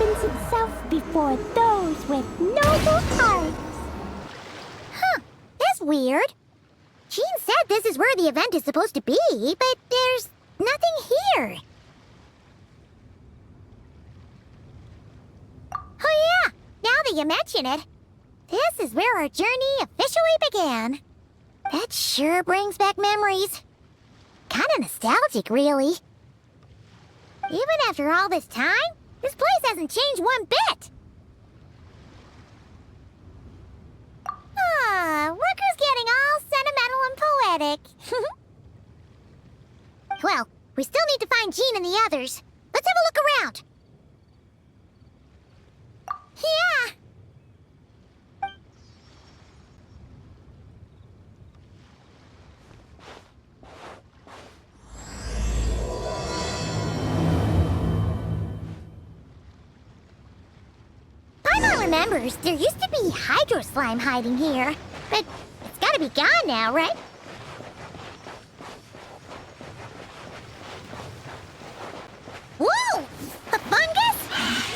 opens itself before those with noble hearts. Huh, that's weird. Jean said this is where the event is supposed to be, but there's nothing here. Oh yeah, now that you mention it, this is where our journey officially began. That sure brings back memories. Kinda nostalgic, really. Even after all this time, this place hasn't changed one bit. Rooker's getting all sentimental and poetic. Well, we still need to find Jean and the others. Let's have a look around. Yeah. Paimon remembers there used to be hydro slime hiding here, but it's gotta be gone now, right? Whoa! A fungus?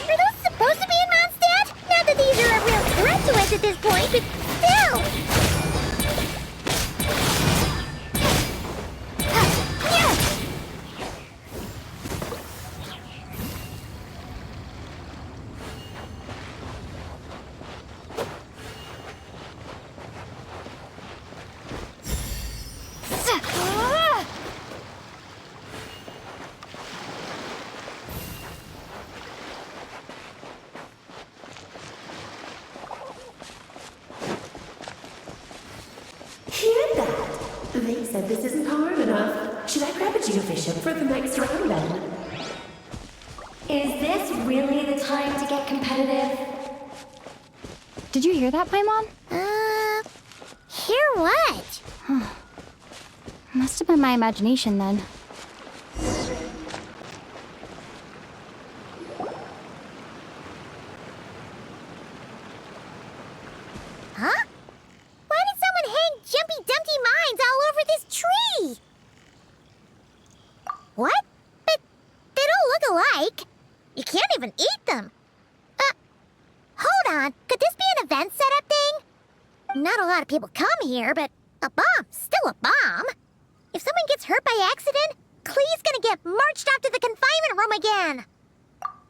Are those supposed to be in Moндштадте? Not that these are a real threat to us at this point, but still! They said this isn't hard enough. Should I grab a geofish for the next round then? Is this really the time to get competitive? Did you hear that, Paimon? Hear what? Must have been my imagination then. Huh? Why did someone hang Jumpy Dumpty mines all over this tree? What? But they don't look alike. You can't even eat them. Hold on. Could this be an event setup thing? Not a lot of people come here, but a bomb's still a bomb. If someone gets hurt by accident, Clee's gonna get marched off to the confinement room again.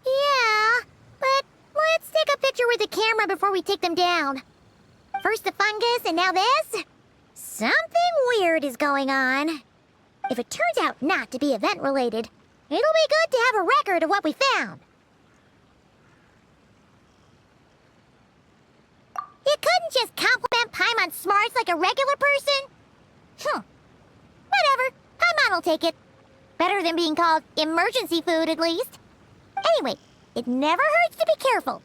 Yeah, but let's take a picture with the camera before we take them down. First the fungus, and now this? Something weird is going on. If it turns out not to be event-related, it'll be good to have a record of what we found. You couldn't just compliment Paimon's smarts like a regular person? Whatever. Paimon will take it. Better than being called emergency food, at least. Anyway, it never hurts to be careful.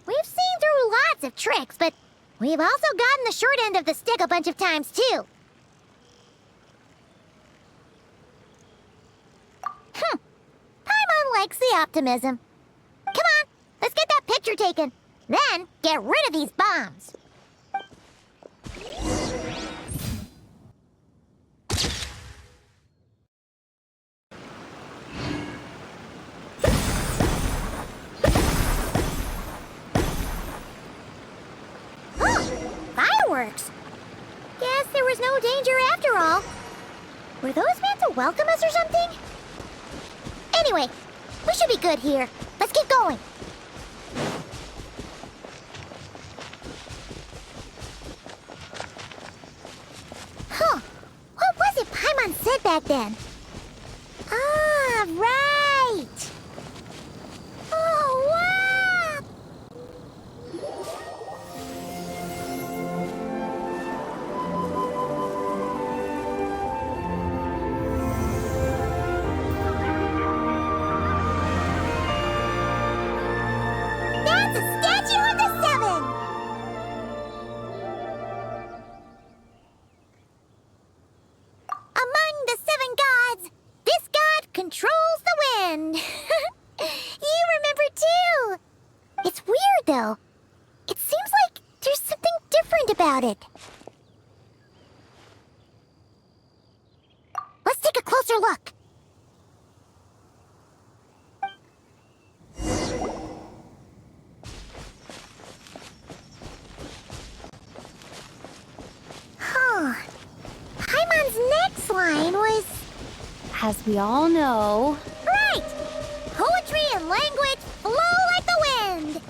We've seen through lots of tricks, but we've also gotten the short end of the stick a bunch of times, too. Paimon likes the optimism. Come on, let's get that picture taken. Then, get rid of these bombs. Fireworks! Guess there was no danger after all. Were those meant to welcome us or something? Anyway, we should be good here. Let's keep going. What was it Paimon said back then? Ah, right! Oh, wow! That's a statue of the Seven! Among the seven gods, this god controls the wind. You remember too. It's weird though. It seems like there's something different about it. Let's take a closer look. as we all know. Right! Poetry and language flow like the wind!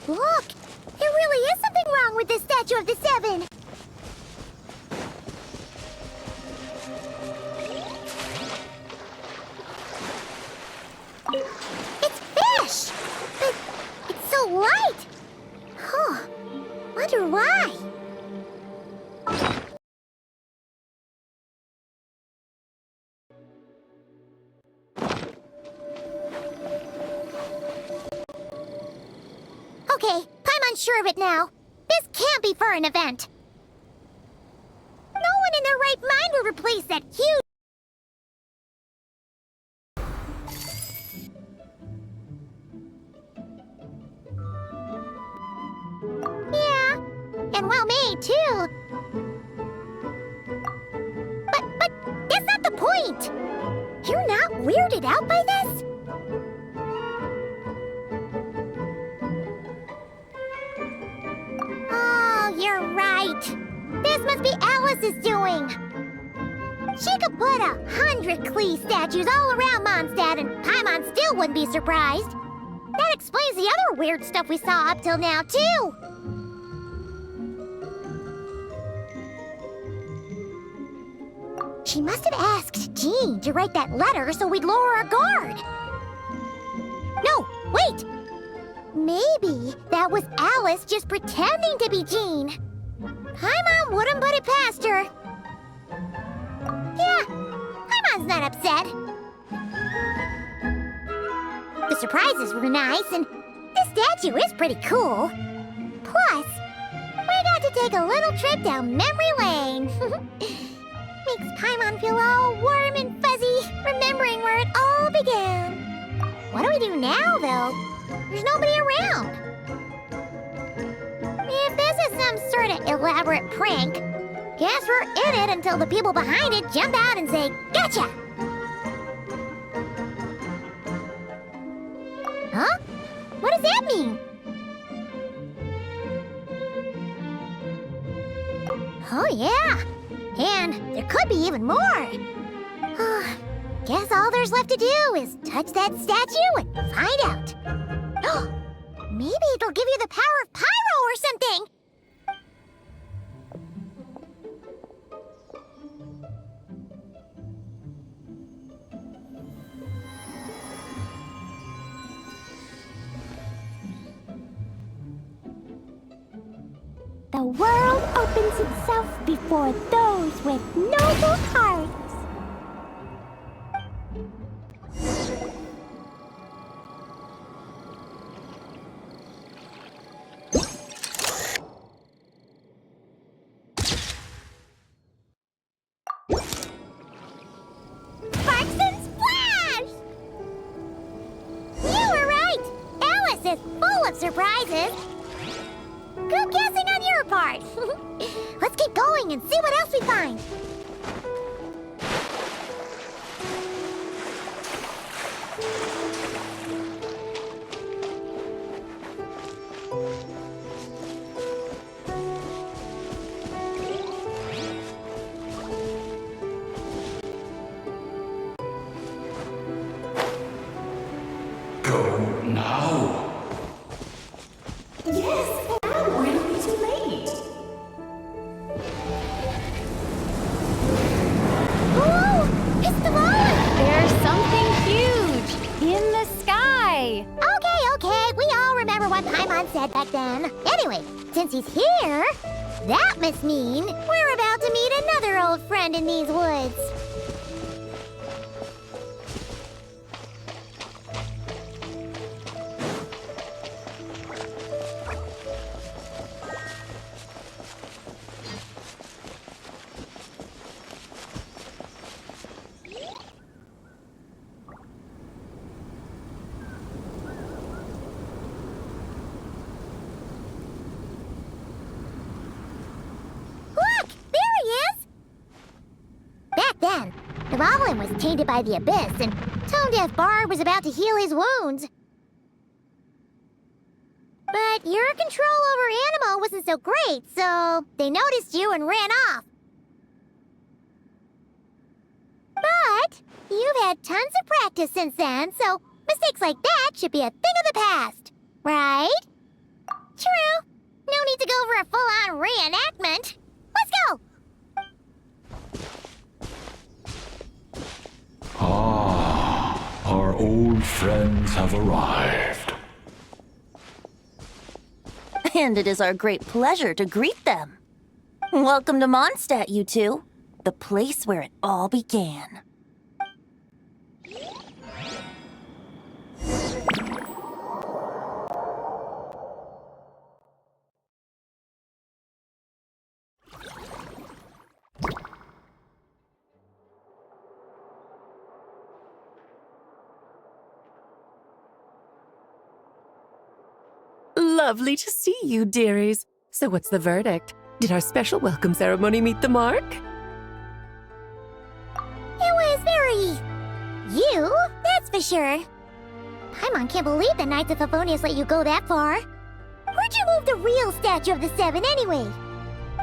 Look! There really is something wrong with this statue of the Seven! It's fish! But it's so light! Huh. Wonder why? Okay, I'm unsure of it now. This can't be for an event. No one in their right mind would replace that huge... Yeah, and well made, too. But that's not the point! You're not weirded out by this? Oh, you're right. This must be Alice's doing. She could put 100 Klee statues all around Mondstadt and Paimon still wouldn't be surprised. That explains the other weird stuff we saw up till now, too. She must have asked Jean to write that letter so we'd lower our guard. No, wait! Maybe that was Alice just pretending to be Jean. Paimon wouldn't put it past her. Yeah, Paimon's not upset. The surprises were nice, and this statue is pretty cool. Plus, we got to take a little trip down memory lane. Makes Paimon feel all warm and fuzzy, remembering where it all began. What do we do now, though? There's nobody around. If this is some sort of elaborate prank, guess we're in it until the people behind it jump out and say, "Gotcha!" Huh? What does that mean? Oh, yeah. And there could be even more. Guess all there's left to do is touch that statue and find out. Maybe it'll give you the power of pyro or something. The world opens itself before those with noble hearts. Sparks and splash! You were right! Alice is full of surprises. Good guessing on your part. Let's keep going and see what else we find. Go now. Yes, now it'll be too late. Whoa! It's the moon! There's something huge in the sky. Okay, we all remember what Paimon said back then. Anyway, since he's here, that must mean we're about to meet another old friend in these woods. Then, the goblin was tainted by the abyss, and Tone Deaf Bard was about to heal his wounds. But But your control over Animo wasn't so great, so they noticed you and ran off. But you've had tons of practice since then, so mistakes like that should be a thing of the past, right? True. No need to go for a full-on reenactment. Let's go! Ah, our old friends have arrived. And it is our great pleasure to greet them. Welcome to Mondstadt, you two. The place where it all began. Lovely to see you, dearies. So what's the verdict? Did our special welcome ceremony meet the mark? It was very... you, that's for sure. Paimon can't believe the Knights of Favonius let you go that far. Where'd you move the real statue of the Seven anyway?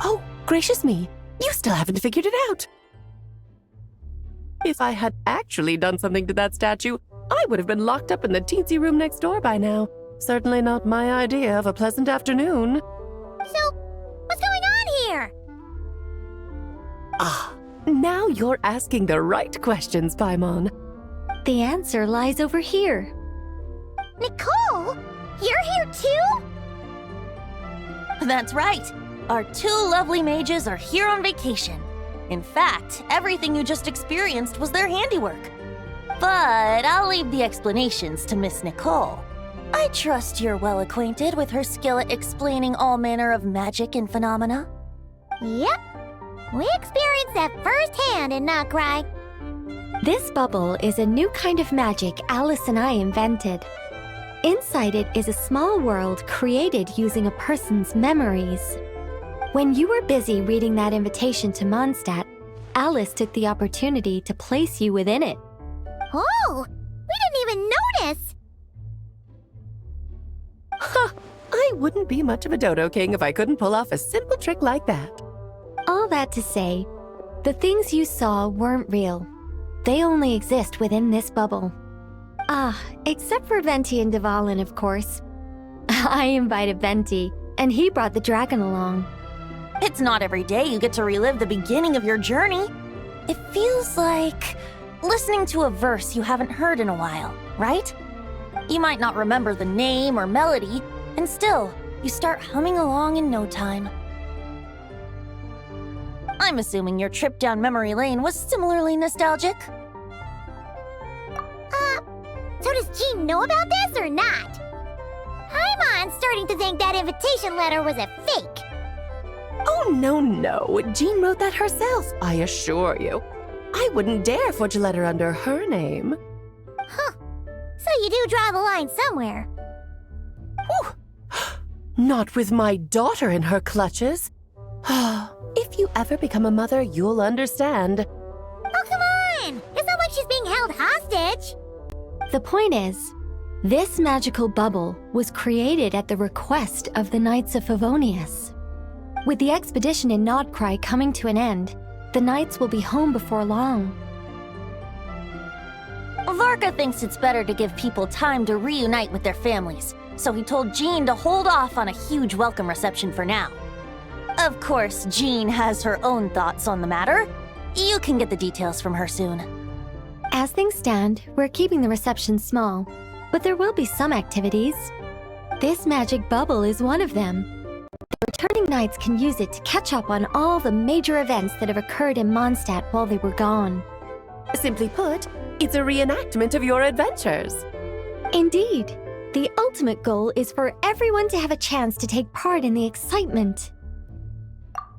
Oh, gracious me. You still haven't figured it out. If I had actually done something to that statue, I would have been locked up in the teensy room next door by now. Certainly not my idea of a pleasant afternoon. So, what's going on here? Ah, now you're asking the right questions, Paimon. The answer lies over here. Nicole? You're here too? That's right. Our two lovely mages are here on vacation. In fact, everything you just experienced was their handiwork. But I'll leave the explanations to Miss Nicole. I trust you're well acquainted with her skill at explaining all manner of magic and phenomena. Yep. We experienced that firsthand in Nocry. This bubble is a new kind of magic Alice and I invented. Inside it is a small world created using a person's memories. When you were busy reading that invitation to Mondstadt, Alice took the opportunity to place you within it. Oh! We didn't even notice! Ha! I wouldn't be much of a Dodo King if I couldn't pull off a simple trick like that. All that to say, the things you saw weren't real. They only exist within this bubble. Ah, except for Venti and Dvalin, of course. I invited Venti, and he brought the dragon along. It's not every day you get to relive the beginning of your journey. It feels like listening to a verse you haven't heard in a while, right? You might not remember the name or melody, and still, you start humming along in no time. I'm assuming your trip down memory lane was similarly nostalgic. So does Jean know about this or not? Paimon's starting to think that invitation letter was a fake. Oh, no. Jean wrote that herself, I assure you. I wouldn't dare forge a letter under her name. Huh. So you do draw the line somewhere. Whew. Not with my daughter in her clutches. If you ever become a mother, you'll understand. Oh, come on! It's not like she's being held hostage. The point is, this magical bubble was created at the request of the Knights of Favonius. With the expedition in Nodcry coming to an end, the Knights will be home before long. Varka thinks it's better to give people time to reunite with their families, so he told Jean to hold off on a huge welcome reception for now. Of course, Jean has her own thoughts on the matter. You can get the details from her soon. As things stand, we're keeping the reception small, but there will be some activities. This magic bubble is one of them. The returning Knights can use it to catch up on all the major events that have occurred in Mondstadt while they were gone. Simply put, it's a reenactment of your adventures. Indeed. The ultimate goal is for everyone to have a chance to take part in the excitement.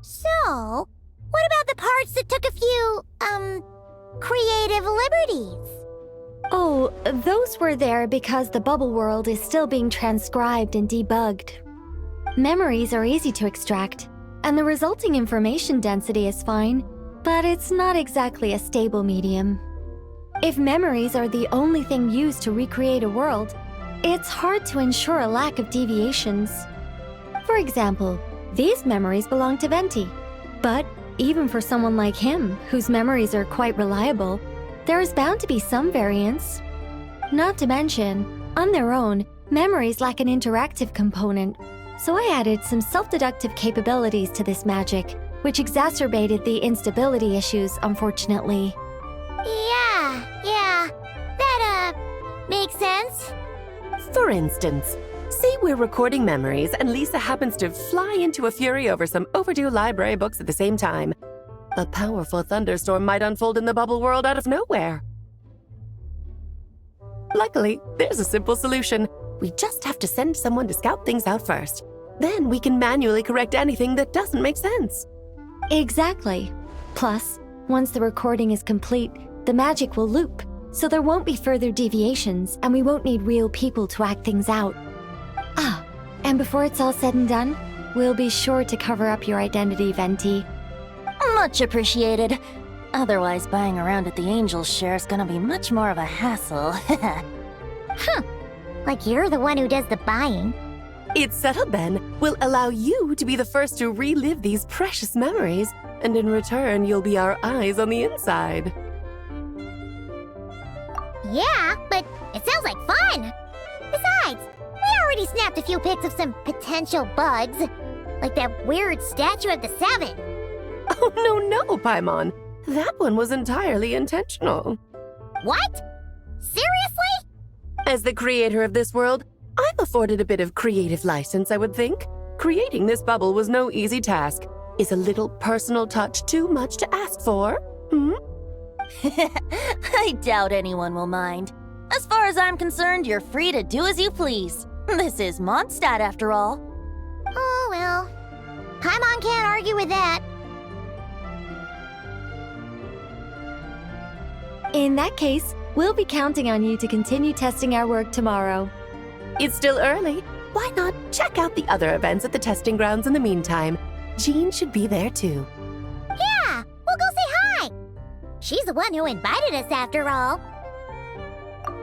So, what about the parts that took a few, creative liberties? Oh, those were there because the bubble world is still being transcribed and debugged. Memories are easy to extract, and the resulting information density is fine, but it's not exactly a stable medium. If memories are the only thing used to recreate a world, it's hard to ensure a lack of deviations. For example, these memories belong to Venti. But even for someone like him, whose memories are quite reliable, there is bound to be some variance. Not to mention, on their own, memories lack an interactive component. So I added some self-deductive capabilities to this magic, which exacerbated the instability issues, unfortunately. Yeah, that, makes sense. For instance, say we're recording memories and Lisa happens to fly into a fury over some overdue library books at the same time. A powerful thunderstorm might unfold in the bubble world out of nowhere. Luckily, there's a simple solution. We just have to send someone to scout things out first. Then we can manually correct anything that doesn't make sense. Exactly. Plus, once the recording is complete, the magic will loop, so there won't be further deviations, and we won't need real people to act things out. Ah, and before it's all said and done, we'll be sure to cover up your identity, Venti. Much appreciated. Otherwise, buying around at the Angel's share is gonna be much more of a hassle. Like you're the one who does the buying. It's settled then. We'll allow you to be the first to relive these precious memories, and in return, you'll be our eyes on the inside. Yeah, but it sounds like fun. Besides, we already snapped a few pics of some potential bugs. Like that weird statue of the Seven. Oh, no, Paimon. That one was entirely intentional. What? Seriously? As the creator of this world, I'm afforded a bit of creative license, I would think. Creating this bubble was no easy task. Is a little personal touch too much to ask for? I doubt anyone will mind. As far as I'm concerned, you're free to do as you please. This is Moндштадте, after all. Oh, well. Paimon can't argue with that. In that case, we'll be counting on you to continue testing our work tomorrow. It's still early. Why not check out the other events at the testing grounds in the meantime? Jean should be there too. Yeah, we'll go say hi. She's the one who invited us after all.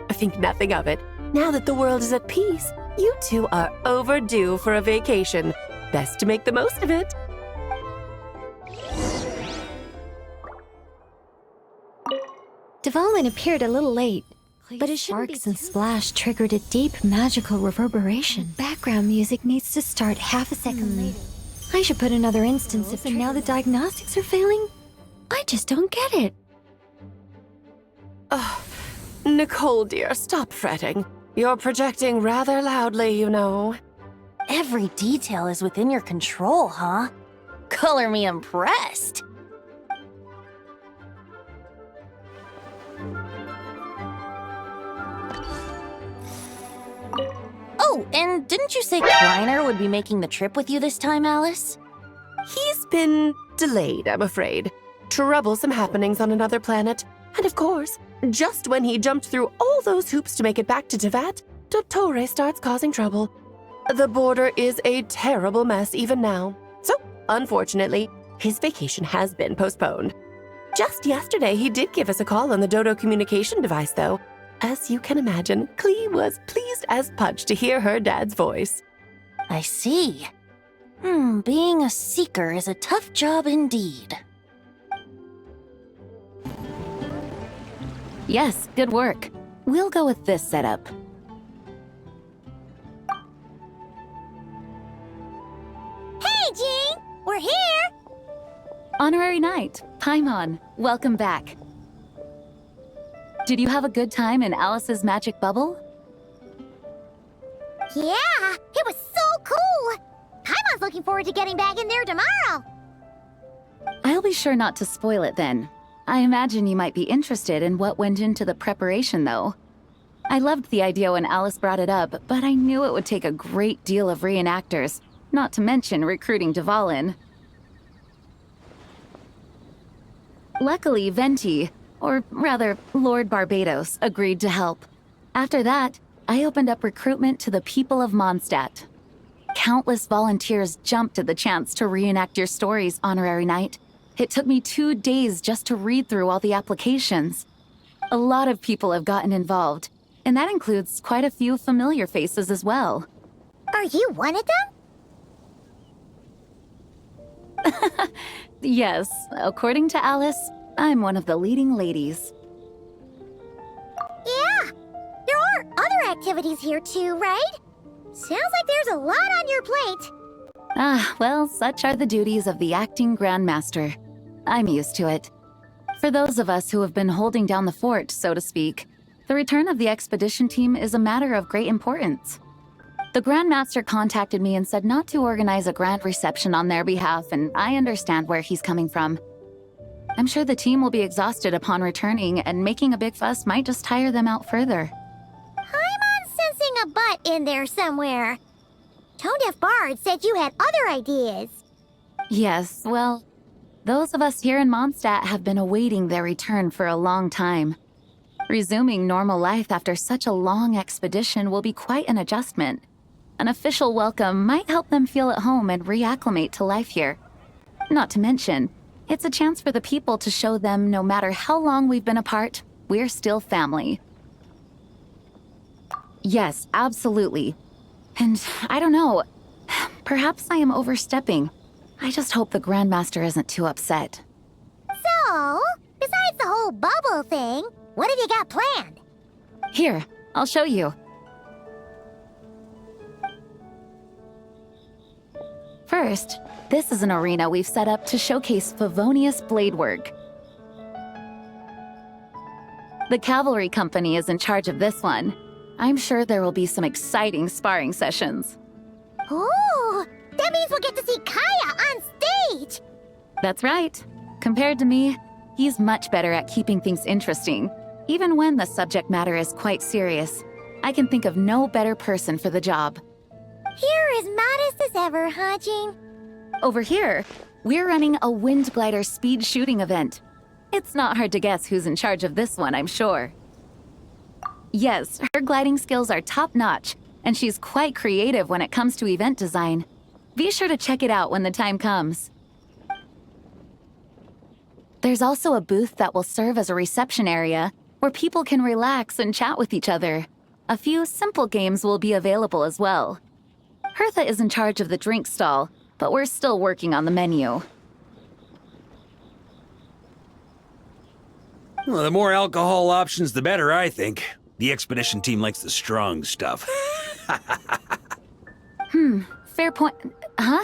Think nothing of it. Now that the world is at peace, you two are overdue for a vacation. Best to make the most of it. Dvalin appeared a little late, but his sparks and splash triggered a deep magical reverberation. Background music needs to start half a second later. I should put another instance if and now the diagnostics are failing? I just don't get it. Nicole, dear, stop fretting. You're projecting rather loudly, you know. Every detail is within your control, huh? Color me impressed. Oh, and didn't you say Kleiner would be making the trip with you this time, Alice? He's been delayed, I'm afraid. Troublesome happenings on another planet. And of course, just when he jumped through all those hoops to make it back to Tevat, Dottore starts causing trouble. The border is a terrible mess even now. So, unfortunately, his vacation has been postponed. Just yesterday, he did give us a call on the Dodo communication device, though. As you can imagine, Clee was pleased as punch to hear her dad's voice. I see. Being a seeker is a tough job indeed. Yes, good work. We'll go with this setup. Hey, Jean! We're here! Honorary Knight, Paimon, welcome back. Did you have a good time in Alice's magic bubble? Yeah, it was so cool! Paimon's looking forward to getting back in there tomorrow! I'll be sure not to spoil it then. I imagine you might be interested in what went into the preparation, though. I loved the idea when Alice brought it up, but I knew it would take a great deal of reenactors, not to mention recruiting Dvalin. Luckily, Venti, or rather, Lord Barbados, agreed to help. After that, I opened up recruitment to the people of Moндштадте. Countless volunteers jumped at the chance to reenact your stories, Honorary Knight. It took me 2 days just to read through all the applications. A lot of people have gotten involved, And that includes quite a few familiar faces as well. Are you one of them? Yes, according to Alice, I'm one of the leading ladies. Yeah, there are other activities here too, right? Sounds like there's a lot on your plate. Ah, well, such are the duties of the acting Grandmaster. I'm used to it. For those of us who have been holding down the fort, so to speak, the return of the expedition team is a matter of great importance. The Grandmaster contacted me and said not to organize a grand reception on their behalf, and I understand where he's coming from. I'm sure the team will be exhausted upon returning, and making a big fuss might just tire them out further. I'm sensing a butt in there somewhere. Tone Deaf Bard said you had other ideas. Yes, well, those of us here in Moндштадте have been awaiting their return for a long time. Resuming normal life after such a long expedition will be quite an adjustment. An official welcome might help them feel at home and reacclimate to life here. Not to mention, it's a chance for the people to show them no matter how long we've been apart, we're still family. Yes, absolutely. And I don't know, perhaps I am overstepping. I just hope the Grandmaster isn't too upset. So, besides the whole bubble thing, what have you got planned? Here, I'll show you. First, this is an arena we've set up to showcase Favonius blade work. The cavalry company is in charge of this one. I'm sure there will be some exciting sparring sessions. Ooh, that means we'll get to see Kaya on stage! That's right. Compared to me, he's much better at keeping things interesting, even when the subject matter is quite serious. I can think of no better person for the job. You're as modest as ever, huh, Jean? Over here, we're running a wind glider speed shooting event. It's not hard to guess who's in charge of this one, I'm sure. Yes, her gliding skills are top-notch, and she's quite creative when it comes to event design. Be sure to check it out when the time comes. There's also a booth that will serve as a reception area where people can relax and chat with each other. A few simple games will be available as well. Hertha is in charge of the drink stall, but we're still working on the menu. Well, the more alcohol options, the better, I think. The expedition team likes the strong stuff. Fair point. Huh?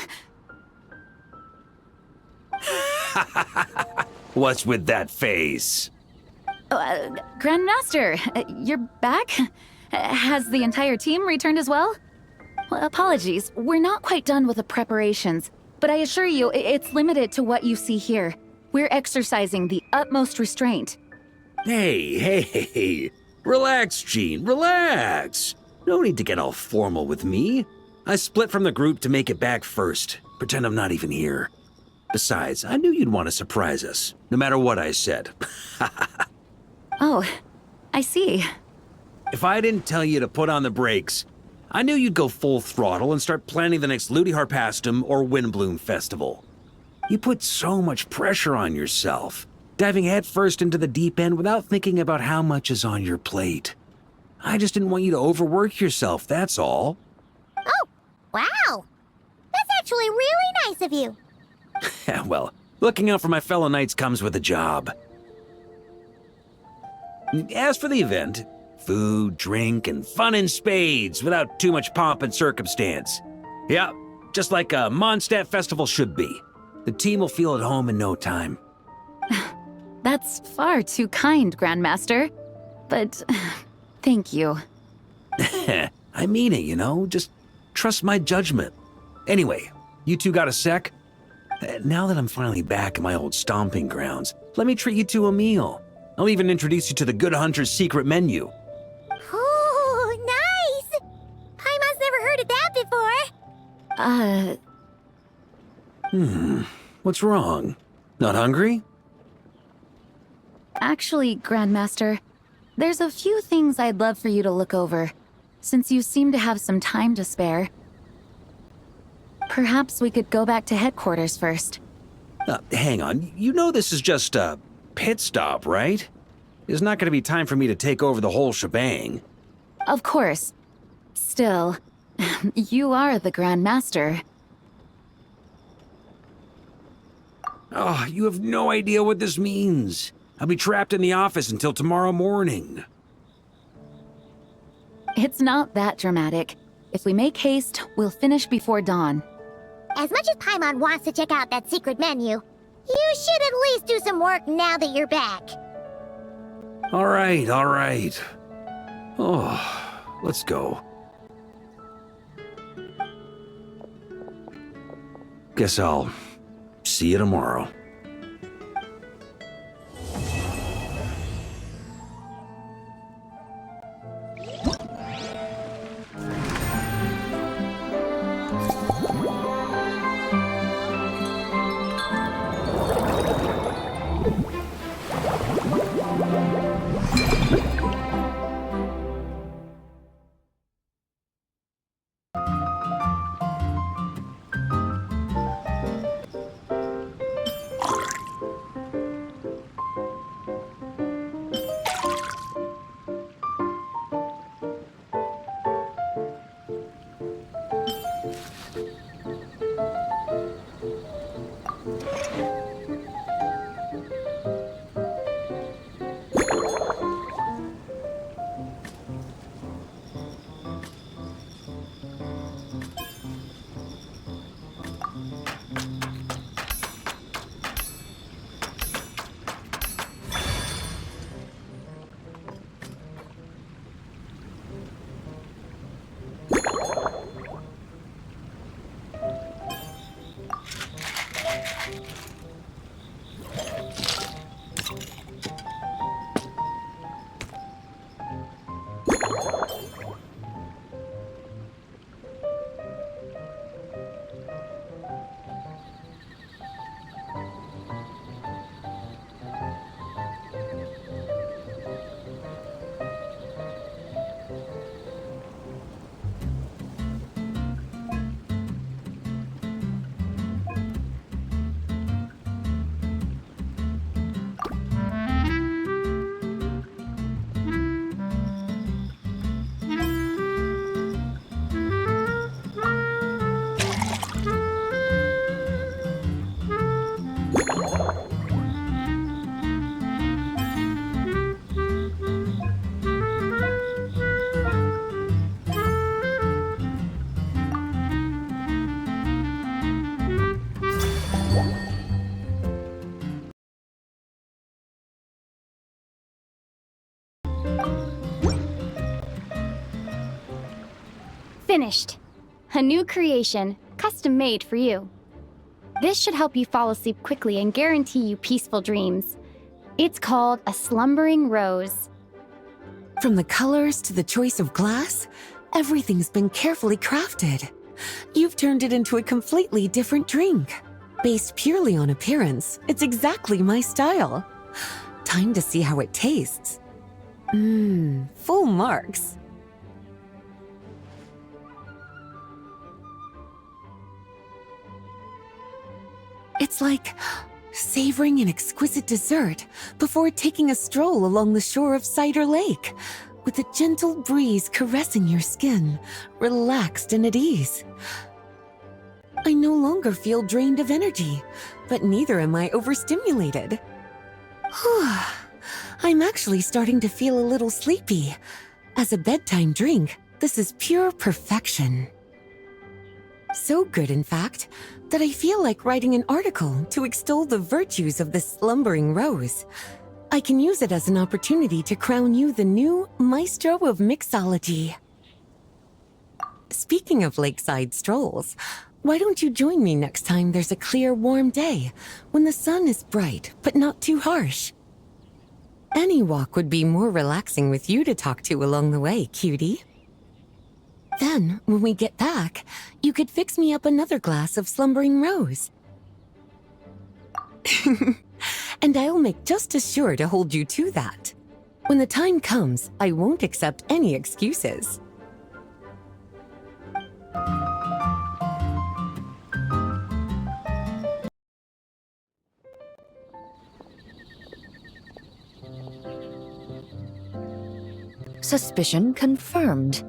What's with that face? Grandmaster, you're back? Has the entire team returned as well? Well, apologies, we're not quite done with the preparations, but I assure you, it's limited to what you see here. We're exercising the utmost restraint. Hey. Relax, Jean, relax. No need to get all formal with me. I split from the group to make it back first. Pretend I'm not even here. Besides, I knew you'd want to surprise us, no matter what I said. Oh, I see. If I didn't tell you to put on the brakes, I knew you'd go full throttle and start planning the next Ludi Harpastum or Windbloom Festival. You put so much pressure on yourself, diving headfirst into the deep end without thinking about how much is on your plate. I just didn't want you to overwork yourself, that's all. Oh, wow! That's actually really nice of you. Well, looking out for my fellow knights comes with a job. As for the event, food, drink, and fun in spades without too much pomp and circumstance. Yeah, just like a Moндштадте festival should be. The team will feel at home in no time. That's far too kind, Grandmaster. But thank you. I mean it, you know? Just trust my judgment. Anyway, you two got a sec? Now that I'm finally back in my old stomping grounds, let me treat you to a meal. I'll even introduce you to the Good Hunter's secret menu. Oh, nice! Paimon's never heard of that before. What's wrong? Not hungry? Actually, Grandmaster, there's a few things I'd love for you to look over, since you seem to have some time to spare. Perhaps we could go back to headquarters first. Hang on, you know this is just a pit stop, right? There's not going to be time for me to take over the whole shebang. Of course. Still, you are the Grand Master. Oh, you have no idea what this means. I'll be trapped in the office until tomorrow morning. It's not that dramatic. If we make haste, we'll finish before dawn. As much as Paimon wants to check out that secret menu, you should at least do some work now that you're back. All right, all right. Oh, let's go. Guess I'll see you tomorrow. Finished. A new creation, custom made for you. This should help you fall asleep quickly and guarantee you peaceful dreams. It's called a slumbering rose. From the colors to the choice of glass, everything's been carefully crafted. You've turned it into a completely different drink. Based purely on appearance, it's exactly my style. Time to see how it tastes. Full marks. It's like savoring an exquisite dessert before taking a stroll along the shore of Cider Lake, with a gentle breeze caressing your skin, relaxed and at ease. I no longer feel drained of energy, but neither am I overstimulated. I'm actually starting to feel a little sleepy. As a bedtime drink, this is pure perfection. So good, in fact, that I feel like writing an article to extol the virtues of the slumbering rose. I can use it as an opportunity to crown you the new maestro of mixology. Speaking of lakeside strolls, why don't you join me next time there's a clear, warm day, when the sun is bright but not too harsh? Any walk would be more relaxing with you to talk to along the way, cutie. Then, when we get back, you could fix me up another glass of slumbering rose. And I'll make just as sure to hold you to that. When the time comes, I won't accept any excuses. Suspicion confirmed.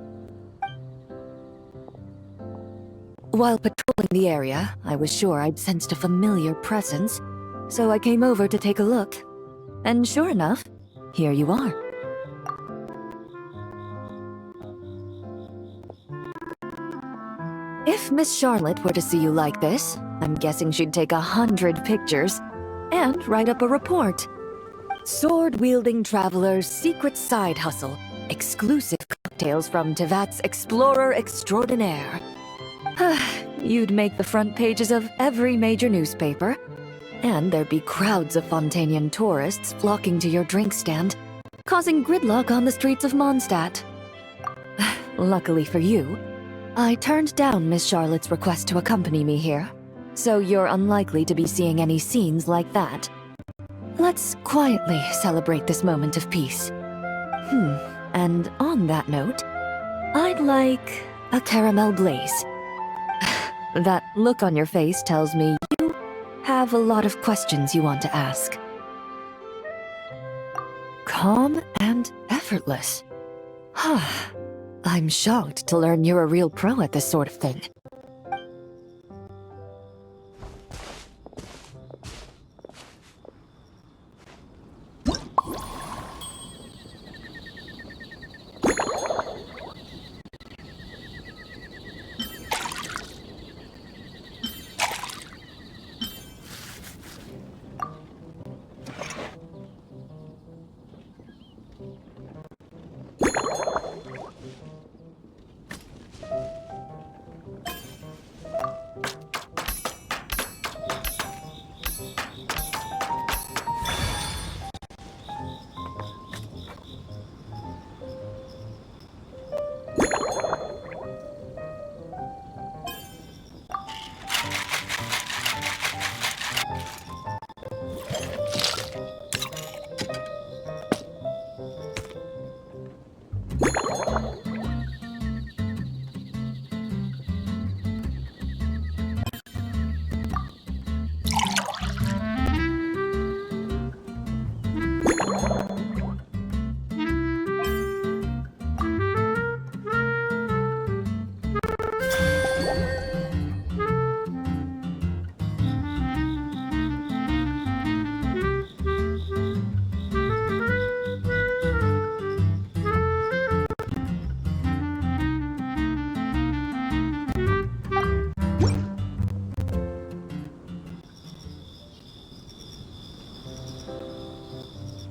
While patrolling the area, I was sure I'd sensed a familiar presence, so I came over to take a look. And sure enough, here you are. If Miss Charlotte were to see you like this, I'm guessing she'd take 100 pictures and write up a report. Sword-wielding traveler's secret side hustle. Exclusive cocktails from Tevat's Explorer Extraordinaire. You'd make the front pages of every major newspaper, and there'd be crowds of Fontanian tourists flocking to your drink stand, causing gridlock on the streets of Mondstadt. Luckily for you, I turned down Miss Charlotte's request to accompany me here, so you're unlikely to be seeing any scenes like that. Let's quietly celebrate this moment of peace. And on that note, I'd like a caramel blaze. That look on your face tells me you have a lot of questions you want to ask. Calm and effortless. I'm shocked to learn you're a real pro at this sort of thing.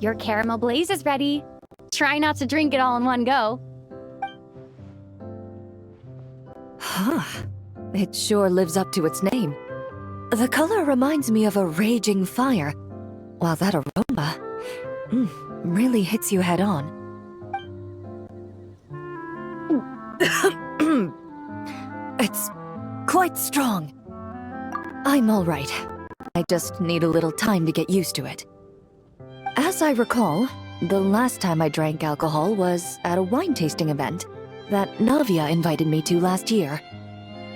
Your caramel blaze is ready. Try not to drink it all in one go. It sure lives up to its name. The color reminds me of a raging fire, while that aroma really hits you head on. It's quite strong. I'm all right. I just need a little time to get used to it. As I recall, the last time I drank alcohol was at a wine tasting event that Navia invited me to last year.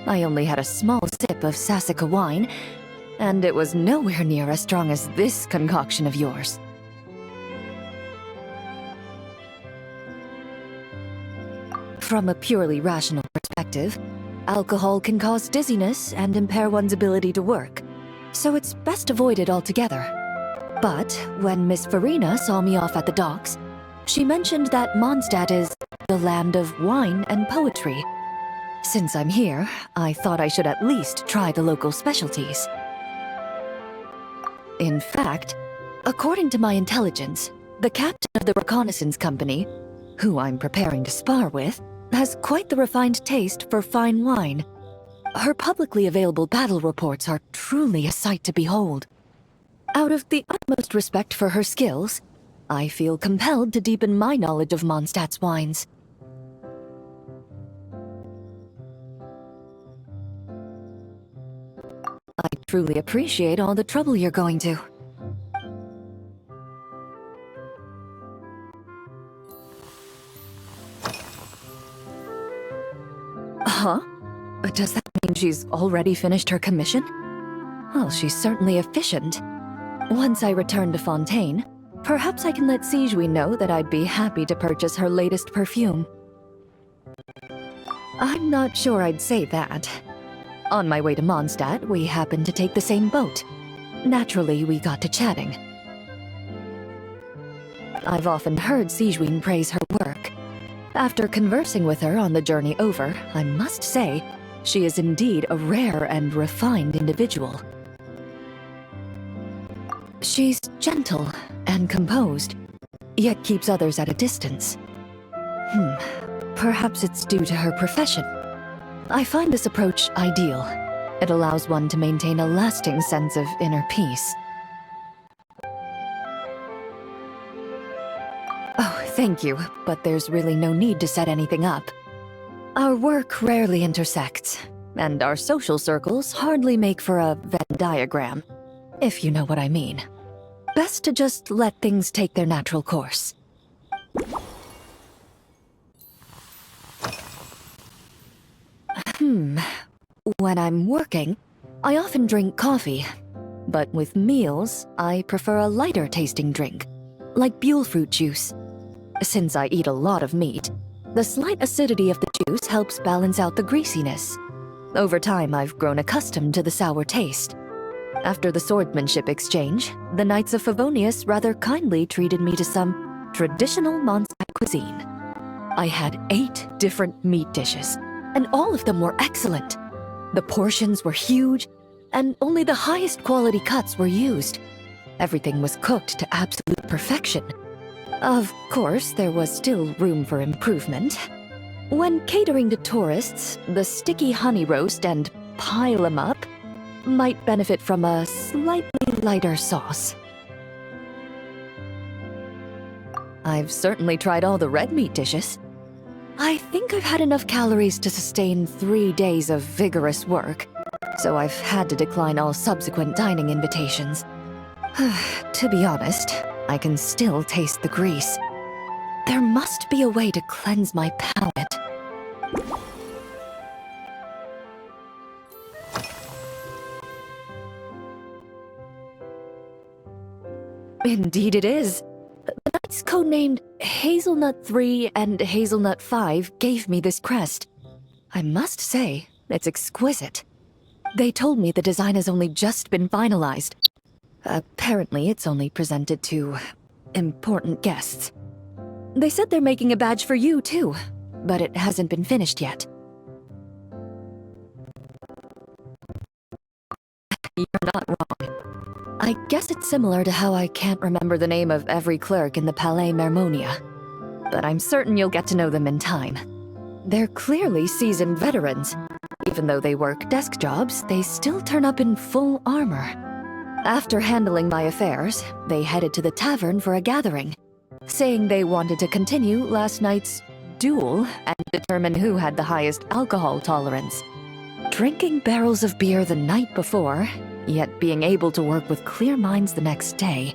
I only had a small sip of Sassica wine, and it was nowhere near as strong as this concoction of yours. From a purely rational perspective, alcohol can cause dizziness and impair one's ability to work, so it's best avoided altogether. But when Miss Farina saw me off at the docks, she mentioned that Mondstadt is the land of wine and poetry. Since I'm here, I thought I should at least try the local specialties. In fact, according to my intelligence, the captain of the reconnaissance company, who I'm preparing to spar with, has quite the refined taste for fine wine. Her publicly available battle reports are truly a sight to behold. Out of the utmost respect for her skills, I feel compelled to deepen my knowledge of Mondstadt's wines. I truly appreciate all the trouble you're going to. Huh? Does that mean she's already finished her commission? Well, she's certainly efficient. Once I return to Fontaine, perhaps I can let Sijui know that I'd be happy to purchase her latest perfume. I'm not sure I'd say that. On my way to Mondstadt, we happened to take the same boat. Naturally, we got to chatting. I've often heard Sijui praise her work. After conversing with her on the journey over, I must say, she is indeed a rare and refined individual. She's gentle and composed, yet keeps others at a distance. Perhaps it's due to her profession. I find this approach ideal. It allows one to maintain a lasting sense of inner peace. Oh, thank you, but there's really no need to set anything up. Our work rarely intersects, and our social circles hardly make for a Venn diagram, if you know what I mean. Best to just let things take their natural course. When I'm working, I often drink coffee. But with meals, I prefer a lighter tasting drink, like Buell fruit juice. Since I eat a lot of meat, the slight acidity of the juice helps balance out the greasiness. Over time, I've grown accustomed to the sour taste. After the swordsmanship exchange, the Knights of Favonius rather kindly treated me to some traditional Mondstadt cuisine. I had 8 different meat dishes, and all of them were excellent. The portions were huge, and only the highest quality cuts were used. Everything was cooked to absolute perfection. Of course, there was still room for improvement. When catering to tourists, the sticky honey roast and pile 'em up might benefit from a slightly lighter sauce. I've certainly tried all the red meat dishes. I think I've had enough calories to sustain 3 days of vigorous work, so I've had to decline all subsequent dining invitations. To be honest, I can still taste the grease. There must be a way to cleanse my palate. Indeed it is. The knights codenamed Hazelnut 3 and Hazelnut 5 gave me this crest. I must say, it's exquisite. They told me the design has only just been finalized. Apparently, it's only presented to important guests. They said they're making a badge for you, too, but it hasn't been finished yet. You're not wrong. I guess it's similar to how I can't remember the name of every clerk in the Palais Mermonia. But I'm certain you'll get to know them in time. They're clearly seasoned veterans. Even though they work desk jobs, they still turn up in full armor. After handling my affairs, they headed to the tavern for a gathering, saying they wanted to continue last night's duel and determine who had the highest alcohol tolerance. Drinking barrels of beer the night before, yet being able to work with clear minds the next day.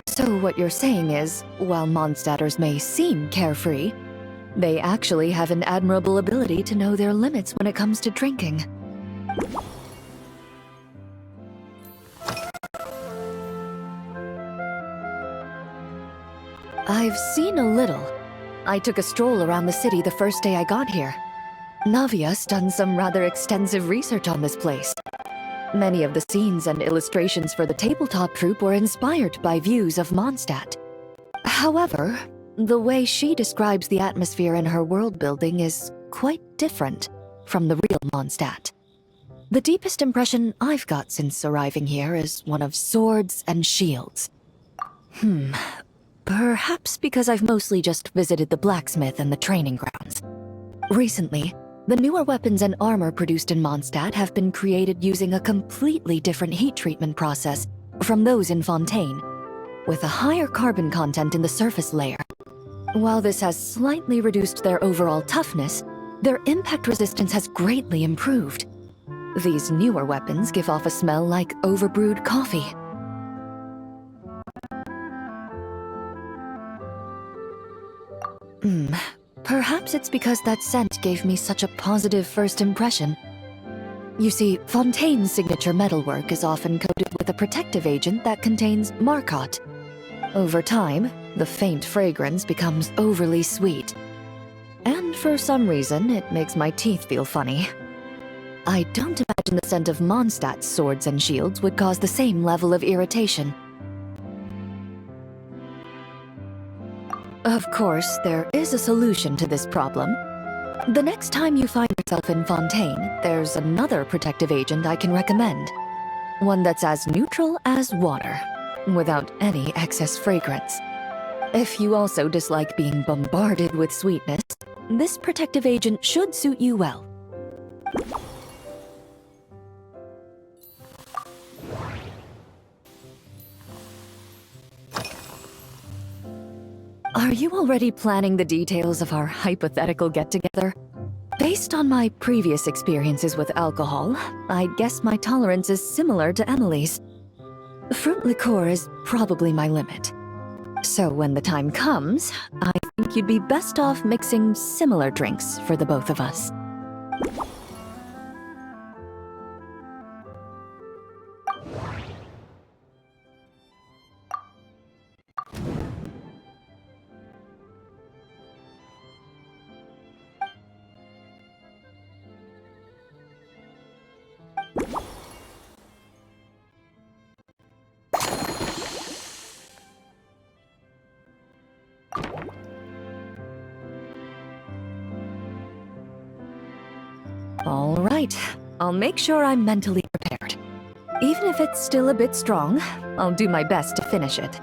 So what you're saying is, while Mondstadters may seem carefree, they actually have an admirable ability to know their limits when it comes to drinking. I've seen a little. I took a stroll around the city the first day I got here. Navia's done some rather extensive research on this place. Many of the scenes and illustrations for the tabletop troupe were inspired by views of Mondstadt. However, the way she describes the atmosphere in her world building is quite different from the real Mondstadt. The deepest impression I've got since arriving here is one of swords and shields. Perhaps because I've mostly just visited the blacksmith and the training grounds. Recently, the newer weapons and armor produced in Mondstadt have been created using a completely different heat treatment process from those in Fontaine, with a higher carbon content in the surface layer. While this has slightly reduced their overall toughness, their impact resistance has greatly improved. These newer weapons give off a smell like overbrewed coffee. Perhaps it's because that scent gave me such a positive first impression. You see, Fontaine's signature metalwork is often coated with with a protective agent that contains marcotte. Over time, the faint fragrance becomes overly sweet. And for some reason, it makes my teeth feel funny. I don't imagine the scent of Mondstadt's swords and shields would cause the same level of irritation. Of course, there is a solution to this problem. The next time you find yourself in Fontaine, there's another protective agent I can recommend. One that's as neutral as water, without any excess fragrance. If you also dislike being bombarded with sweetness, this protective agent should suit you well. Are you already planning the details of our hypothetical get-together? Based on my previous experiences with alcohol, I'd guess my tolerance is similar to Emily's. Fruit liqueur is probably my limit. So when the time comes, I think you'd be best off mixing similar drinks for the both of us. All right, I'll make sure I'm mentally prepared. Even if it's still a bit strong, I'll do my best to finish it.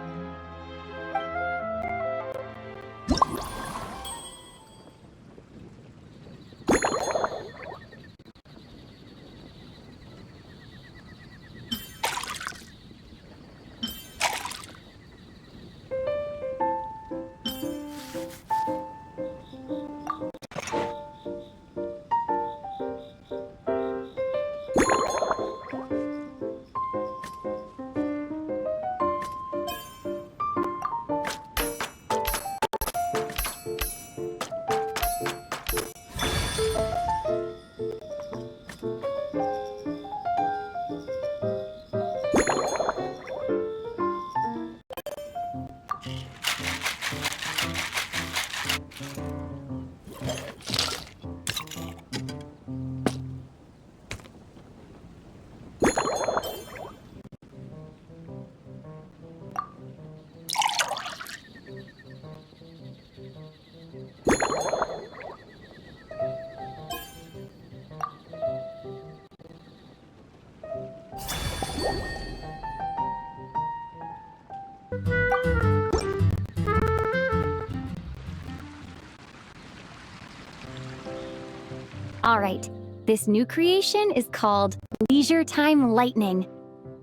All right, this new creation is called Leisure Time Lightning,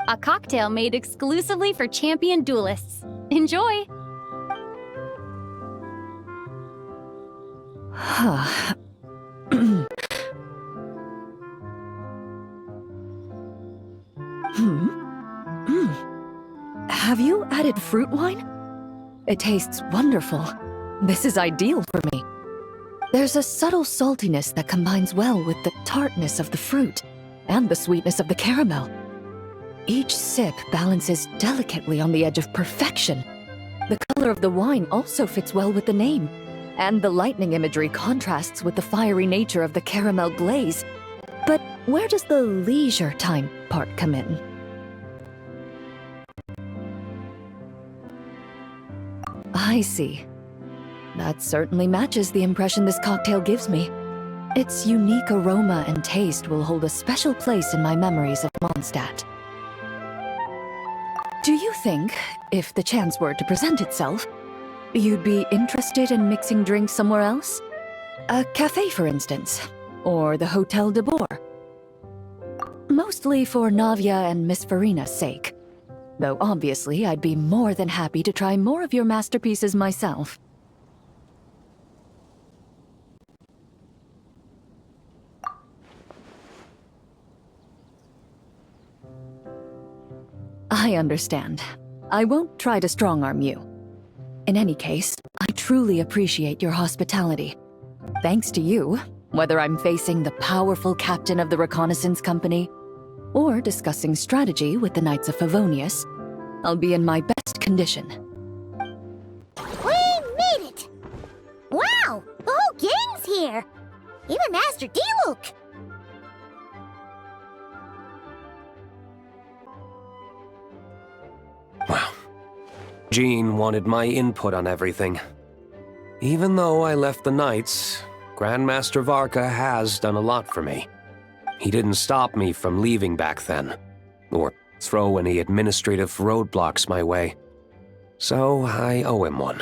a cocktail made exclusively for champion duelists. Enjoy! Have you added fruit wine? It tastes wonderful. This is ideal for me. There's a subtle saltiness that combines well with the tartness of the fruit and the sweetness of the caramel. Each sip balances delicately on the edge of perfection. The color of the wine also fits well with the name, and the lightning imagery contrasts with the fiery nature of the caramel glaze. But where does the leisure time part come in? I see. That certainly matches the impression this cocktail gives me. Its unique aroma and taste will hold a special place in my memories of Mondstadt. Do you think, if the chance were to present itself, you'd be interested in mixing drinks somewhere else? A cafe, for instance, or the Hotel de Boer? Mostly for Navia and Miss Farina's sake. Though obviously I'd be more than happy to try more of your masterpieces myself. I understand. I won't try to strong-arm you. In any case, I truly appreciate your hospitality. Thanks to you, whether I'm facing the powerful captain of the reconnaissance company, or discussing strategy with the Knights of Favonius, I'll be in my best condition. We made it! Wow! The whole gang's here! Even Master D-Luke! Wow. Jean wanted my input on everything. Even though I left the Knights, Grandmaster Varka has done a lot for me. He didn't stop me from leaving back then, or throw any administrative roadblocks my way. So I owe him one.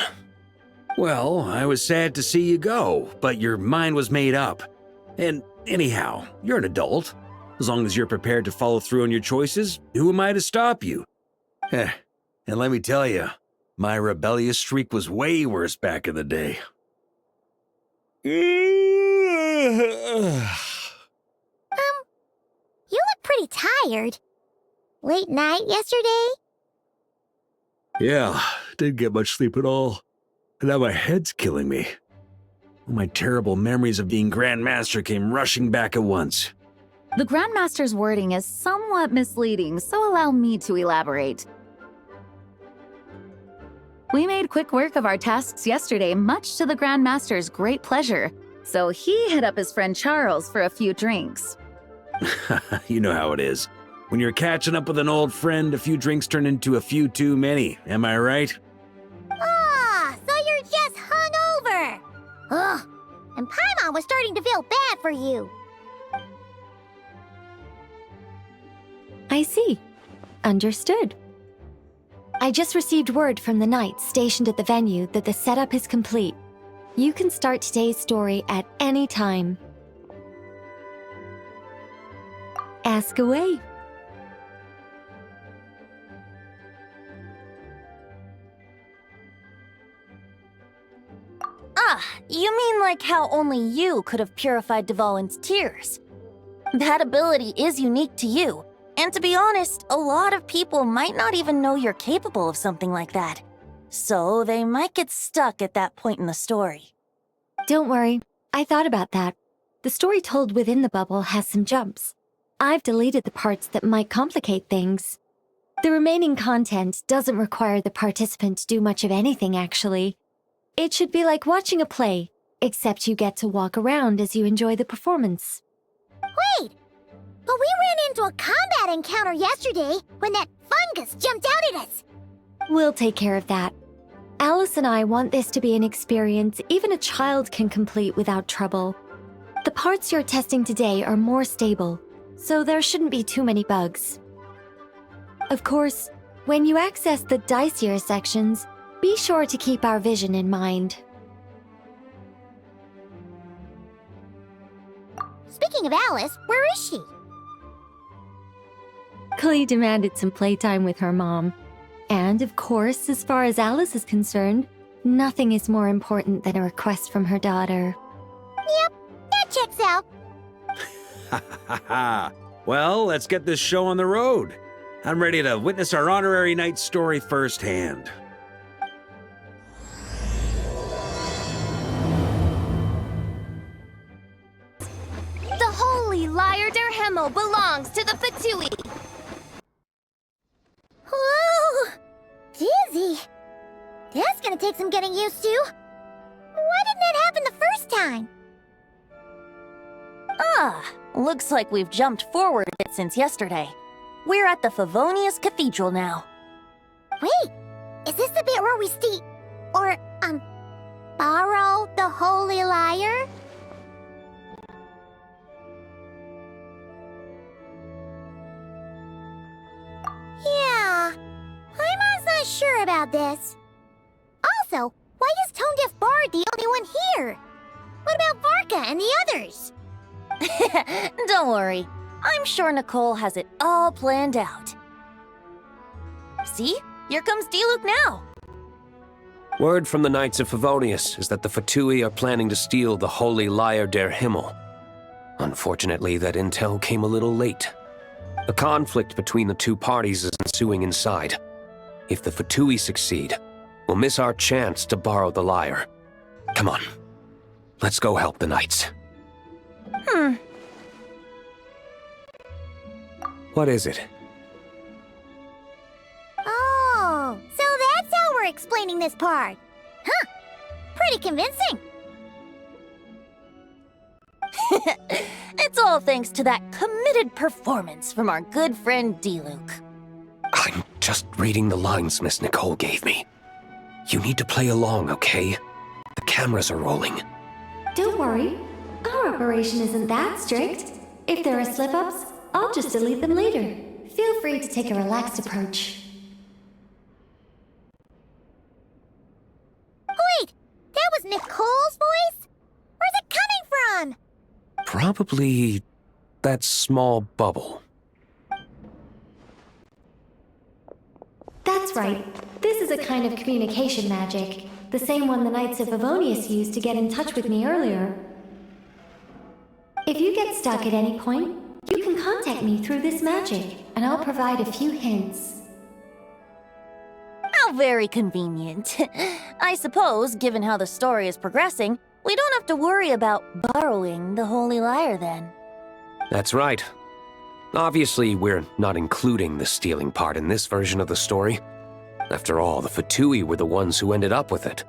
Well, I was sad to see you go, but your mind was made up. And anyhow, you're an adult. As long as you're prepared to follow through on your choices, who am I to stop you? And let me tell you, my rebellious streak was way worse back in the day. You look pretty tired. Late night yesterday? Yeah, didn't get much sleep at all. And now my head's killing me. My terrible memories of being Grand Master came rushing back at once. The Grandmaster's wording is somewhat misleading, so allow me to elaborate. We made quick work of our tasks yesterday, much to the Grandmaster's great pleasure, so he hit up his friend Charles for a few drinks. You know how it is. When you're catching up with an old friend, a few drinks turn into a few too many, am I right? Ah, so you're just hungover! Ugh, and Paimon was starting to feel bad for you. I see. Understood. I just received word from the knights stationed at the venue that the setup is complete. You can start today's story at any time. Ask away. Ah, you mean like how only you could have purified Dvalin's tears? That ability is unique to you, and to be honest, a lot of people might not even know you're capable of something like that. So they might get stuck at that point in the story. Don't worry, I thought about that. The story told within the bubble has some jumps. I've deleted the parts that might complicate things. The remaining content doesn't require the participant to do much of anything, actually. It should be like watching a play, except you get to walk around as you enjoy the performance. Wait! But we ran into a combat encounter yesterday when that fungus jumped out at us! We'll take care of that. Alice and I want this to be an experience even a child can complete without trouble. The parts you're testing today are more stable, so there shouldn't be too many bugs. Of course, when you access the dicier sections, be sure to keep our vision in mind. Speaking of Alice, where is she? Klee demanded some playtime with her mom. And of course, as far as Alice is concerned, nothing is more important than a request from her daughter. Yep, that checks out. Ha ha ha! Well, let's get this show on the road. I'm ready to witness our honorary knight's story firsthand. The holy lyre der Himmel belongs to the Fatui. Whoa! Dizzy. That's gonna take some getting used to. Why didn't that happen the first time? Ah, looks like we've jumped forward a bit since yesterday. We're at the Favonius Cathedral now. Wait, is this the bit where we borrow the holy lyre? Yeah, Paimon's not sure about this. Also, why is Tone Deaf Bard the only one here? What about Varka and the others? Don't worry, I'm sure Nicole has it all planned out. See? Here comes D-Luke now! Word from the Knights of Favonius is that the Fatui are planning to steal the holy lyre der Himmel. Unfortunately, that intel came a little late. A conflict between the two parties is ensuing inside. If the Fatui succeed, we'll miss our chance to borrow the lyre. Come on, let's go help the Knights. What is it? Oh, so that's how we're explaining this part. Huh. Pretty convincing. It's all thanks to that committed performance from our good friend D-Luke. I'm just reading the lines Miss Nicole gave me. You need to play along, okay? The cameras are rolling. Don't worry. Our operation isn't that strict. If there are slip-ups, I'll just delete them later. Feel free to take a relaxed approach. Wait, that was Nicole's voice? Where's it coming from? Probably that small bubble. That's right. This is a kind of communication magic. The same one the Knights of Favonius used to get in touch with me earlier. If you get stuck at any point, you can contact me through this magic, and I'll provide a few hints. How very convenient. I suppose, given how the story is progressing, we don't have to worry about borrowing the Holy Lyre then. That's right. Obviously, we're not including the stealing part in this version of the story. After all, the Fatui were the ones who ended up with it.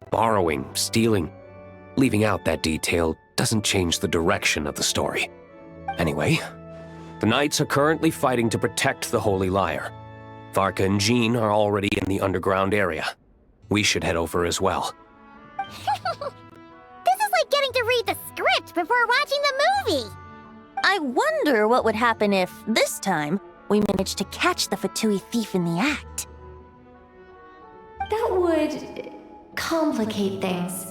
Borrowing, stealing, leaving out that detail doesn't change the direction of the story. Anyway, the Knights are currently fighting to protect the Holy Lyre. Varka and Jean are already in the underground area. We should head over as well. This is like getting to read the script before watching the movie. I wonder what would happen if, this time, we managed to catch the Fatui thief in the act. That would complicate things.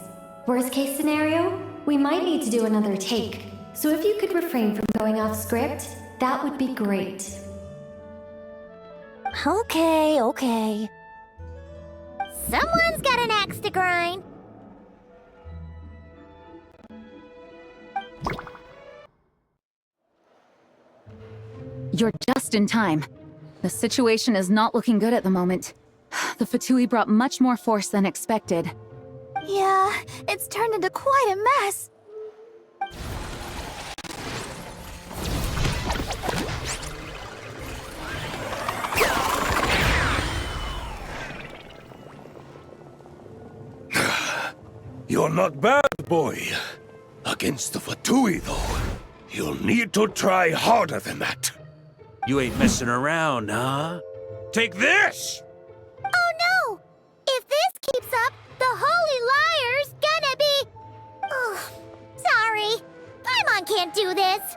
Worst case scenario, we might need to do another take. So if you could refrain from going off script, that would be great. Okay. Someone's got an axe to grind. You're just in time. The situation is not looking good at the moment. The Fatui brought much more force than expected. Yeah, it's turned into quite a mess. You're not bad, boy. Against the Fatui, though, you'll need to try harder than that. You ain't messing around, huh? Take this! Oh no! If this keeps up, the Holy Lyre's gonna be... Oh, sorry. Paimon can't do this.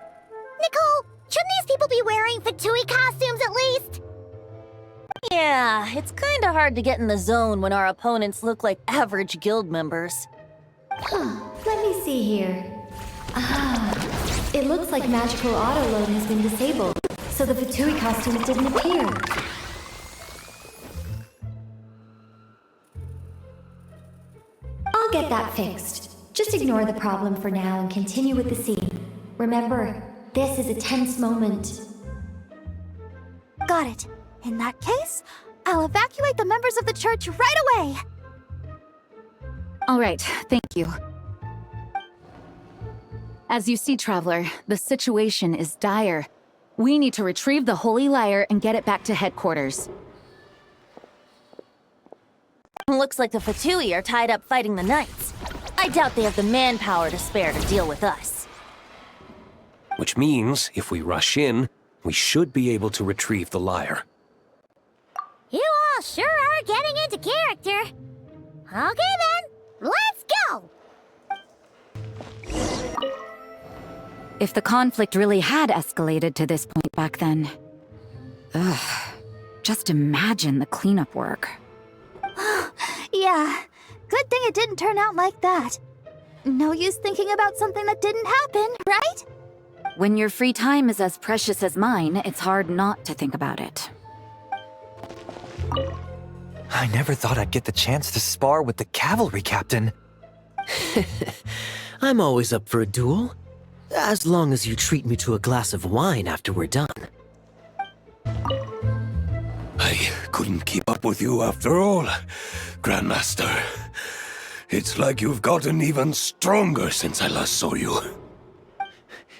Nicole, shouldn't these people be wearing Fatui costumes at least? Yeah, it's kinda hard to get in the zone when our opponents look like average guild members. Let me see here. It looks like magical autoload has been disabled, so the Fatui costumes didn't appear. I'll get that fixed. Just ignore the problem for now and continue with the scene. Remember, this is a tense moment. Got it. In that case, I'll evacuate the members of the church right away. All right, thank you. As you see, Traveler, the situation is dire. We need to retrieve the Holy Lyre and get it back to headquarters. Looks like the Fatui are tied up fighting the Knights. I doubt they have the manpower to spare to deal with us. Which means, if we rush in, we should be able to retrieve the lyre. You all sure are getting into character. Okay then, let's go! If the conflict really had escalated to this point back then... just imagine the cleanup work. Yeah, good thing it didn't turn out like that. No use thinking about something that didn't happen, right? When your free time is as precious as mine, it's hard not to think about it. I never thought I'd get the chance to spar with the cavalry captain. I'm always up for a duel. As long as you treat me to a glass of wine after we're done. I couldn't keep up with you after all, Grandmaster. It's like you've gotten even stronger since I last saw you.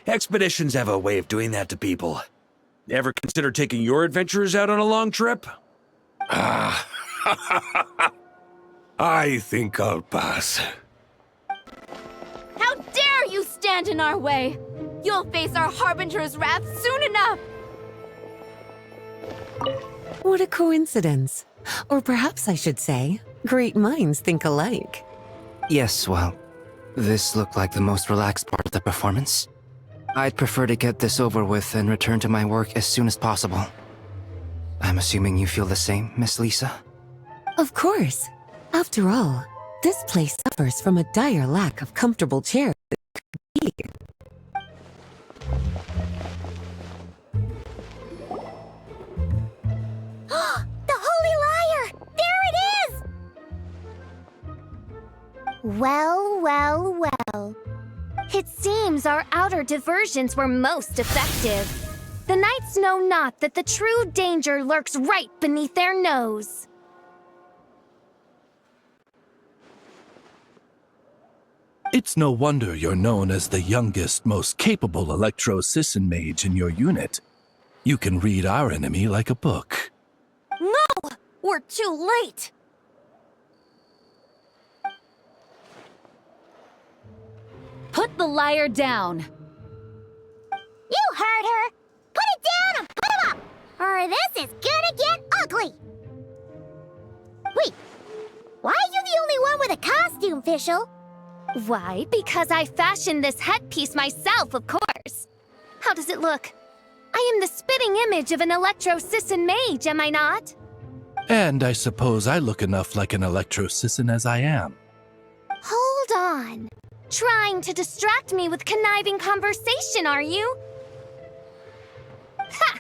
Expeditions have a way of doing that to people. Ever consider taking your adventurers out on a long trip? I think I'll pass. How dare you stand in our way! You'll face our Harbinger's wrath soon enough! What a coincidence. Or perhaps I should say, great minds think alike. Yes, well, this looked like the most relaxed part of the performance. I'd prefer to get this over with and return to my work as soon as possible. I'm assuming you feel the same, Miss Lisa? Of course. After all, this place suffers from a dire lack of comfortable chairs. The Holy Liar! There it is! Well, well, well. It seems our outer diversions were most effective. The knights know not that the true danger lurks right beneath their nose. It's no wonder you're known as the youngest, most capable electro-Sisson mage in your unit. You can read our enemy like a book. No! We're too late! Put the liar down. You heard her! Put it down and put him up! Or this is gonna get ugly! Wait, why are you the only one with a costume, Fischl? Why? Because I fashioned this headpiece myself, of course. How does it look? I am the spitting image of an electro-Sisson mage, am I not? And I suppose I look enough like an electro-Sisson as I am. Hold on. Trying to distract me with conniving conversation, are you? Ha!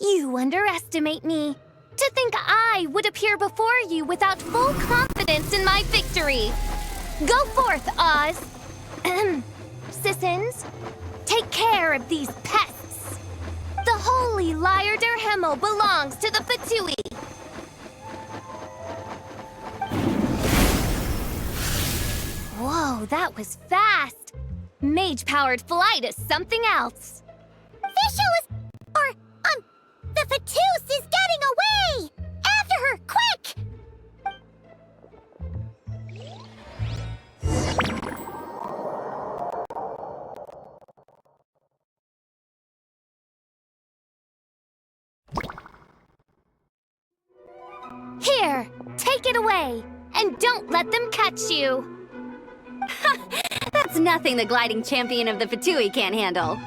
You underestimate me. To think I would appear before you without full confidence in my victory. Go forth, Oz. Sissons, take care of these pests. The holy Liar der Himmel belongs to the Fatui. Whoa, that was fast. Mage-powered flight is something else. Fischl is... the Fatus is getting away! After her, quick! Here, take it away, and don't let them catch you. That's nothing the gliding champion of the Fatui can't handle.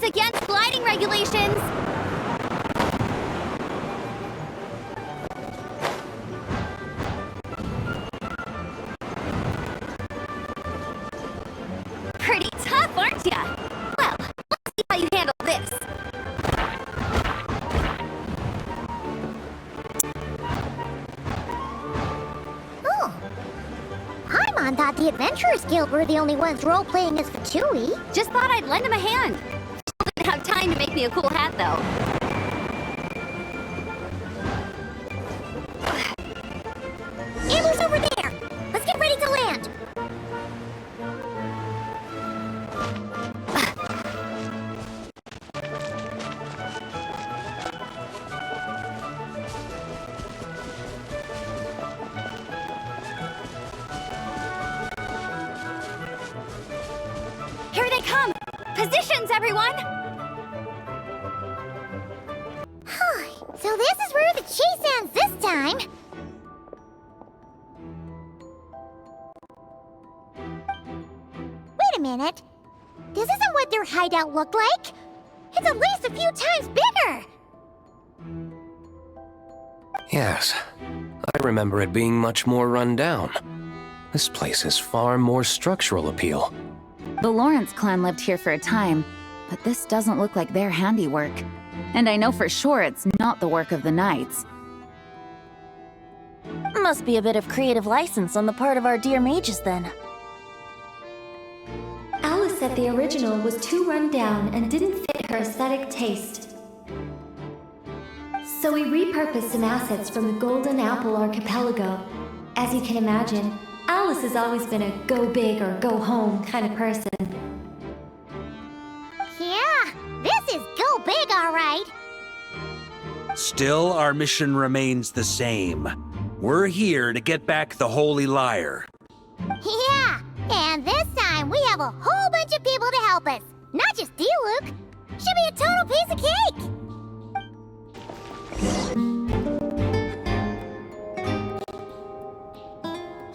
Against gliding regulations! Pretty tough, aren't ya? Well, let's see how you handle this. Oh. Paimon thought the Adventurers Guild were the only ones role-playing as Fatui. Just thought I'd lend him a hand. Didn't have time to make me a cool hat, though. Ambler's over there! Let's get ready to land! Here they come! Positions, everyone! So this is where the chase ends this time. Wait a minute. This isn't what their hideout looked like. It's at least a few times bigger. Yes, I remember it being much more run down. This place has far more structural appeal. The Lawrence clan lived here for a time, but this doesn't look like their handiwork. And I know for sure it's not the work of the knights. Must be a bit of creative license on the part of our dear mages, then. Alice said the original was too run down and didn't fit her aesthetic taste. So we repurposed some assets from the Golden Apple Archipelago. As you can imagine, Alice has always been a go big or go home kind of person. Yeah, this is go big, all right. Still, our mission remains the same. We're here to get back the Holy Lyre. Yeah, and this time we have a whole bunch of people to help us. Not just Diluc. Should be a total piece of cake.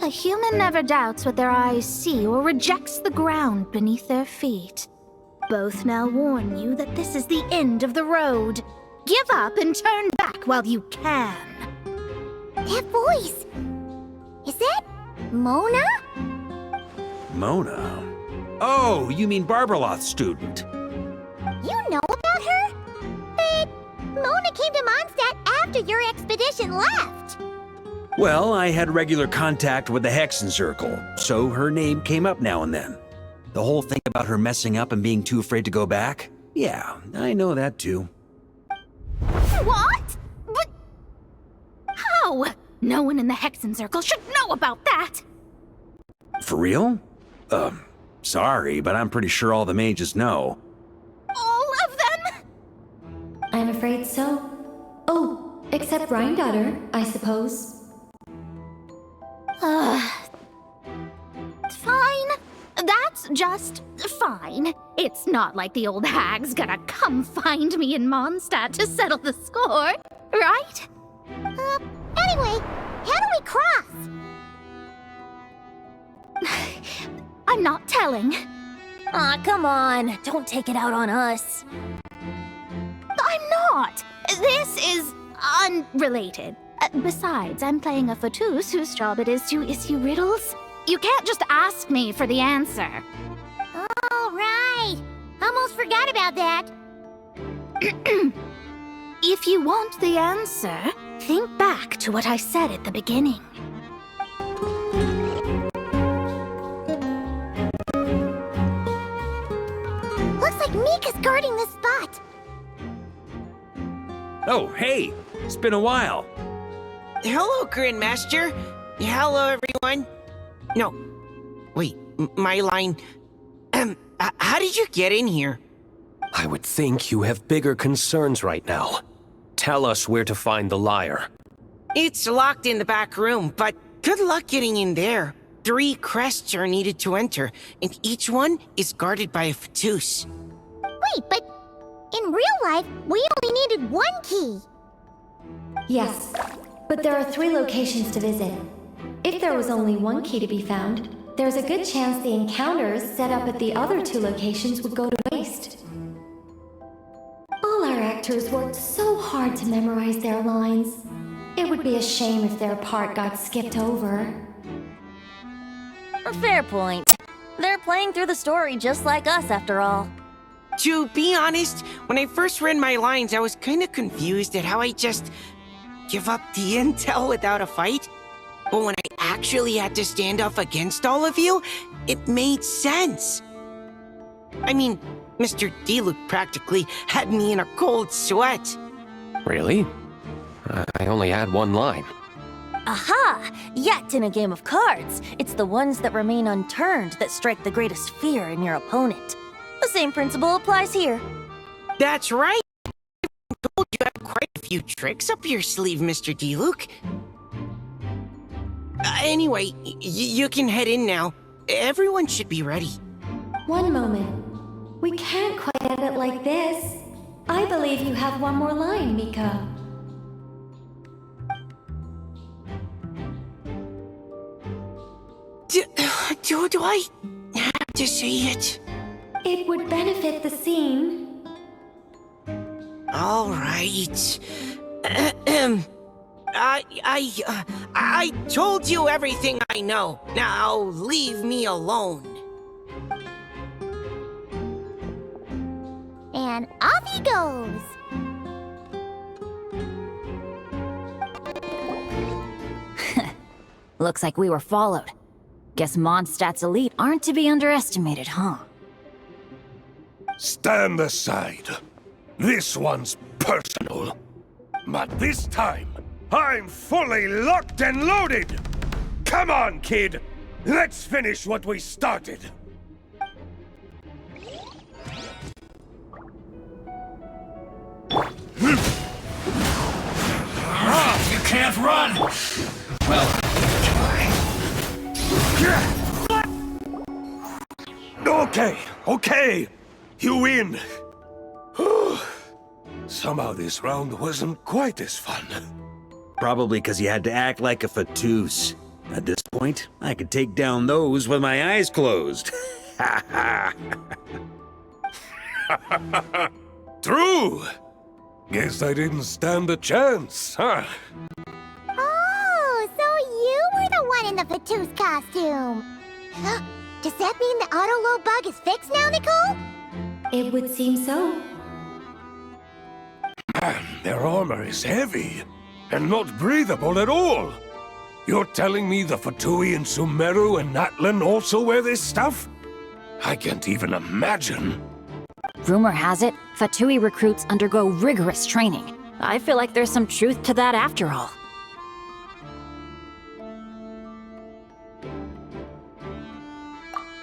A human never doubts what their eyes see or rejects the ground beneath their feet. Both now warn you that this is the end of the road. Give up and turn back while you can. That voice. Is that Mona? Mona? Oh, you mean Barbarloth's student. You know about her? But Mona came to Moндштадte after your expedition left. Well, I had regular contact with the Hexen Circle, so her name came up now and then. The whole thing about her messing up and being too afraid to go back? Yeah, I know that too. What? But how? No one in the Hexen Circle should know about that! For real? Sorry, but I'm pretty sure all the mages know. All of them? I'm afraid so. Oh, except Granddaughter, I suppose. Fine. That's just fine. It's not like the old hag's gonna come find me in Moндштадte to settle the score, right? Anyway, how do we cross? I'm not telling. Aw, come on. Don't take it out on us. I'm not. This is unrelated. Besides, I'm playing a fatus whose job it is to issue riddles. You can't just ask me for the answer. All right. Almost forgot about that. If you want the answer, think back to what I said at the beginning. Looks like Mika's guarding this spot. Oh, hey! It's been a while. Hello, Grandmaster. Hello, everyone. No. Wait, my line... how did you get in here? I would think you have bigger concerns right now. Tell us where to find the lyre. It's locked in the back room, but good luck getting in there. 3 crests are needed to enter, and each one is guarded by a fatus. Wait, but in real life, we only needed 1 key. Yes, but there are 3 locations to visit. If there was only 1 key to be found, there's a good chance the encounters set up at the other 2 locations would go to waste. All our actors worked so hard to memorize their lines. It would be a shame if their part got skipped over. A fair point. They're playing through the story just like us, after all. To be honest, when I first read my lines, I was kinda confused at how I just give up the intel without a fight. But when I actually had to stand up against all of you, it made sense. I mean, Mr. Diluc practically had me in a cold sweat. Really? I only had 1 line. Aha! Yet in a game of cards, it's the ones that remain unturned that strike the greatest fear in your opponent. The same principle applies here. That's right! I told you have quite a few tricks up your sleeve, Mr. Diluc. Anyway, you can head in now. Everyone should be ready. One moment. We can't quite end it like this. I believe you have 1 more line, Mika. Do I have to say it? It would benefit the scene. All right. I told you everything I know. Now leave me alone. And off he goes. Looks like we were followed. Guess Mondstadt's elite aren't to be underestimated, huh? Stand aside. This one's personal. But this time, I'm fully locked and loaded! Come on, kid! Let's finish what we started! You can't run! Well, Okay. You win. Somehow this round wasn't quite as fun. Probably because you had to act like a fatous. At this point, I could take down those with my eyes closed. True! Guess I didn't stand a chance, huh? Oh, so you were the one in the fatous costume. Does that mean the auto-low bug is fixed now, Nicole? It would seem so. Man, their armor is heavy, and not breathable at all. You're telling me the Fatui in Sumeru and Natlan also wear this stuff? I can't even imagine. Rumor has it, Fatui recruits undergo rigorous training. I feel like there's some truth to that after all.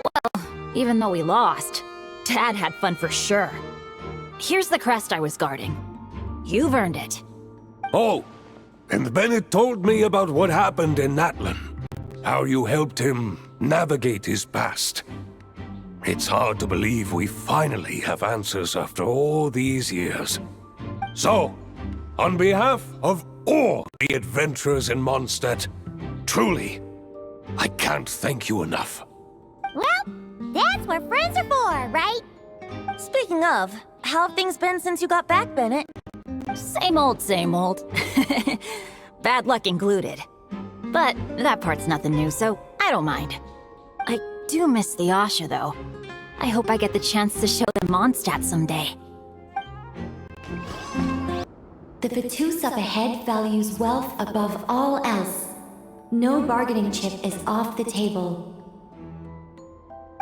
Well, even though we lost, Dad had fun for sure. Here's the crest I was guarding. You've earned it. Oh, and Bennett told me about what happened in Natlan. How you helped him navigate his past. It's hard to believe we finally have answers after all these years. So, on behalf of all the adventurers in Mondstadt, truly, I can't thank you enough. Well, that's what friends are for, right? Speaking of, how have things been since you got back, Bennett? Same old, same old. Bad luck included. But that part's nothing new, so I don't mind. I do miss the Asha, though. I hope I get the chance to show them Mondstadt someday. The fatous up ahead values wealth above all else. No bargaining chip is off the table.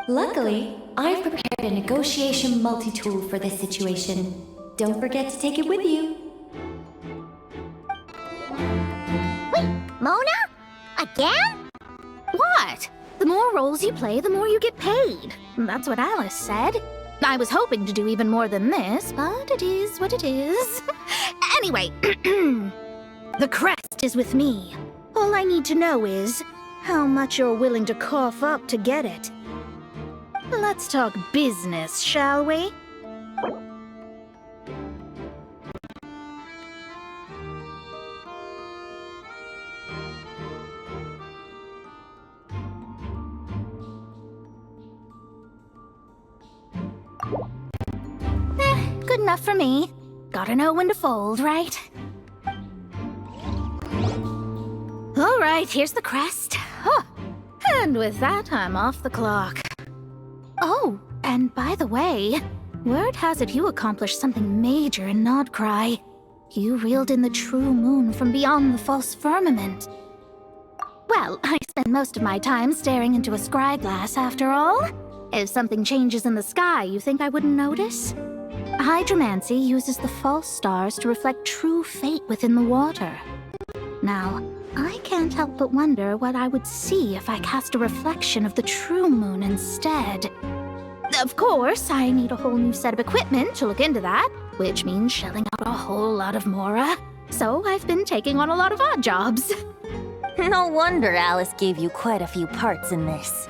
Luckily, I've prepared a negotiation multi-tool for this situation. Don't forget to take it with you. Wait, Mona? Again? What? The more roles you play, the more you get paid. That's what Alice said. I was hoping to do even more than this, but it is what it is. Anyway, the crest is with me. All I need to know is how much you're willing to cough up to get it. Let's talk business, shall we? Good enough for me. Gotta know when to fold, right? All right, here's the crest. Huh. And with that, I'm off the clock. Oh, and by the way, word has it you accomplished something major in Nodcry. You reeled in the true moon from beyond the false firmament. Well, I spend most of my time staring into a scry glass after all. If something changes in the sky, you think I wouldn't notice? Hydromancy uses the false stars to reflect true fate within the water. Now, I can't help but wonder what I would see if I cast a reflection of the true moon instead. Of course, I need a whole new set of equipment to look into that, which means shelling out a whole lot of mora. So I've been taking on a lot of odd jobs. No wonder Alice gave you quite a few parts in this.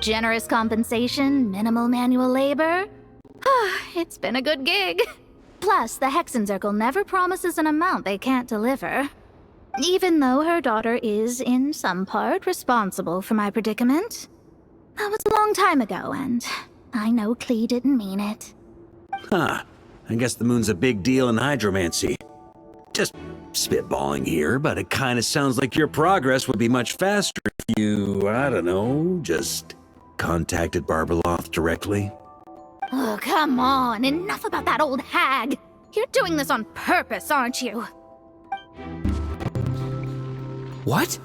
Generous compensation, minimal manual labor. It's been a good gig. Plus, the Hexencircle never promises an amount they can't deliver. Even though her daughter is, in some part, responsible for my predicament. That was a long time ago, and I know Klee didn't mean it. Huh. I guess the moon's a big deal in hydromancy. Just spitballing here, but it kind of sounds like your progress would be much faster if you, I don't know, just contacted Barbeloth directly. Oh, come on. Enough about that old hag. You're doing this on purpose, aren't you? What?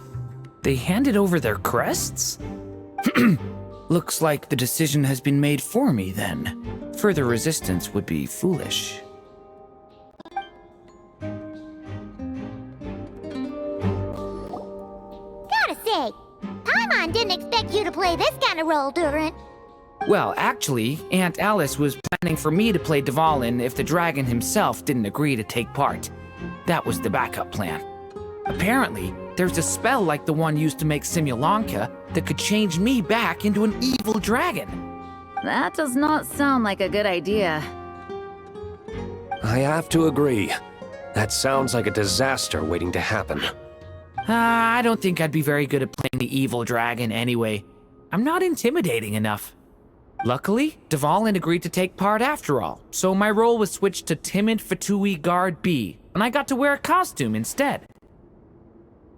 They handed over their crests? Looks like the decision has been made for me, then. Further resistance would be foolish. Gotta say, Paimon didn't expect you to play this kind of role, Durant. Well, actually, Aunt Alice was planning for me to play Dvalin if the dragon himself didn't agree to take part. That was the backup plan. Apparently, there's a spell like the one used to make Simulanka that could change me back into an evil dragon. That does not sound like a good idea. I have to agree. That sounds like a disaster waiting to happen. I don't think I'd be very good at playing the evil dragon anyway. I'm not intimidating enough. Luckily, Dvalin agreed to take part after all, so my role was switched to Timid Fatui Guard B, and I got to wear a costume instead.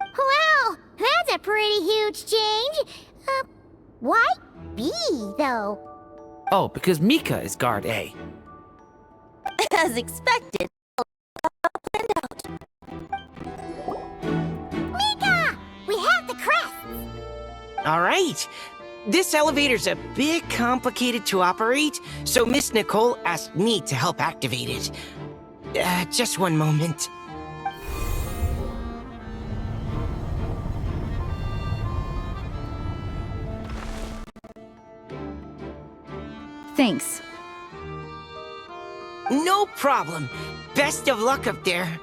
Wow, that's a pretty huge change. Why B, though? Oh, because Mika is Guard A. As expected. Mika! We have the crests! All right. This elevator's a bit complicated to operate, so Miss Nicole asked me to help activate it. Just one moment. Thanks. No problem. Best of luck up there.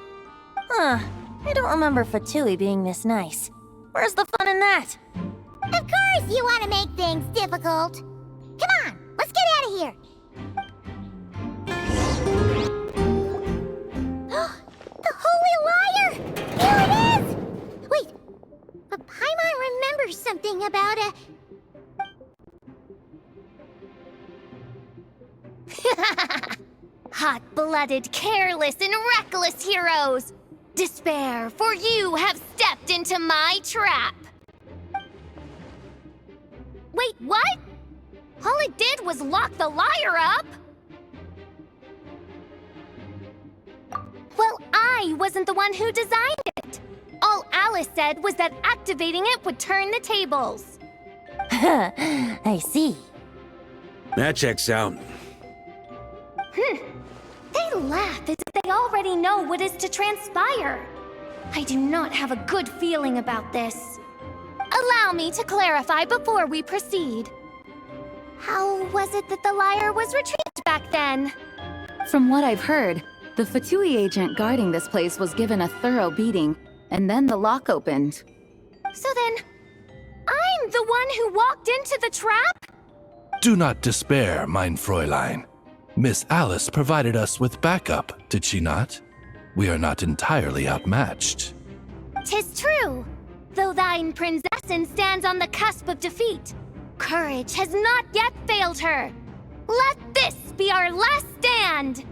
Huh. I don't remember Fatui being this nice. Where's the fun in that? Of course you want to make things difficult. Come on, let's get out of here. The Holy Liar! Here it is! Wait, but Paimon remembers something about a... Hot-blooded, careless, and reckless heroes! Despair, for you have stepped into my trap! Wait, what? All it did was lock the liar up? Well, I wasn't the one who designed it. All Alice said was that activating it would turn the tables. I see. That checks out. They laugh as if they already know what is to transpire. I do not have a good feeling about this. Allow me to clarify before we proceed. How was it that the liar was retrieved back then? From what I've heard, the Fatui agent guarding this place was given a thorough beating, and then the lock opened. So then, I'm the one who walked into the trap? Do not despair, mein Fräulein. Miss Alice provided us with backup, did she not? We are not entirely outmatched. 'Tis true. Though thine princessin stands on the cusp of defeat, courage has not yet failed her. Let this be our last stand!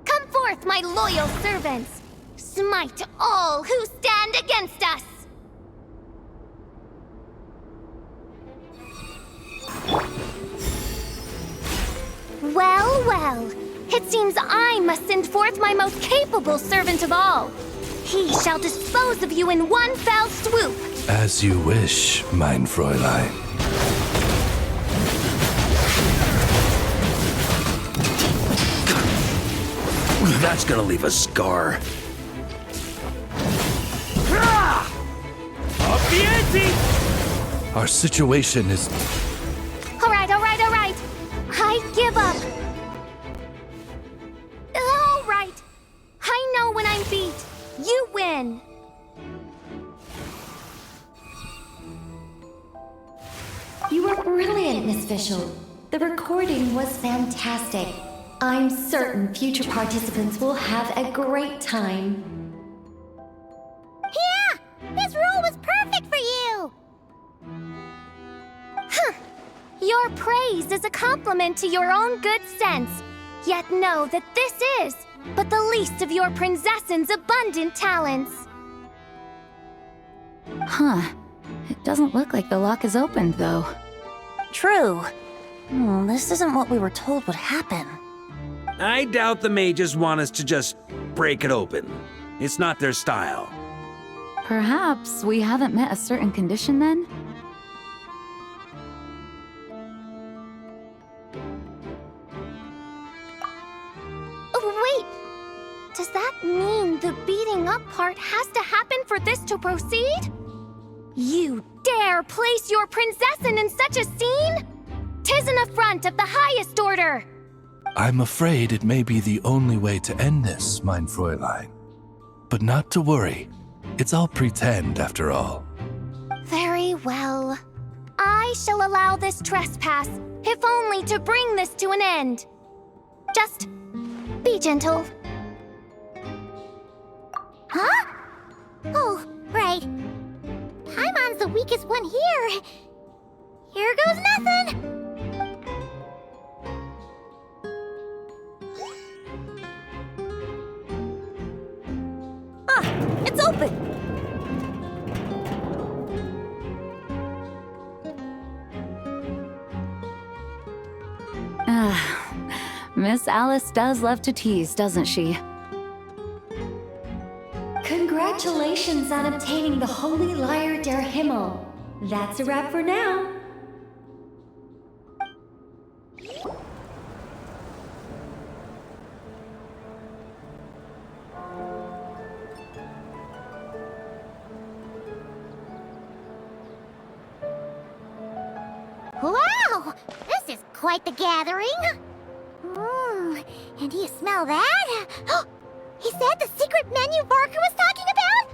Come forth, my loyal servants! Smite all who stand against us! Well, well. It seems I must send forth my most capable servant of all. He shall dispose of you in one fell swoop. As you wish, mein Fräulein. That's gonna leave a scar. Up the ante! Our situation is... All right. I give up. All right. I know when I'm beat. You win. You were brilliant, Miss Fischl. The recording was fantastic. I'm certain future participants will have a great time. Yeah! This role was perfect for you! Huh. Your praise is a compliment to your own good sense. Yet know that this is but the least of your princessin's abundant talents. Huh. It doesn't look like the lock is opened, though. True. This isn't what we were told would happen. I doubt the mages want us to just break it open. It's not their style. Perhaps we haven't met a certain condition then? Oh, wait! Does that mean the beating up part has to happen for this to proceed? You dare place your prinzessin in such a scene? 'Tis an affront of the highest order! I'm afraid it may be the only way to end this, mein Fräulein. But not to worry. It's all pretend, after all. Very well. I shall allow this trespass, if only to bring this to an end. Just be gentle. Huh? Oh, right. Paimon's the weakest one here. Here goes nothing. It's open! Miss Alice does love to tease, doesn't she? Congratulations on obtaining the Holy Lyre der Himmel. That's a wrap for now. Wow! This is quite the gathering. And do you smell that? Is that the secret menu Várka was talking about?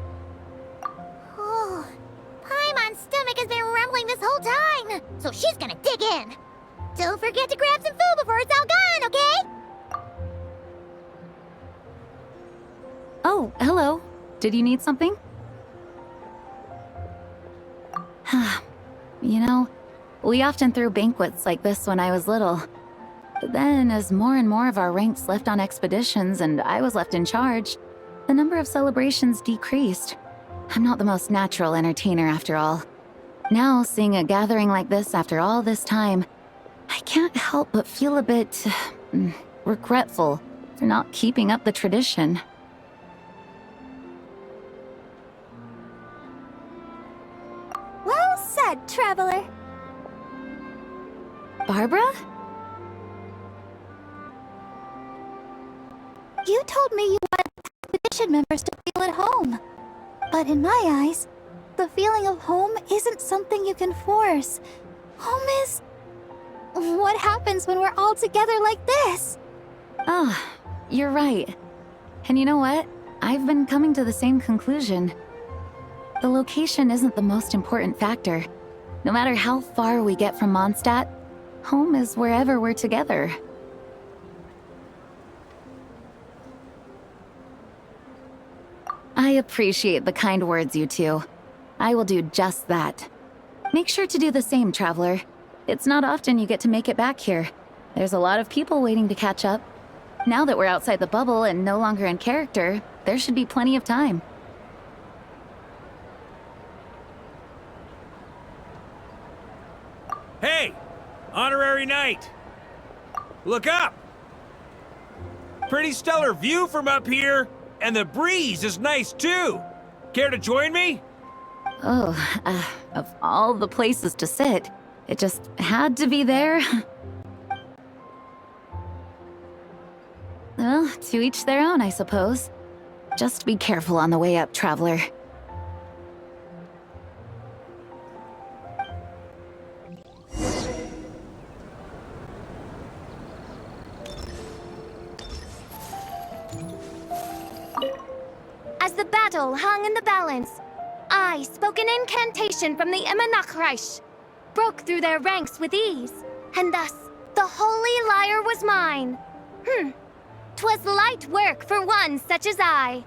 Oh, Paimon's stomach has been rumbling this whole time, so she's gonna dig in. Don't forget to grab some food before it's all gone, okay? Oh, hello. Did you need something? You know, we often threw banquets like this when I was little. But then, as more and more of our ranks left on expeditions and I was left in charge, the number of celebrations decreased. I'm not the most natural entertainer after all. Now, seeing a gathering like this after all this time, I can't help but feel a bit regretful for not keeping up the tradition. Well said, traveler. Barbara? You told me you wanted expedition members to feel at home. But in my eyes, the feeling of home isn't something you can force. Home is... what happens when we're all together like this? Oh, you're right. And you know what? I've been coming to the same conclusion. The location isn't the most important factor. No matter how far we get from Moндштадте, home is wherever we're together. I appreciate the kind words, you two. I will do just that. Make sure to do the same, traveler. It's not often you get to make it back here. There's a lot of people waiting to catch up. Now that we're outside the bubble and no longer in character, there should be plenty of time. Hey! Honorary knight! Look up! Pretty stellar view from up here, and the breeze is nice too. Care to join me? Oh, of all the places to sit, it just had to be there. Well, to each their own, I suppose. Just be careful on the way up, traveler. As the battle hung in the balance, I spoke an incantation from the Emanachreich, broke through their ranks with ease, and thus the Holy Lyre was mine. 'Twas light work for one such as I.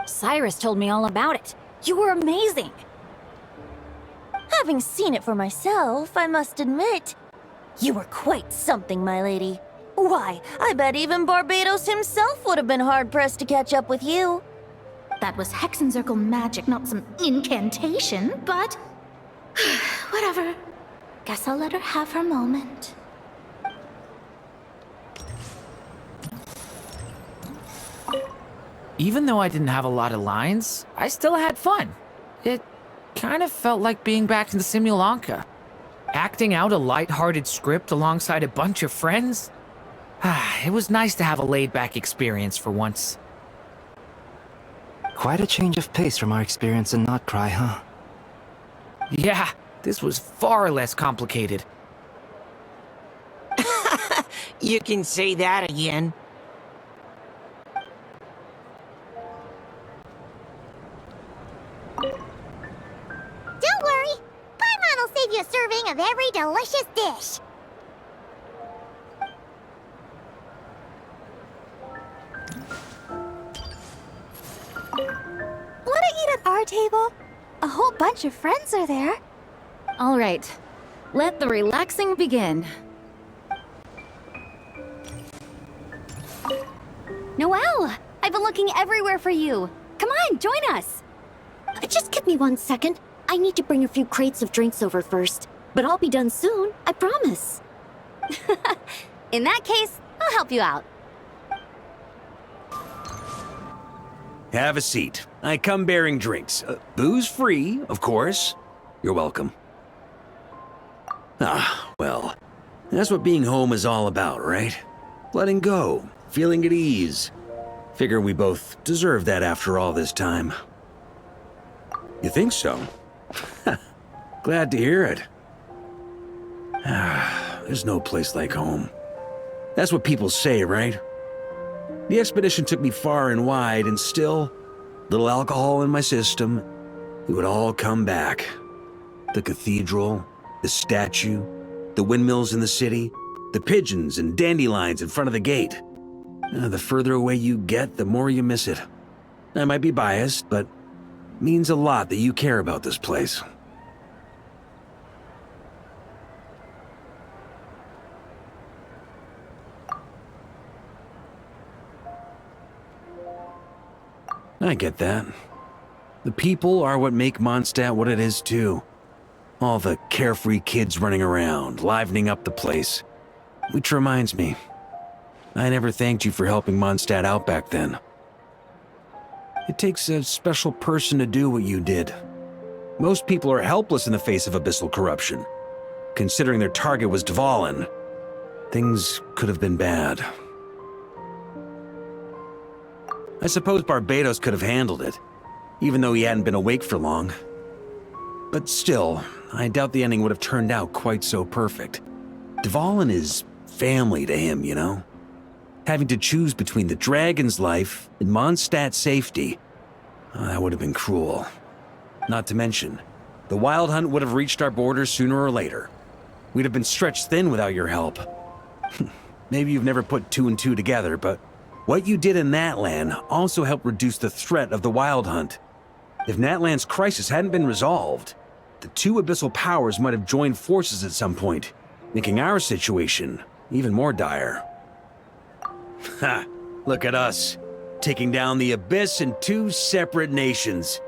Cyrus told me all about it. You were amazing. Having seen it for myself, I must admit, you were quite something, my lady. Why, I bet even Barbados himself would have been hard-pressed to catch up with you. That was Hexencircle magic, not some incantation, but... whatever. Guess I'll let her have her moment. Even though I didn't have a lot of lines, I still had fun. It kind of felt like being back in the Simulanka. Acting out a light-hearted script alongside a bunch of friends. It was nice to have a laid-back experience for once. Quite a change of pace from our experience in Not Cry, huh? Yeah, this was far less complicated. You can say that again. Don't worry. Paimon will save you a serving of every delicious dish. Wanna eat at our table? A whole bunch of friends are there. All right, let the relaxing begin. Noelle! I've been looking everywhere for you. Come on, join us. Just give me 1 second. I need to bring a few crates of drinks over first. But I'll be done soon, I promise. In that case, I'll help you out. Have a seat. I come bearing drinks. Booze free, of course. You're welcome. Well, that's what being home is all about, right? Letting go, feeling at ease. Figure we both deserve that after all this time. You think so? Glad to hear it. There's no place like home. That's what people say, right? The expedition took me far and wide, and still, little alcohol in my system, it would all come back. The cathedral, the statue, the windmills in the city, the pigeons and dandelions in front of the gate. The further away you get, the more you miss it. I might be biased, but it means a lot that you care about this place. I get that. The people are what make Moндштадт what it is, too. All the carefree kids running around, livening up the place. Which reminds me, I never thanked you for helping Moндштадт out back then. It takes a special person to do what you did. Most people are helpless in the face of abyssal corruption. Considering their target was Dvalin, things could have been bad. I suppose Barbados could have handled it, even though he hadn't been awake for long. But still, I doubt the ending would have turned out quite so perfect. Dvalin is family to him, you know? Having to choose between the dragon's life and Moндштadt's safety, that would have been cruel. Not to mention, the wild hunt would have reached our borders sooner or later. We'd have been stretched thin without your help. Maybe you've never put two and two together, but what you did in Natlan also helped reduce the threat of the wild hunt. If Natlan's crisis hadn't been resolved, the two abyssal powers might have joined forces at some point, making our situation even more dire. Ha! Look at us, taking down the Abyss in two separate nations.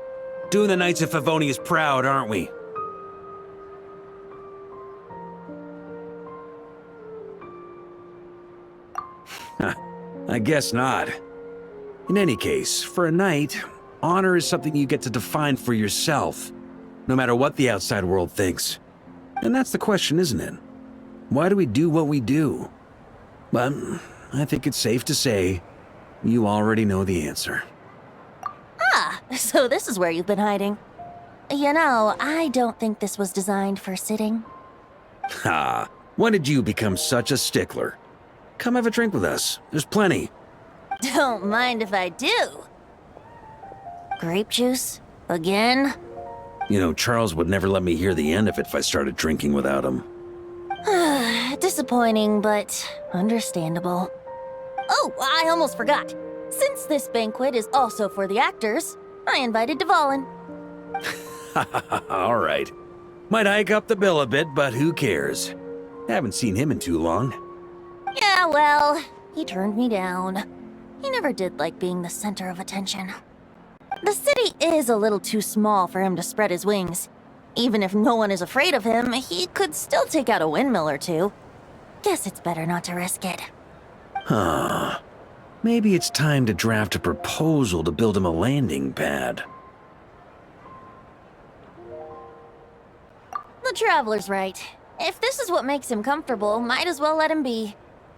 Doing the Knights of Favonius proud, aren't we? I guess not. In any case, for a knight, honor is something you get to define for yourself, no matter what the outside world thinks. And that's the question, isn't it? Why do we do what we do? But I think it's safe to say you already know the answer. So this is where you've been hiding. You know, I don't think this was designed for sitting. When did you become such a stickler? Come have a drink with us. There's plenty. Don't mind if I do. Grape juice? Again? You know, Charles would never let me hear the end of it if I started drinking without him. Disappointing, but understandable. Oh, I almost forgot. Since this banquet is also for the actors, I invited Dvalin. All right. Might hike up the bill a bit, but who cares? Haven't seen him in too long. Yeah, well, he turned me down. He never did like being the center of attention. The city is a little too small for him to spread his wings. Even if no one is afraid of him, he could still take out a windmill or two. Guess it's better not to risk it. Maybe it's time to draft a proposal to build him a landing pad. The traveler's right. If this is what makes him comfortable, might as well let him be.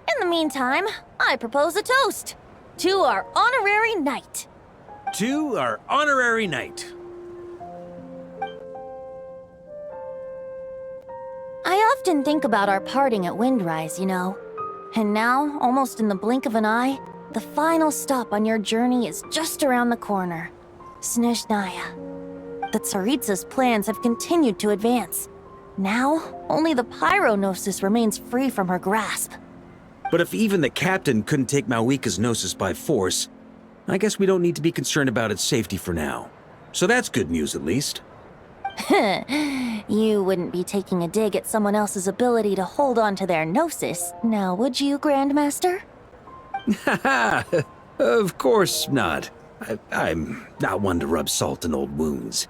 In the meantime, I propose a toast to our honorary knight. To our honorary knight. I often think about our parting at Windrise, you know. And now, almost in the blink of an eye, the final stop on your journey is just around the corner. Snezhnaya. The Tsaritsa's plans have continued to advance. Now, only the Pyronosis remains free from her grasp. But if even the captain couldn't take Mawika's gnosis by force, I guess we don't need to be concerned about its safety for now. So that's good news, at least. You wouldn't be taking a dig at someone else's ability to hold on to their gnosis, now would you, Grandmaster? Haha, of course not. I'm not one to rub salt in old wounds.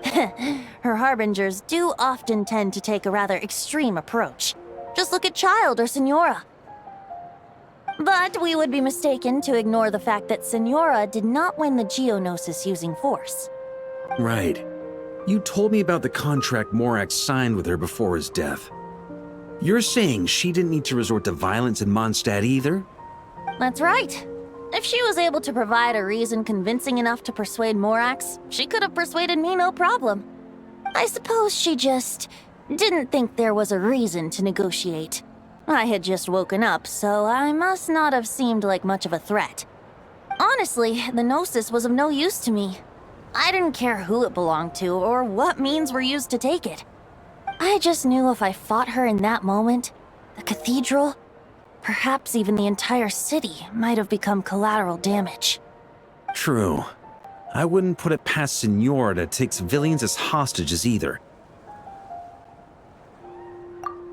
Her harbingers do often tend to take a rather extreme approach. Just look at Child or Senora. But we would be mistaken to ignore the fact that Senora did not win the Geonosis using force. Right. You told me about the contract Morak signed with her before his death. You're saying she didn't need to resort to violence in Mondstadt either? That's right. If she was able to provide a reason convincing enough to persuade Morax, she could have persuaded me no problem. I suppose she just didn't think there was a reason to negotiate. I had just woken up, so I must not have seemed like much of a threat. Honestly, the Gnosis was of no use to me. I didn't care who it belonged to or what means were used to take it. I just knew if I fought her in that moment, the cathedral, perhaps even the entire city, might have become collateral damage. True. I wouldn't put it past Senora to take civilians as hostages either.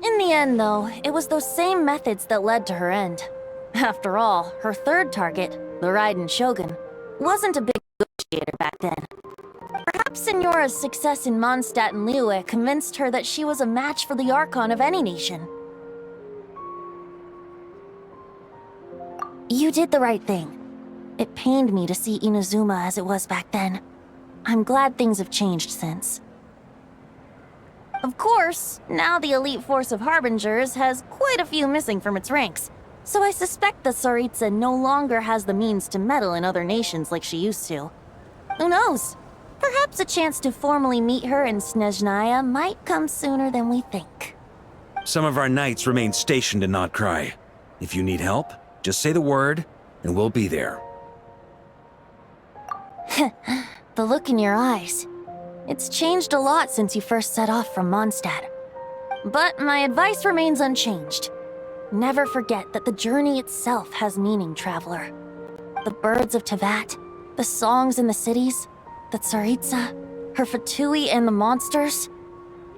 In the end, though, it was those same methods that led to her end. After all, her third target, the Raiden Shogun, wasn't a big negotiator back then. Perhaps Senora's success in Mondstadt and Liyue convinced her that she was a match for the Archon of any nation. You did the right thing. It pained me to see Inazuma as it was back then. I'm glad things have changed since. Of course, now the elite force of Harbingers has quite a few missing from its ranks, so I suspect the Tsaritsa no longer has the means to meddle in other nations like she used to. Who knows? Perhaps a chance to formally meet her in Snezhnaya might come sooner than we think. Some of our knights remain stationed in Notcry. If you need help, just say the word, and we'll be there. The look in your eyes. It's changed a lot since you first set off from Mondstadt. But my advice remains unchanged. Never forget that the journey itself has meaning, traveler. The birds of Teyvat, the songs in the cities, the Tsaritsa, her Fatui and the monsters,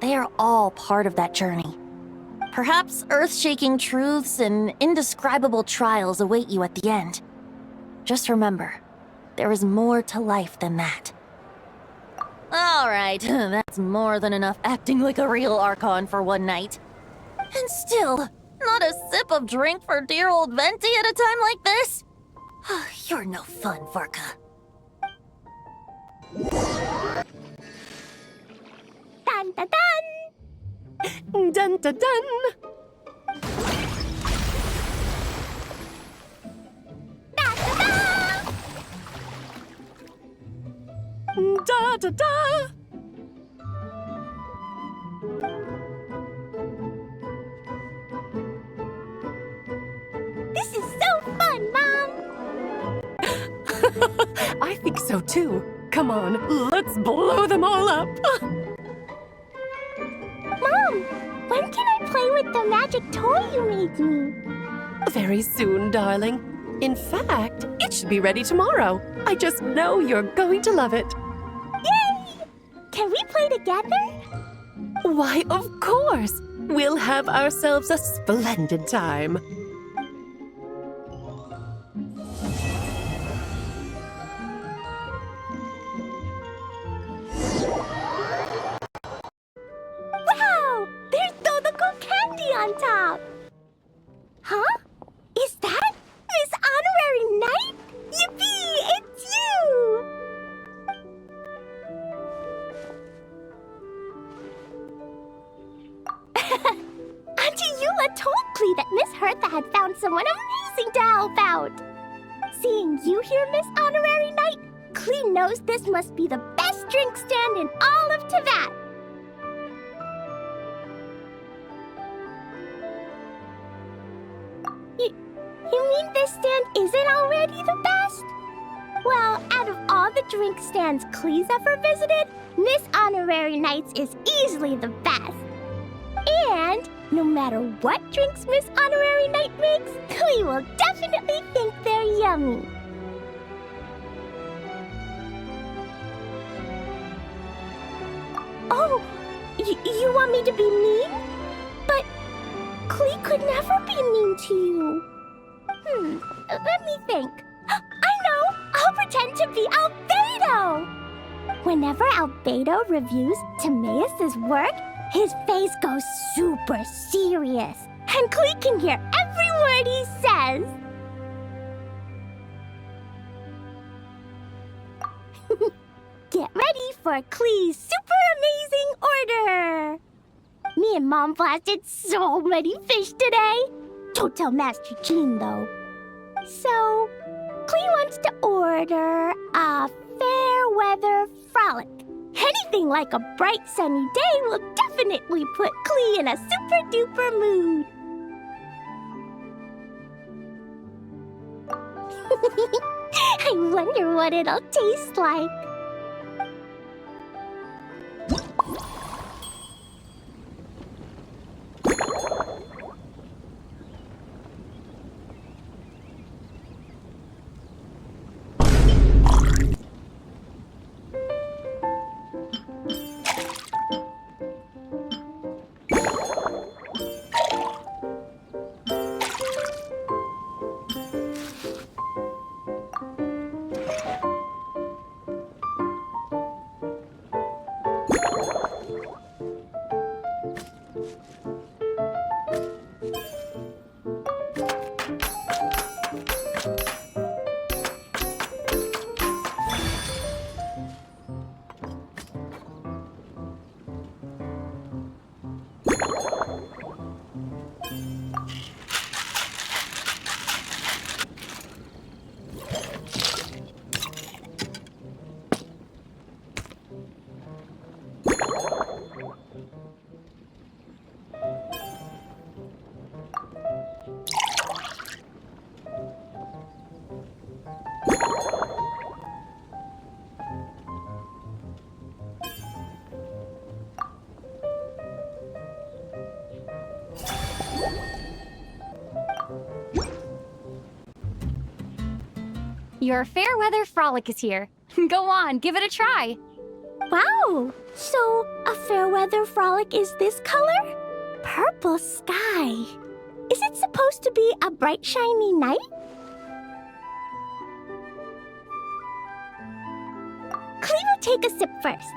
they are all part of that journey. Perhaps earth-shaking truths and indescribable trials await you at the end. Just remember, there is more to life than that. Alright, that's more than enough acting like a real Archon for one night. And still, not a sip of drink for dear old Venti at a time like this? You're no fun, Varka. Dun dun dun! Dun dun dun! Da da da! This is so fun, Mom! I think so too. Come on, let's blow them all up! Mom, when can I play with the magic toy you made me? Very soon, darling. In fact, it should be ready tomorrow. I just know you're going to love it. Yay! Can we play together? Why, of course! We'll have ourselves a splendid time. Wow! There's Dodoco candy on top! Huh? Is that Miss Honorary Auntie Eula told Klee that Miss Hertha had found someone amazing to help out. Seeing you here, Miss Honorary Knight, Klee knows this must be the best drink stand in all of Teyvat. You mean this stand isn't already the best? Well, out of all the drink stands Klee's ever visited, Miss Honorary Knight's is easily the best. And no matter what drinks Miss Honorary Knight makes, Klee will definitely think they're yummy. Oh, you want me to be mean? But Klee could never be mean to you. Let me think. I know! I'll pretend to be Albedo! Whenever Albedo reviews Timaeus' work, his face goes super serious, and Klee can hear every word he says. Get ready for Klee's super amazing order! Me and Mom blasted so many fish today. Don't tell Master Jean, though. So, Klee wants to order a fair weather frolic. Anything like a bright sunny day will definitely put Klee in a super duper mood. I wonder what it'll taste like. Your fair weather frolic is here. Go on, give it a try. Wow! So, a fair weather frolic is this color? Purple sky. Is it supposed to be a bright, shiny night? Klee will take a sip first.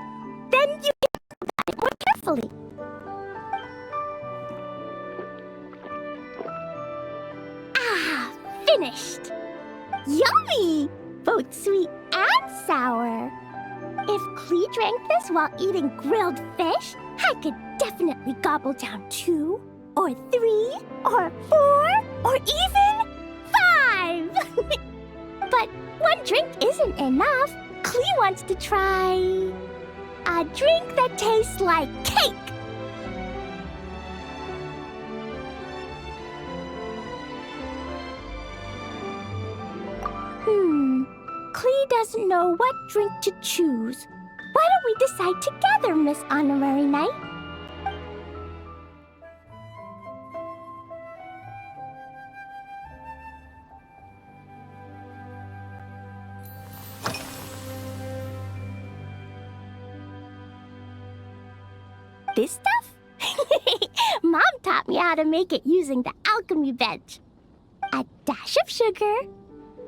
Then you can think about it more carefully. Ah, finished! Yummy! Both sweet and sour. If Klee drank this while eating grilled fish, I could definitely gobble down 2, or 3, or 4, or even 5! But one drink isn't enough. Klee wants to try a drink that tastes like cake. Klee doesn't know what drink to choose. Why don't we decide together, Miss Honorary Knight? This stuff? Mom taught me how to make it using the alchemy bench. A dash of sugar,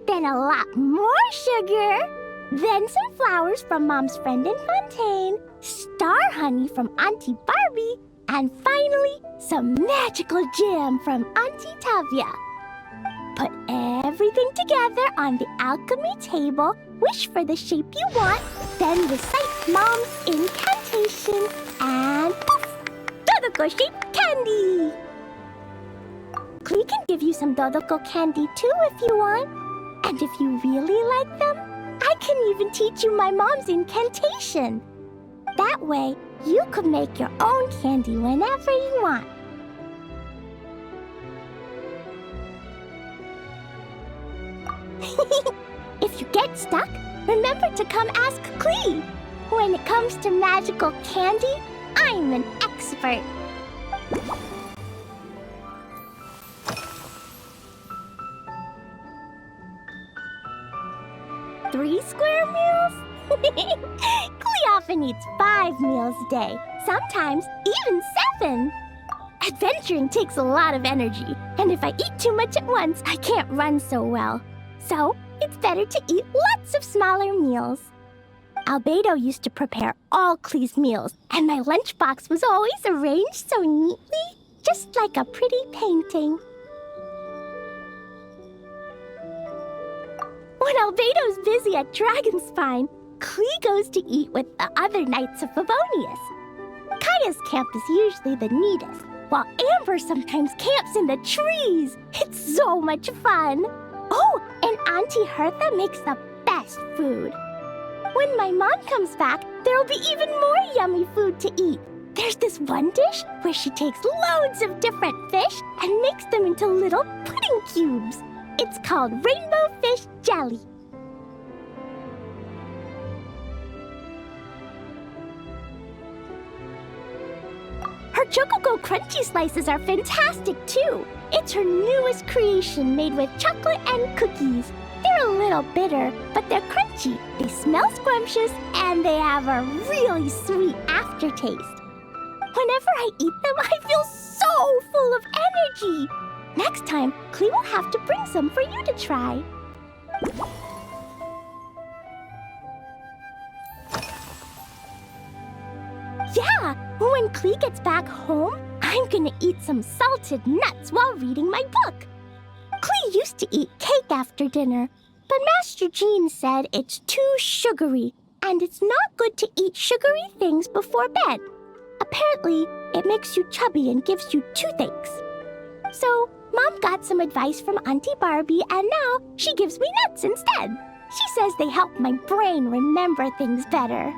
then a lot more sugar, then some flowers from Mom's friend in Fontaine, star honey from Auntie Barbie, and finally, some magical jam from Auntie Tavia. Put everything together on the alchemy table, wish for the shape you want, then recite Mom's incantation, and poof! Todoko shape candy! candy! Klee can give you some Dodoko candy too if you want. And if you really like them, I can even teach you my mom's incantation. That way, you could make your own candy whenever you want. If you get stuck, remember to come ask Klee. When it comes to magical candy, I'm an expert. Three square meals? Klee often eats 5 meals a day, sometimes even 7. Adventuring takes a lot of energy, and if I eat too much at once, I can't run so well. So, it's better to eat lots of smaller meals. Albedo used to prepare all Klee's meals, and my lunchbox was always arranged so neatly, just like a pretty painting. When Albedo's busy at Dragonspine, Klee goes to eat with the other Knights of Favonius. Kaya's camp is usually the neatest, while Amber sometimes camps in the trees. It's so much fun. Oh, and Auntie Hertha makes the best food. When my mom comes back, there'll be even more yummy food to eat. There's this one dish where she takes loads of different fish and makes them into little pudding cubes. It's called rainbow fish jelly. Her Chococo Crunchy Slices are fantastic too. It's her newest creation made with chocolate and cookies. They're a little bitter, but they're crunchy. They smell scrumptious, and they have a really sweet aftertaste. Whenever I eat them, I feel so full of energy. Next time, Klee will have to bring some for you to try. Yeah, when Klee gets back home, I'm gonna eat some salted nuts while reading my book. Klee used to eat cake after dinner, but Master Jean said it's too sugary, and it's not good to eat sugary things before bed. Apparently, it makes you chubby and gives you toothaches. So, Mom got some advice from Auntie Barbie, and now she gives me nuts instead. She says they help my brain remember things better.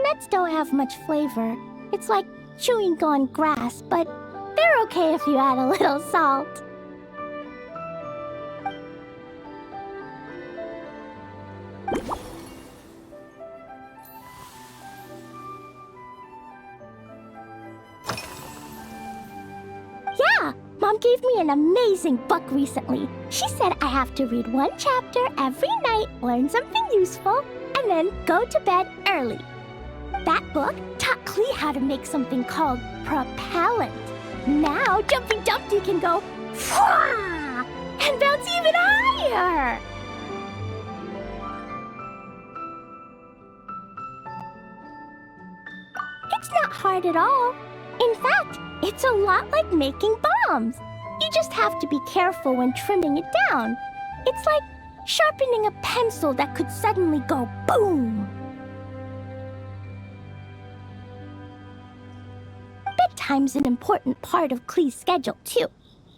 Nuts don't have much flavor. It's like chewing gone grass, but they're okay if you add a little salt. Yeah, Mom gave me an amazing book recently. She said I have to read one chapter every night, learn something useful, and then go to bed early. That book taught Klee how to make something called propellant. Now Jumpy Dumpty can go Fwah! And bounce even higher. It's not hard at all. In fact, it's a lot like making bombs. You just have to be careful when trimming it down. It's like sharpening a pencil that could suddenly go boom. Bedtime's an important part of Klee's schedule, too.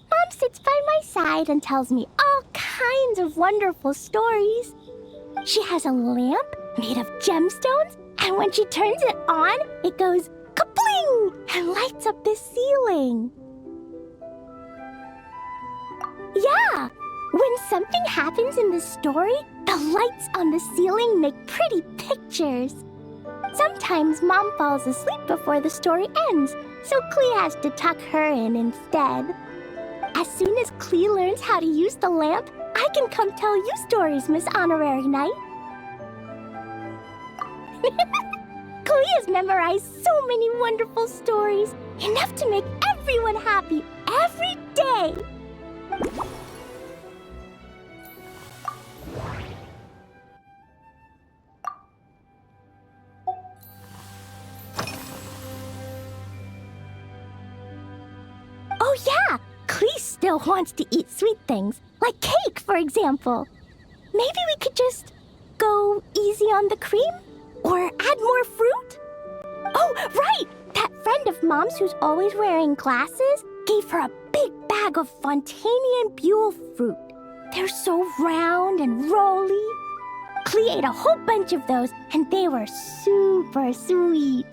Mom sits by my side and tells me all kinds of wonderful stories. She has a lamp made of gemstones, and when she turns it on, it goes kapling and lights up the ceiling. Yeah, when something happens in the story, the lights on the ceiling make pretty pictures. Sometimes Mom falls asleep before the story ends, so Klee has to tuck her in instead. As soon as Klee learns how to use the lamp, I can come tell you stories, Miss Honorary Knight. Klee has memorized so many wonderful stories, enough to make everyone happy every day. Oh yeah, Klee still wants to eat sweet things, like cake, for example. Maybe we could just go easy on the cream? Or add more fruit? Oh, right! That friend of Mom's who's always wearing glasses gave her a big bag of Fontanian Buell fruit. They're so round and rolly. Klee ate a whole bunch of those, and they were super sweet.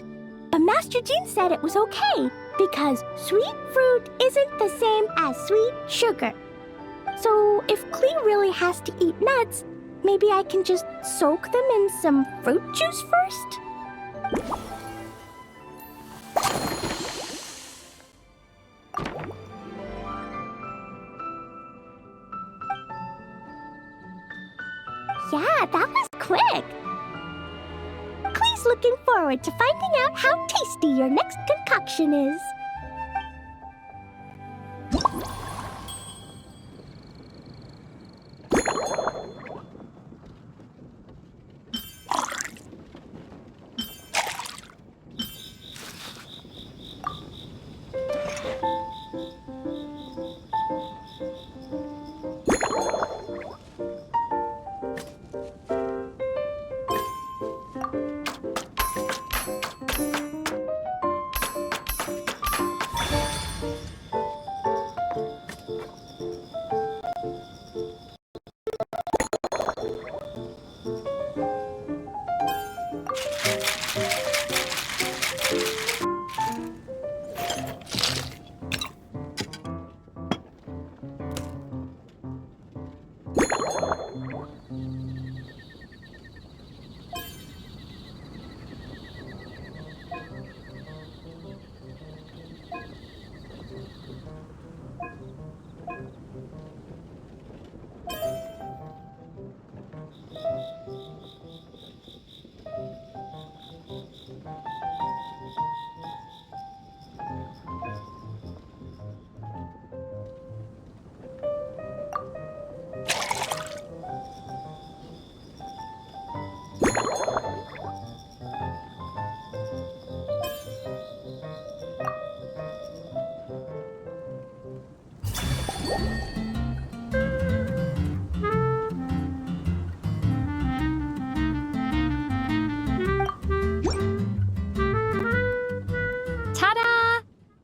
But Master Jean said it was okay, because sweet fruit isn't the same as sweet sugar. So if Klee really has to eat nuts, maybe I can just soak them in some fruit juice first? Yeah, that was quick. Klee's looking forward to finding out how tasty your next concoction is.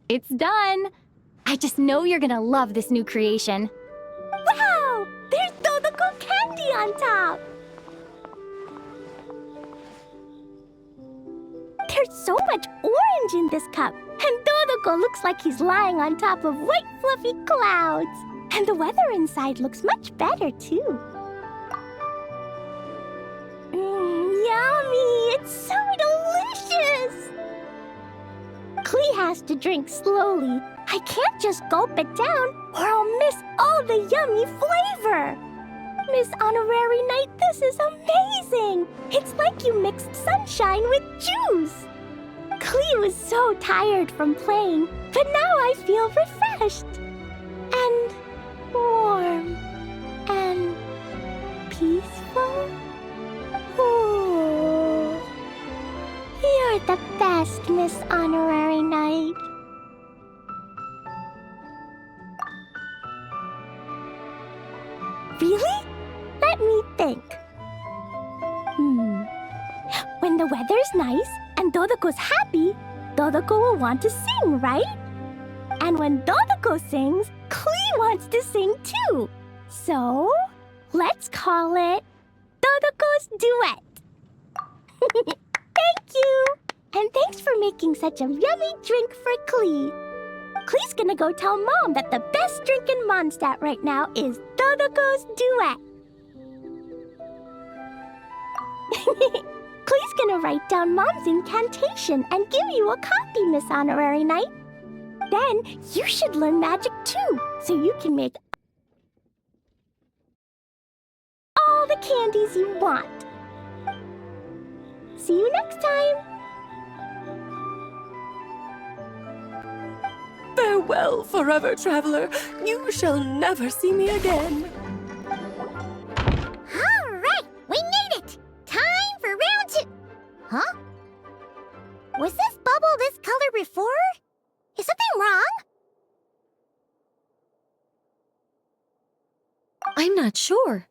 It's done! I just know you're gonna love this new creation. Wow! There's Dodoko candy on top! There's so much orange in this cup, and Dodoko looks like he's lying on top of white fluffy clouds. And the weather inside looks much better, too. Yummy! It's so delicious! Klee has to drink slowly. I can't just gulp it down, or I'll miss all the yummy flavor. Miss Honorary Knight, this is amazing! It's like you mixed sunshine with juice. Klee was so tired from playing, but now I feel refreshed. And warm. And peaceful. Ooh. You're the best, Miss Honorary Knight. Really? Let me think. When the weather's nice and Dodoko's happy, Dodoko will want to sing, right? And when Dodoko sings, Klee wants to sing too. So, let's call it Dodoko's Duet. Thank you! And thanks for making such a yummy drink for Klee. Klee's gonna go tell Mom that the best drink in Mondstadt right now is Dodoko's Duet. Klee's gonna write down Mom's incantation and give you a copy, Miss Honorary Knight. Then you should learn magic too, so you can make all the candies you want. See you next time. Farewell, forever traveler. You shall never see me again. All right, we made it. Time for round 2. Huh? Was this bubble this color before? Is something wrong? I'm not sure.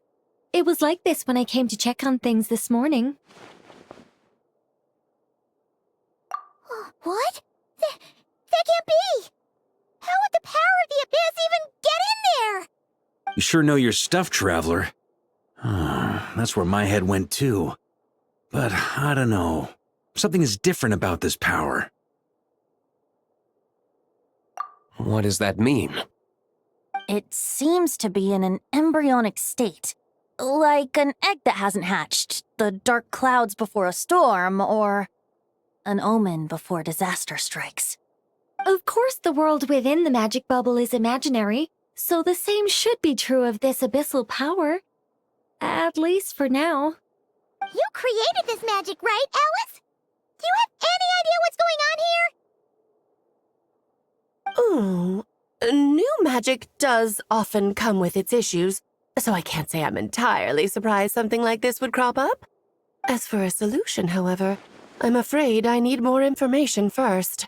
It was like this when I came to check on things this morning. What? The sure know your stuff, traveler. That's where my head went too. But I don't know. Something is different about this power. What does that mean? It seems to be in an embryonic state. Like an egg that hasn't hatched, the dark clouds before a storm, or an omen before disaster strikes. Of course, the world within the magic bubble is imaginary, so the same should be true of this abyssal power. At least for now. You created this magic, right, Alice? Do you have any idea what's going on here? Ooh, new magic does often come with its issues, so I can't say I'm entirely surprised something like this would crop up. As for a solution, however, I'm afraid I need more information first.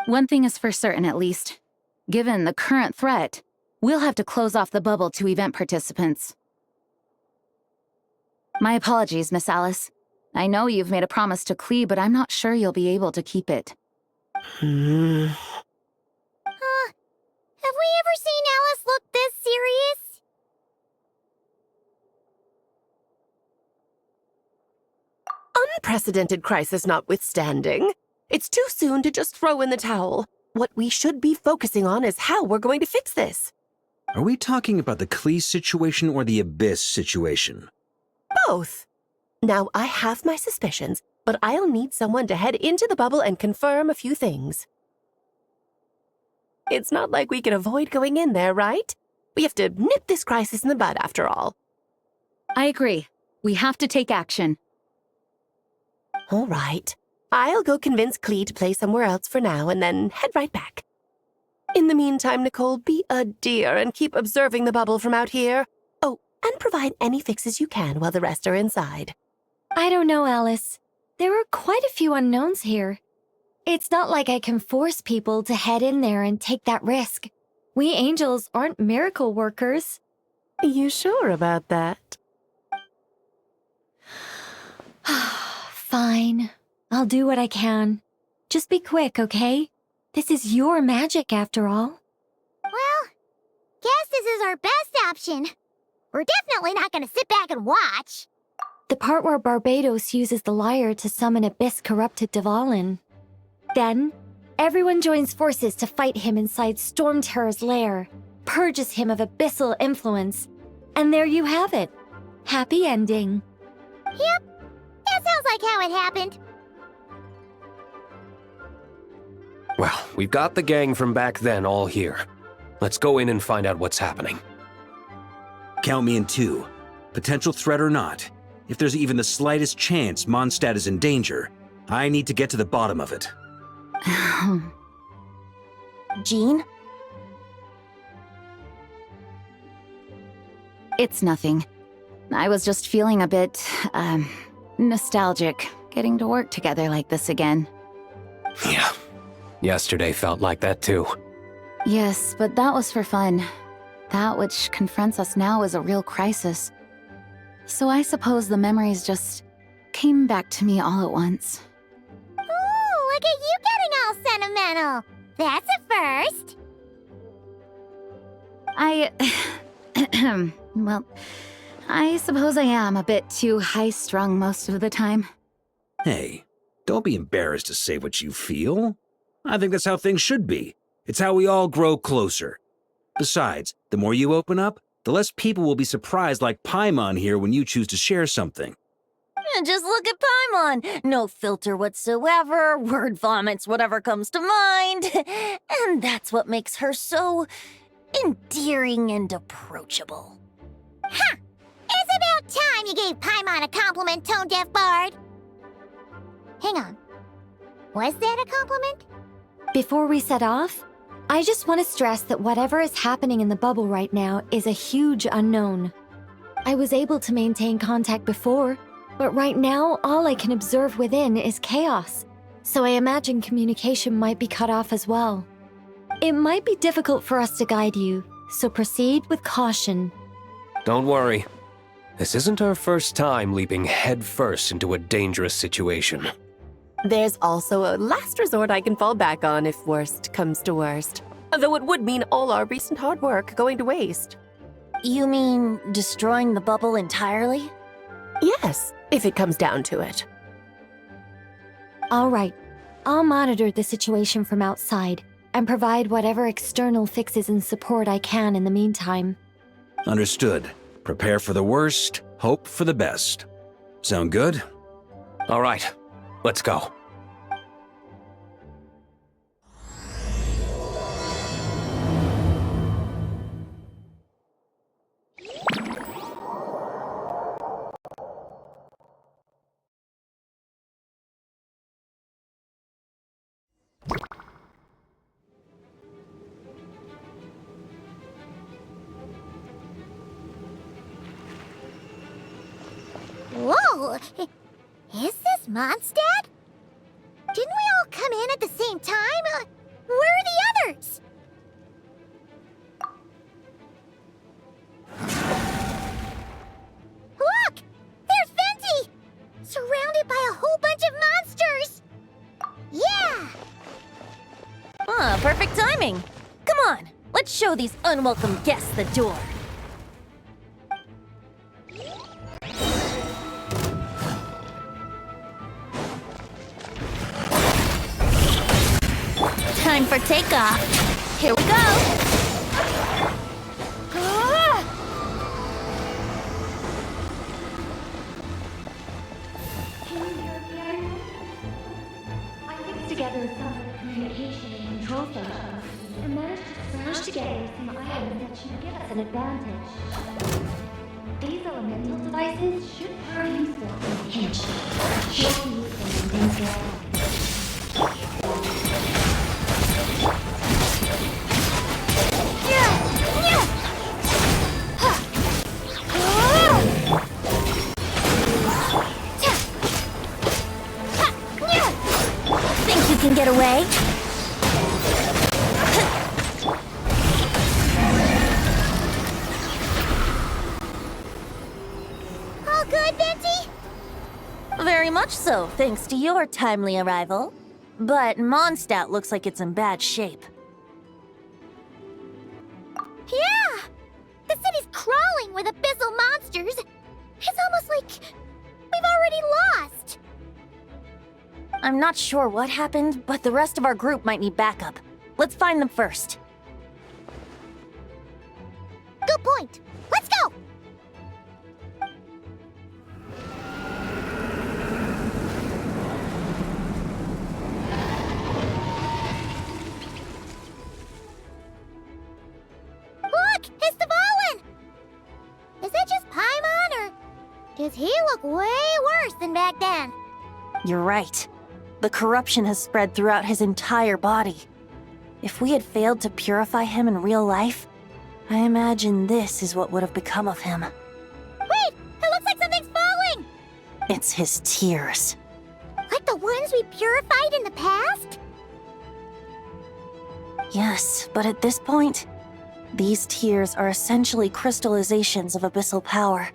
One thing is for certain, at least. Given the current threat, we'll have to close off the bubble to event participants. My apologies, Miss Alice. I know you've made a promise to Klee, but I'm not sure you'll be able to keep it. Have we ever seen Alice look this serious? Unprecedented crisis notwithstanding, it's too soon to just throw in the towel. What we should be focusing on is how we're going to fix this. Are we talking about the Klee situation or the Abyss situation? Both. Now, I have my suspicions, but I'll need someone to head into the bubble and confirm a few things. It's not like we can avoid going in there, right? We have to nip this crisis in the bud, after all. I agree. We have to take action. All right. I'll go convince Klee to play somewhere else for now and then head right back. In the meantime, Nicole, be a dear and keep observing the bubble from out here. Oh, and provide any fixes you can while the rest are inside. I don't know, Alice. There are quite a few unknowns here. It's not like I can force people to head in there and take that risk. We angels aren't miracle workers. You sure about that? Fine. I'll do what I can. Just be quick, okay? This is your magic, after all. Well, guess this is our best option. We're definitely not gonna sit back and watch. The part where Barbados uses the lyre to summon abyss-corrupted Dvalin. Then, everyone joins forces to fight him inside Storm Terror's lair, purges him of abyssal influence, and there you have it. Happy ending. Yep, that sounds like how it happened. Well, we've got the gang from back then all here. Let's go in and find out what's happening. Count me in 2. Potential threat or not, if there's even the slightest chance Mondstadt is in danger, I need to get to the bottom of it. Jean? It's nothing. I was just feeling a bit, nostalgic, getting to work together like this again. Yeah. Yesterday felt like that too. Yes, but that was for fun. That which confronts us now is a real crisis. So I suppose the memories just came back to me all at once. Ooh, look at you getting all sentimental. That's a first. Well, I suppose I am a bit too high-strung most of the time. Hey, don't be embarrassed to say what you feel. I think that's how things should be. It's how we all grow closer. Besides, the more you open up, the less people will be surprised like Paimon here when you choose to share something. And just look at Paimon. No filter whatsoever, word vomits whatever comes to mind. And that's what makes her so endearing and approachable. Ha! It's about time you gave Paimon a compliment, tone-deaf bard. Hang on. Was that a compliment? Before we set off, I just want to stress that whatever is happening in the bubble right now is a huge unknown. I was able to maintain contact before, but right now all I can observe within is chaos, so I imagine communication might be cut off as well. It might be difficult for us to guide you, so proceed with caution. Don't worry. This isn't our first time leaping headfirst into a dangerous situation. There's also a last resort I can fall back on if worst comes to worst. Though it would mean all our recent hard work going to waste. You mean destroying the bubble entirely? Yes, if it comes down to it. All right. I'll monitor the situation from outside and provide whatever external fixes and support I can in the meantime. Understood. Prepare for the worst, hope for the best. Sound good? All right, let's go. Whoa! Is this Moндштадte? Didn't we all come in at the same time? Where are the others? Look! There's Venti! Surrounded by a whole bunch of monsters! Yeah! Perfect timing. Come on, let's show these unwelcome guests the door. Time for takeoff. Here we go. I fixed together some communication and control functions and managed to smash together some items that should give us an advantage. These elemental devices should prove useful in a pinch. She'll be useful when things go wrong. Think you can get away? All good, Venti? Very much so, thanks to your timely arrival. But Moндштадte looks like it's in bad shape. Yeah! The city's crawling with abyssal monsters. It's almost like we've already lost. I'm not sure what happened, but the rest of our group might need backup. Let's find them first. Good point. Let's go! Look! It's Dvalin! Is that just Paimon, or does he look way worse than back then? You're right. The corruption has spread throughout his entire body. If we had failed to purify him in real life, I imagine this is what would have become of him. Wait! It looks like something's falling! It's his tears. Like the ones we purified in the past? Yes, but at this point, these tears are essentially crystallizations of abyssal power.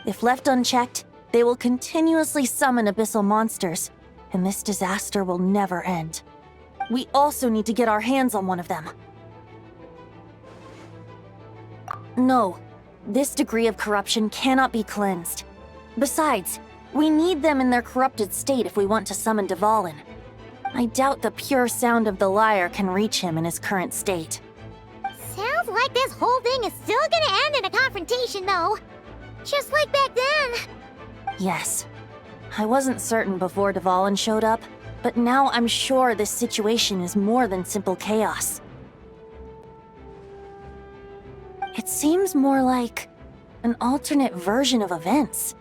If left unchecked, they will continuously summon abyssal monsters, and this disaster will never end. We also need to get our hands on one of them. No, this degree of corruption cannot be cleansed. Besides, we need them in their corrupted state if we want to summon Dvalin. I doubt the pure sound of the lyre can reach him in his current state. Sounds like this whole thing is still gonna end in a confrontation, though. Just like back then. Yes. I wasn't certain before Dvalin showed up, but now I'm sure this situation is more than simple chaos. It seems more like an alternate version of events,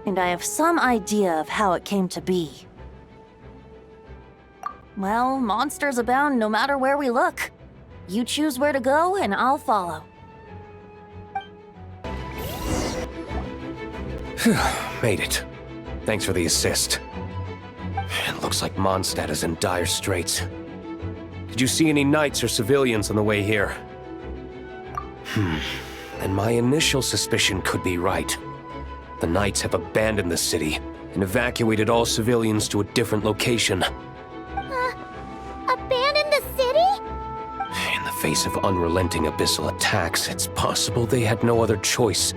and I have some idea of how it came to be. Well, monsters abound no matter where we look. You choose where to go, and I'll follow. Made it. Thanks for the assist. It looks like Moндштадte is in dire straits. Did you see any knights or civilians on the way here? And my initial suspicion could be right. The knights have abandoned the city and evacuated all civilians to a different location. Abandoned the city? In the face of unrelenting abyssal attacks, it's possible they had no other choice.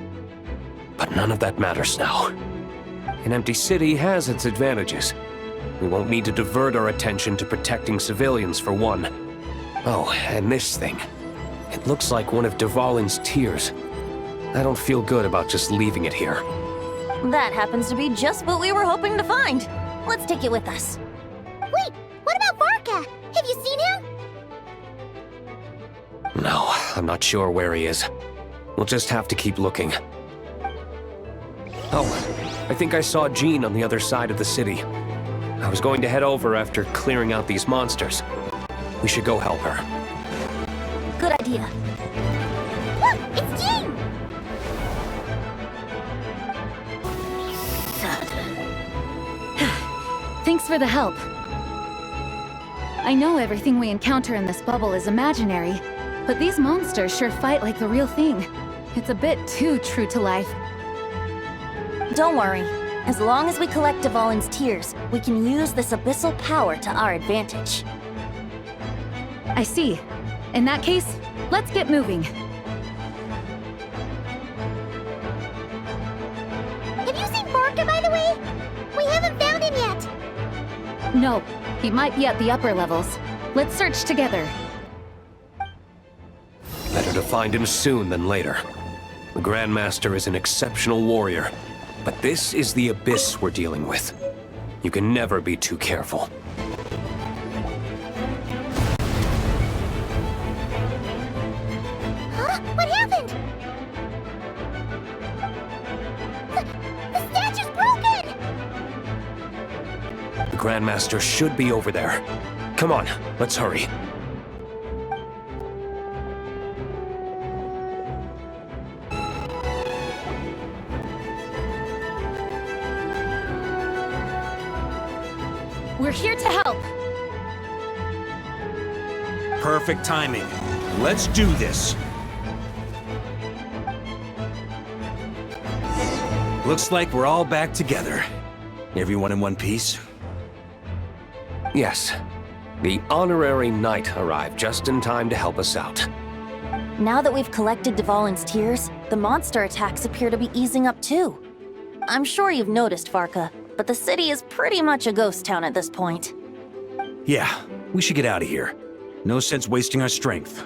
But none of that matters now. An empty city has its advantages. We won't need to divert our attention to protecting civilians for one. Oh, and this thing. It looks like one of Dvalin's tears. I don't feel good about just leaving it here. That happens to be just what we were hoping to find. Let's take it with us. Wait, what about Varka? Have you seen him? No, I'm not sure where he is. We'll just have to keep looking. Oh, I think I saw Jean on the other side of the city. I was going to head over after clearing out these monsters. We should go help her. Good idea. Look, it's Jean! Thanks for the help. I know everything we encounter in this bubble is imaginary, but these monsters sure fight like the real thing. It's a bit too true to life. Don't worry. As long as we collect Dvalin's tears, we can use this abyssal power to our advantage. I see. In that case, let's get moving. Have you seen Varka, by the way? We haven't found him yet. No, he might be at the upper levels. Let's search together. Better to find him soon than later. The Grandmaster is an exceptional warrior, but this is the abyss we're dealing with. You can never be too careful. Huh? What happened? The statue's broken! The Grandmaster should be over there. Come on, let's hurry. We're here to help. Perfect timing. Let's do this. Looks like we're all back together. Everyone in one piece? Yes. The honorary knight arrived just in time to help us out. Now that we've collected Dvalin's tears, the monster attacks appear to be easing up too. I'm sure you've noticed, Varka, but the city is pretty much a ghost town at this point. Yeah, we should get out of here. No sense wasting our strength.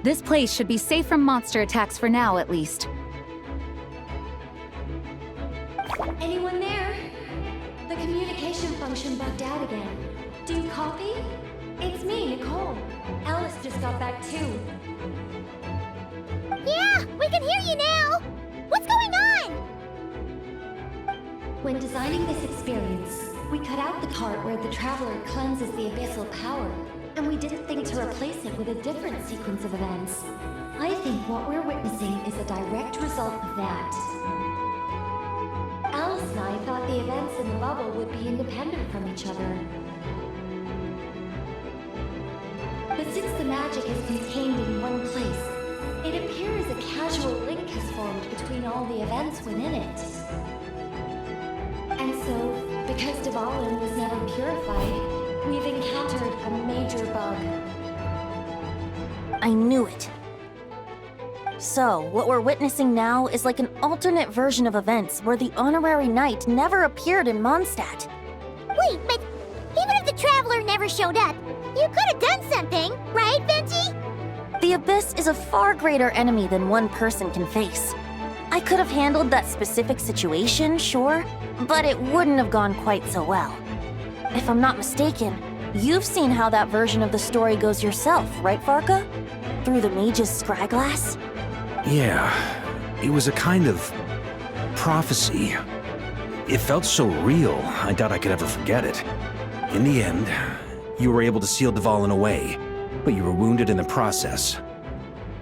This place should be safe from monster attacks for now, at least. Anyone there? The communication function bugged out again. Do you copy? It's me, Nicole. Alice just got back too. Yeah, we can hear you now! What's going on? When designing this experience, we cut out the part where the traveler cleanses the abyssal power, and we didn't think to replace it with a different sequence of events. I think what we're witnessing is a direct result of that. Alice and I thought the events in the bubble would be independent from each other. But since the magic is contained in one place, it appears a casual link has formed between all the events within it. And so, because Dvalin was never purified, we've encountered a major bug. I knew it. So, what we're witnessing now is like an alternate version of events where the honorary knight never appeared in Mondstadt. Wait, but even if the traveler never showed up, you could have done something, right, Venti? The Abyss is a far greater enemy than one person can face. I could have handled that specific situation, sure, but it wouldn't have gone quite so well. If I'm not mistaken, you've seen how that version of the story goes yourself, right, Varka? Through the mage's scryglass? Yeah, it was a kind of prophecy. It felt so real, I doubt I could ever forget it. In the end, you were able to seal Dvalin away, but you were wounded in the process.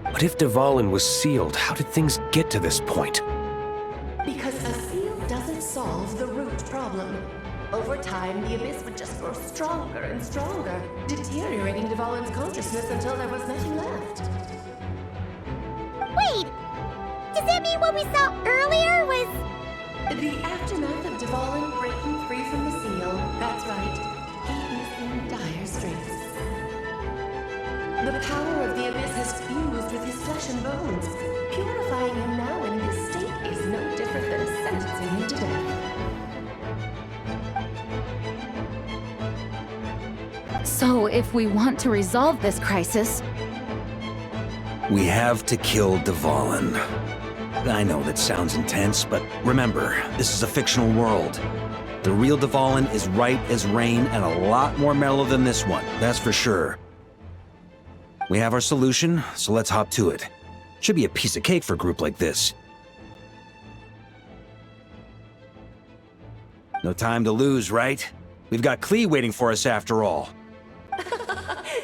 But if Dvalin was sealed, how did things get to this point? Because a seal doesn't solve the root problem. Over time, the abyss would just grow stronger and stronger, deteriorating Dvalin's consciousness until there was nothing left. Wait! Does it mean what we saw earlier was... The aftermath of Dvalin breaking free from the seal. That's right. He is in dire straits. The power of the abyss has fused with his flesh and bones. Purifying him now in his state is no different than sentencing him to death. So, if we want to resolve this crisis, We have to kill Dvalin. I know that sounds intense, but remember, this is a fictional world. The real Dvalin is right as rain and a lot more mellow than this one, that's for sure. We have our solution, so let's hop to it. Should be a piece of cake for a group like this. No time to lose, right? We've got Klee waiting for us after all.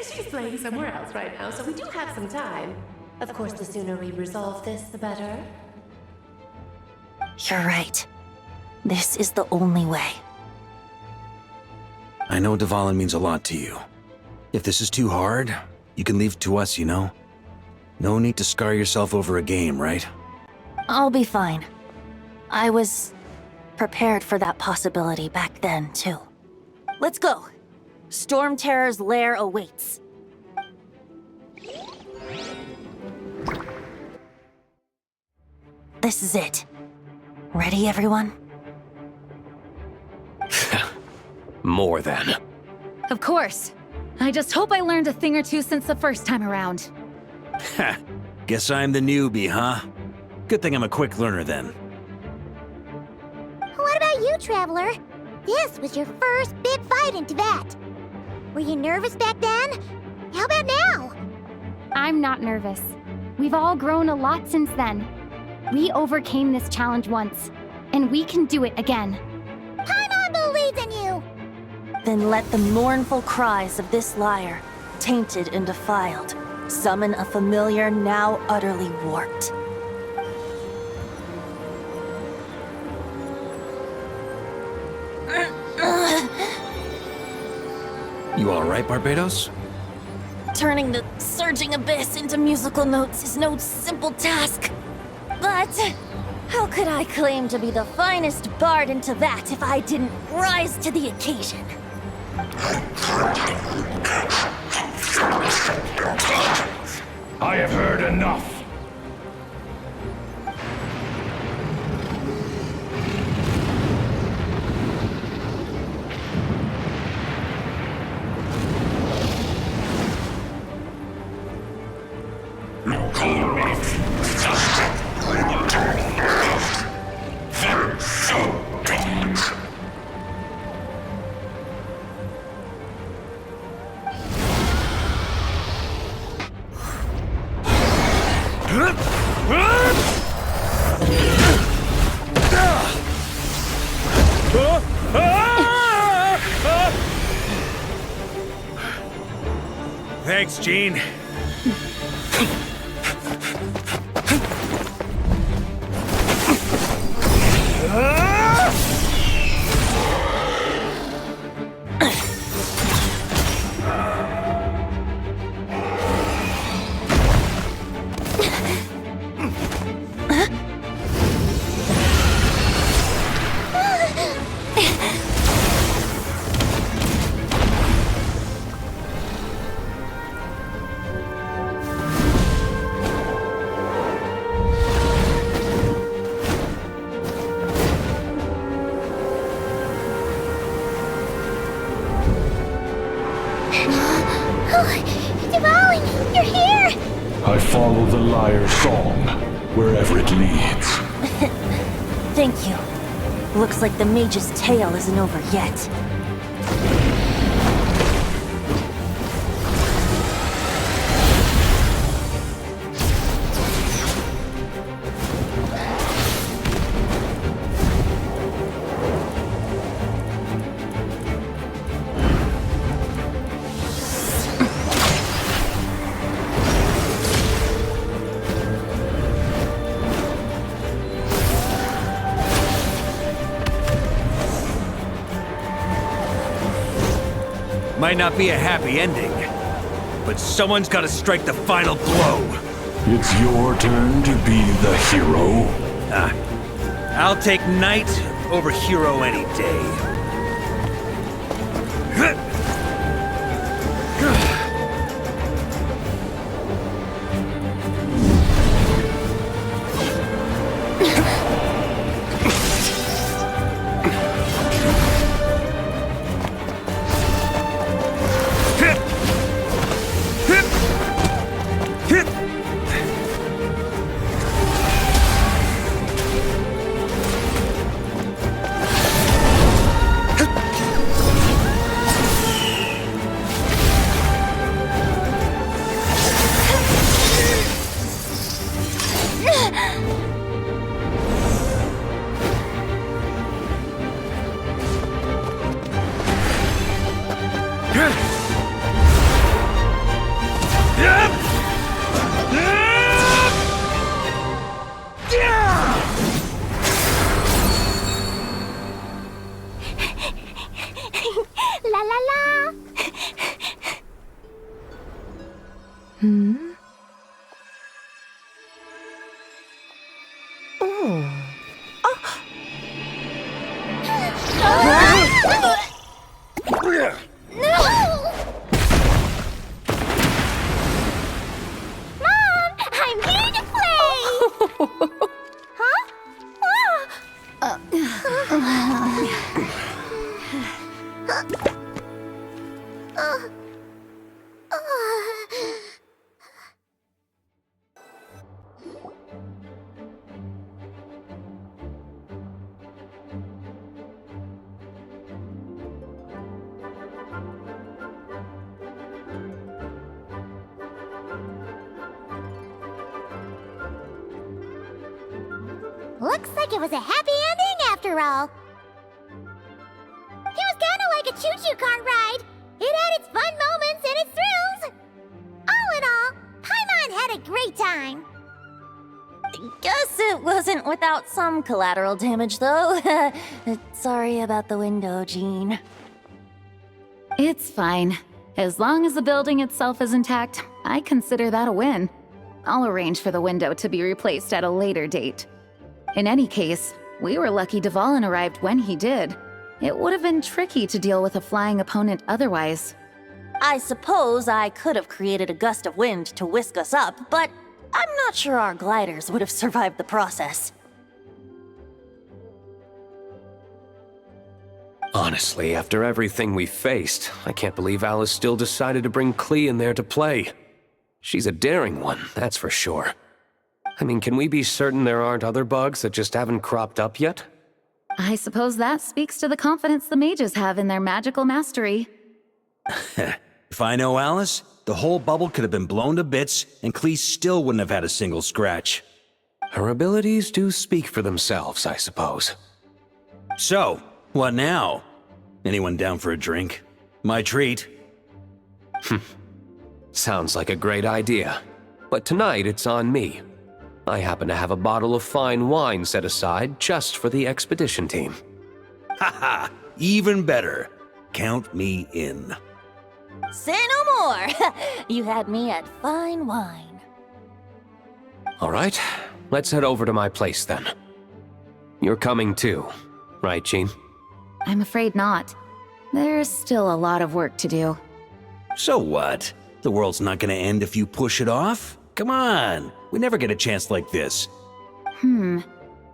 She's playing somewhere else right now, so we do have some time. Of course, the sooner we resolve this, the better. You're right. This is the only way. I know Dvalin means a lot to you. If this is too hard, you can leave it to us, you know? No need to scar yourself over a game, right? I'll be fine. I was prepared for that possibility back then, too. Let's go. Storm Terror's lair awaits. This is it. Ready, everyone? More than. of course. I just hope I learned a thing or two since the first time around. Ha! Guess I'm the newbie, huh? Good thing I'm a quick learner then. What about you, Traveler? This was your first big fight in Tibet. Were you nervous back then? How about now? I'm not nervous. We've all grown a lot since then. We overcame this challenge once, and we can do it again. Paimon believes in you! Then let the mournful cries of this lyre, tainted and defiled, summon a familiar now utterly warped. You alright, Barbados? Turning the surging abyss into musical notes is no simple task. But how could I claim to be the finest bard in Tibet if I didn't rise to the occasion? I have heard enough. Thanks, Gene. Dvalin, you're here! I follow the lyre song, wherever it leads. Thank you. Looks like the mage's tale isn't over yet. Might not be a happy ending, but someone's gotta strike the final blow. It's your turn to be the hero. I'll take knight over hero any day. La la la! Looks like it was a happy ending after all. It was kinda like a choo-choo car ride. It had its fun moments and its thrills. All in all, Paimon had a great time. Guess it wasn't without some collateral damage, though. Sorry about the window, Jean. It's fine. As long as the building itself is intact, I consider that a win. I'll arrange for the window to be replaced at a later date. In any case, we were lucky Dvalin arrived when he did. It would have been tricky to deal with a flying opponent otherwise. I suppose I could have created a gust of wind to whisk us up, but I'm not sure our gliders would have survived the process. Honestly, after everything we faced, I can't believe Alice still decided to bring Klee in there to play. She's a daring one, that's for sure. I mean, can we be certain there aren't other bugs that just haven't cropped up yet? I suppose that speaks to the confidence the mages have in their magical mastery. If I know Alice, the whole bubble could have been blown to bits, and Klee still wouldn't have had a single scratch. Her abilities do speak for themselves, I suppose. So, what now? Anyone down for a drink? My treat. Sounds like a great idea. But tonight it's on me. I happen to have a bottle of fine wine set aside just for the expedition team. Haha, even better. Count me in. Say no more! You had me at fine wine. All right, let's head over to my place then. You're coming too, right, Jean? I'm afraid not. There's still a lot of work to do. So what? The world's not gonna end if you push it off? Come on, we never get a chance like this.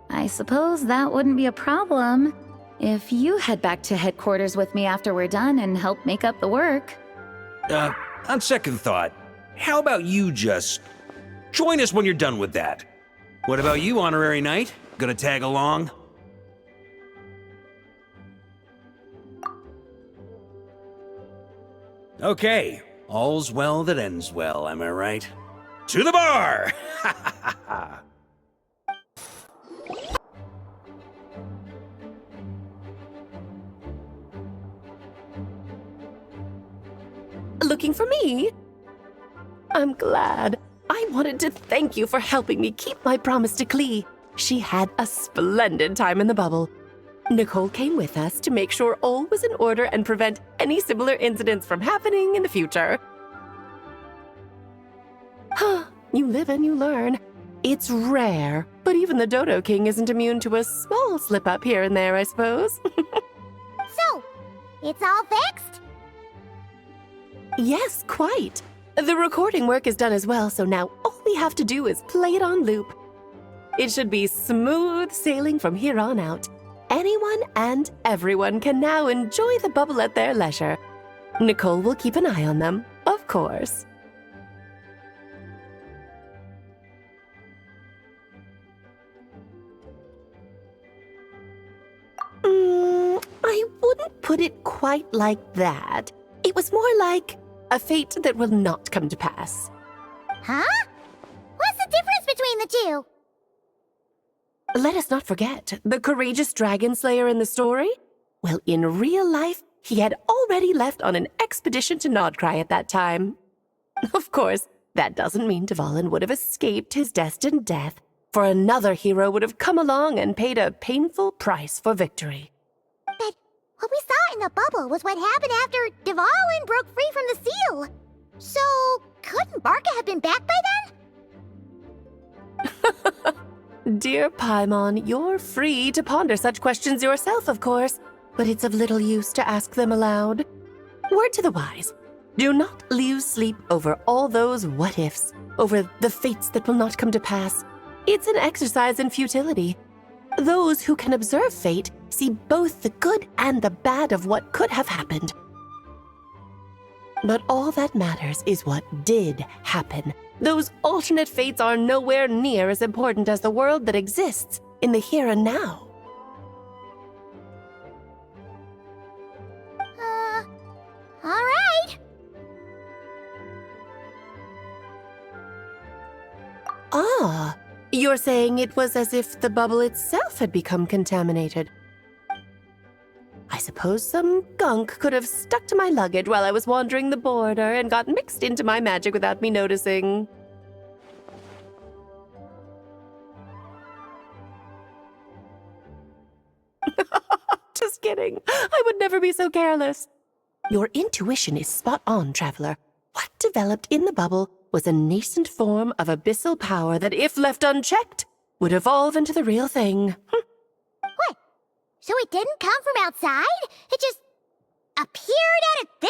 I suppose that wouldn't be a problem if you head back to headquarters with me after we're done and help make up the work. On second thought, how about you just join us when you're done with that? What about you, Honorary Knight? Gonna tag along? Okay, all's well that ends well, am I right? To the bar! Looking for me? I'm glad. I wanted to thank you for helping me keep my promise to Klee. She had a splendid time in the bubble. Nicole came with us to make sure all was in order and prevent any similar incidents from happening in the future. You live and you learn. It's rare, but even the Dodo King isn't immune to a small slip-up here and there, I suppose. So, it's all fixed? Yes, quite. The recording work is done as well, so now all we have to do is play it on loop. It should be smooth sailing from here on out. Anyone and everyone can now enjoy the bubble at their leisure. Nicole will keep an eye on them, of course. I wouldn't put it quite like that. It was more like a fate that will not come to pass. Huh? What's the difference between the two? Let us not forget the courageous dragon slayer in the story. Well, in real life, he had already left on an expedition to Nodcry at that time. Of course, that doesn't mean Dvalin would have escaped his destined death, for another hero would have come along and paid a painful price for victory. But what we saw in the bubble was what happened after Dvalin broke free from the seal. So, couldn't Barca have been back by then? Dear Paimon, you're free to ponder such questions yourself, of course, but it's of little use to ask them aloud. Word to the wise, do not lose sleep over all those what-ifs, over the fates that will not come to pass. It's an exercise in futility. Those who can observe fate see both the good and the bad of what could have happened. But all that matters is what did happen. Those alternate fates are nowhere near as important as the world that exists in the here and now. All right. Ah, you're saying it was as if the bubble itself had become contaminated. I suppose some gunk could have stuck to my luggage while I was wandering the border and got mixed into my magic without me noticing. Just kidding. I would never be so careless. Your intuition is spot on, Traveler. What developed in the bubble was a nascent form of abyssal power that, if left unchecked, would evolve into the real thing. What? So it didn't come from outside? It just appeared out of thin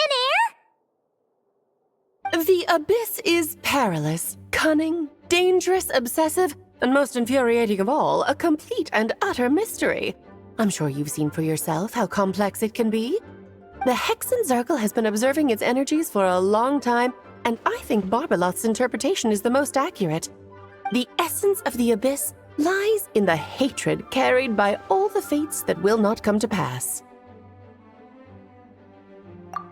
air? The abyss is perilous, cunning, dangerous, obsessive, and most infuriating of all, a complete and utter mystery. I'm sure you've seen for yourself how complex it can be. The Hexen Circle has been observing its energies for a long time, and I think Barbalot's interpretation is the most accurate. The essence of the abyss lies in the hatred carried by all the fates that will not come to pass.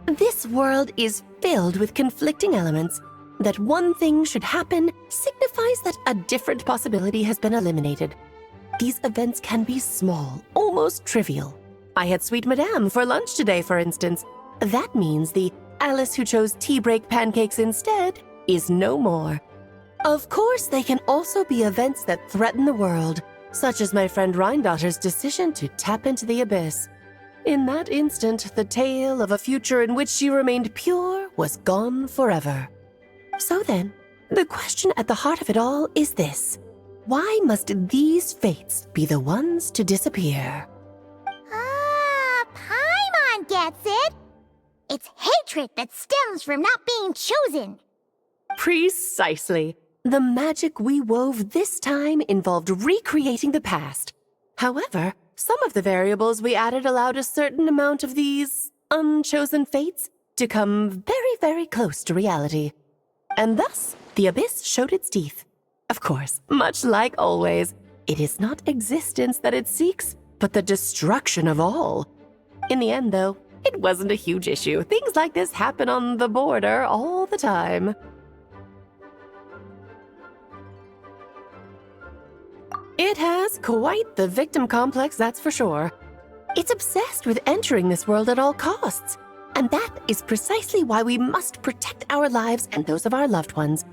This world is filled with conflicting elements. That one thing should happen signifies that a different possibility has been eliminated. These events can be small, almost trivial. I had Sweet Madame for lunch today, for instance. That means the Alice who chose tea break pancakes instead is no more. Of course, they can also be events that threaten the world, such as my friend Rhindotter's decision to tap into the abyss. In that instant, the tale of a future in which she remained pure was gone forever. So then, the question at the heart of it all is this: why must these fates be the ones to disappear? Paimon gets it. It's hatred that stems from not being chosen. Precisely. The magic we wove this time involved recreating the past. However, some of the variables we added allowed a certain amount of these unchosen fates to come very, very close to reality. And thus, the abyss showed its teeth. Of course, much like always, it is not existence that it seeks, but the destruction of all. In the end, though, it wasn't a huge issue. Things like this happen on the border all the time. It has quite the victim complex, that's for sure. It's obsessed with entering this world at all costs. And that is precisely why we must protect our lives and those of our loved ones.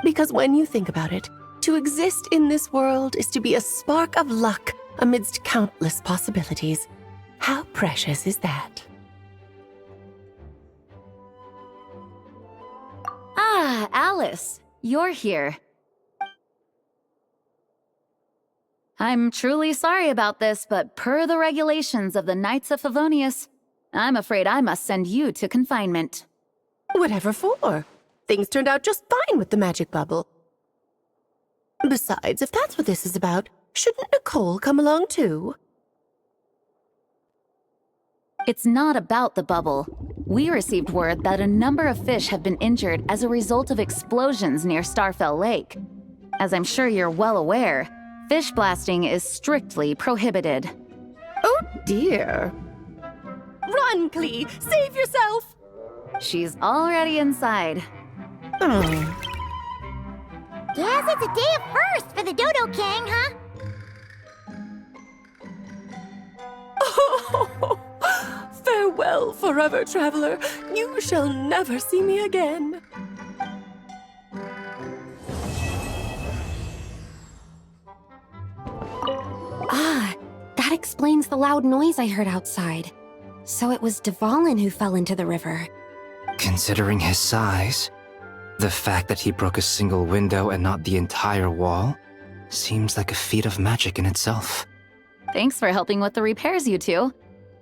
Because when you think about it, to exist in this world is to be a spark of luck amidst countless possibilities. How precious is that? Ah, Ah, Alice, you're here. I'm truly sorry about this, but per the regulations of the Knights of Favonius, I'm afraid I must send you to confinement. Whatever for? Things turned out just fine with the magic bubble. Besides, if that's what this is about, shouldn't Nicole come along too? It's not about the bubble. We received word that a number of fish have been injured as a result of explosions near Starfell Lake. As I'm sure you're well aware, fish blasting is strictly prohibited. Oh dear. Run, Clee! Save yourself! She's already inside. Guess it's a day of first for the Dodo King, huh? Oh, farewell, forever traveler. You shall never see me again. Ah, that explains the loud noise I heard outside. So it was Dvalin who fell into the river. Considering his size, the fact that he broke a single window and not the entire wall seems like a feat of magic in itself. Thanks for helping with the repairs, you two.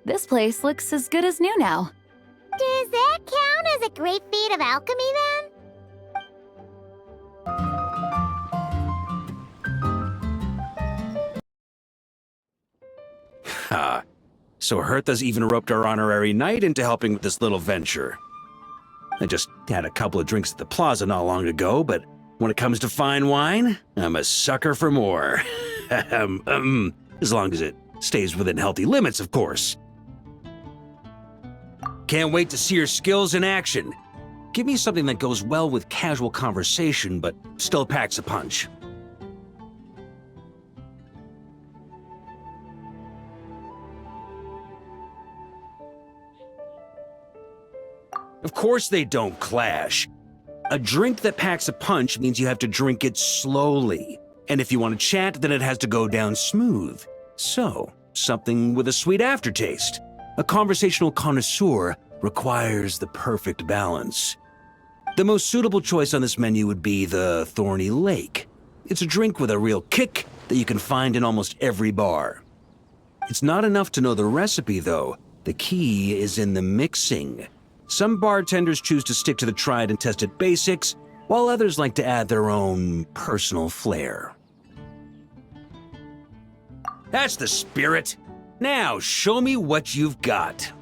This place looks as good as new now. Does that count as a great feat of alchemy then? Ha. So Hertha's even roped our honorary knight into helping with this little venture. I just had a couple of drinks at the plaza not long ago, but when it comes to fine wine, I'm a sucker for more. As long as it stays within healthy limits, of course. Can't wait to see your skills in action. Give me something that goes well with casual conversation, but still packs a punch. Of course they don't clash. A drink that packs a punch means you have to drink it slowly. And if you want to chat, then it has to go down smooth. So, something with a sweet aftertaste. A conversational connoisseur requires the perfect balance. The most suitable choice on this menu would be the Thorny Lake. It's a drink with a real kick that you can find in almost every bar. It's not enough to know the recipe, though. The key is in the mixing. Some bartenders choose to stick to the tried and tested basics, while others like to add their own personal flair. That's the spirit. Now, show me what you've got.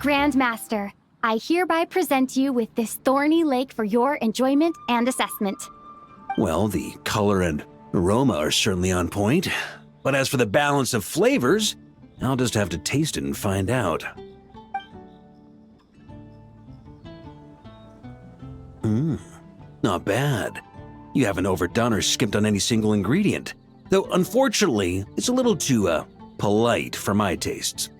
Grandmaster, I hereby present you with this Thorny Lake for your enjoyment and assessment. Well, the color and aroma are certainly on point. But as for the balance of flavors, I'll just have to taste it and find out. Not bad. You haven't overdone or skimped on any single ingredient. Though, unfortunately, it's a little too, polite for my tastes.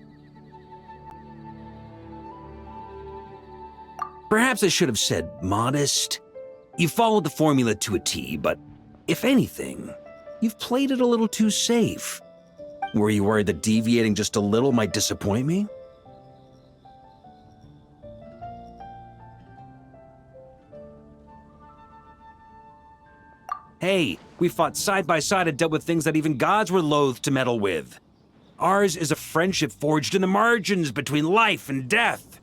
Perhaps I should have said modest. You followed the formula to a T, but if anything, you've played it a little too safe. Were you worried that deviating just a little might disappoint me? Hey, we fought side by side and dealt with things that even gods were loath to meddle with. Ours is a friendship forged in the margins between life and death.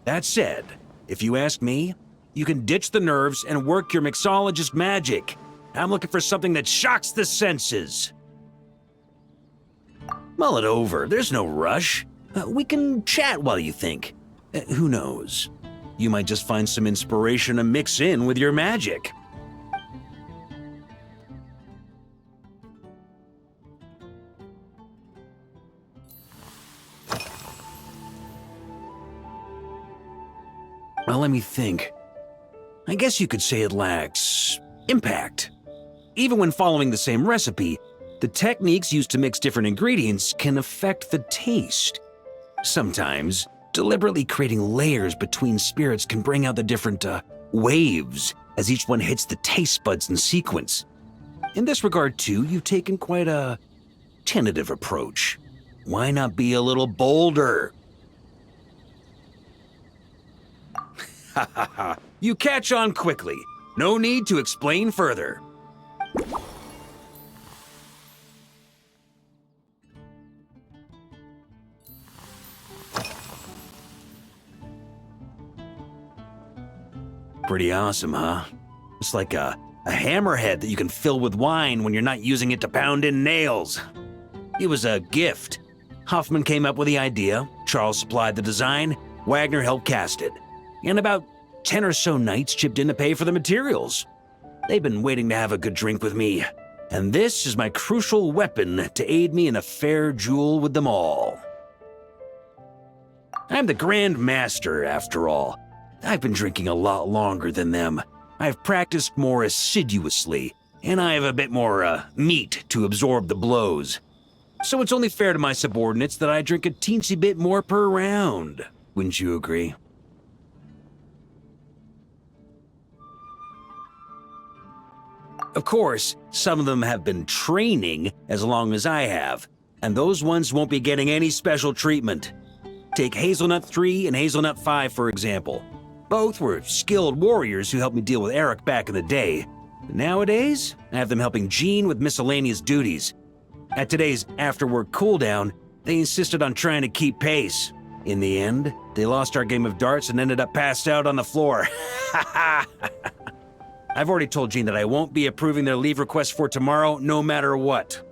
That said, if you ask me, you can ditch the nerves and work your mixologist magic. I'm looking for something that shocks the senses. Mull it over, there's no rush. We can chat while you think. Who knows? You might just find some inspiration to mix in with your magic. Well, let me think. I guess you could say it lacks impact. Even when following the same recipe, the techniques used to mix different ingredients can affect the taste. Sometimes, deliberately creating layers between spirits can bring out the different waves as each one hits the taste buds in sequence. In this regard, too, you've taken quite a tentative approach. Why not be a little bolder? Ha ha ha. You catch on quickly. No need to explain further. Pretty awesome, huh? It's like a hammerhead that you can fill with wine when you're not using it to pound in nails. It was a gift. Hoffman came up with the idea, Charles supplied the design, Wagner helped cast it. And about 10 or so knights chipped in to pay for the materials. They've been waiting to have a good drink with me, and this is my crucial weapon to aid me in a fair duel with them all. I'm the Grand Master, after all. I've been drinking a lot longer than them. I've practiced more assiduously, and I have a bit more, meat to absorb the blows. So it's only fair to my subordinates that I drink a teensy bit more per round. Wouldn't you agree? Of course, some of them have been training as long as I have, and those ones won't be getting any special treatment. Take Hazelnut 3 and Hazelnut 5, for example. Both were skilled warriors who helped me deal with Eric back in the day. But nowadays, I have them helping Jean with miscellaneous duties. At today's after-work cooldown, they insisted on trying to keep pace. In the end, they lost our game of darts and ended up passed out on the floor. I've already told Jean that I won't be approving their leave request for tomorrow, no matter what.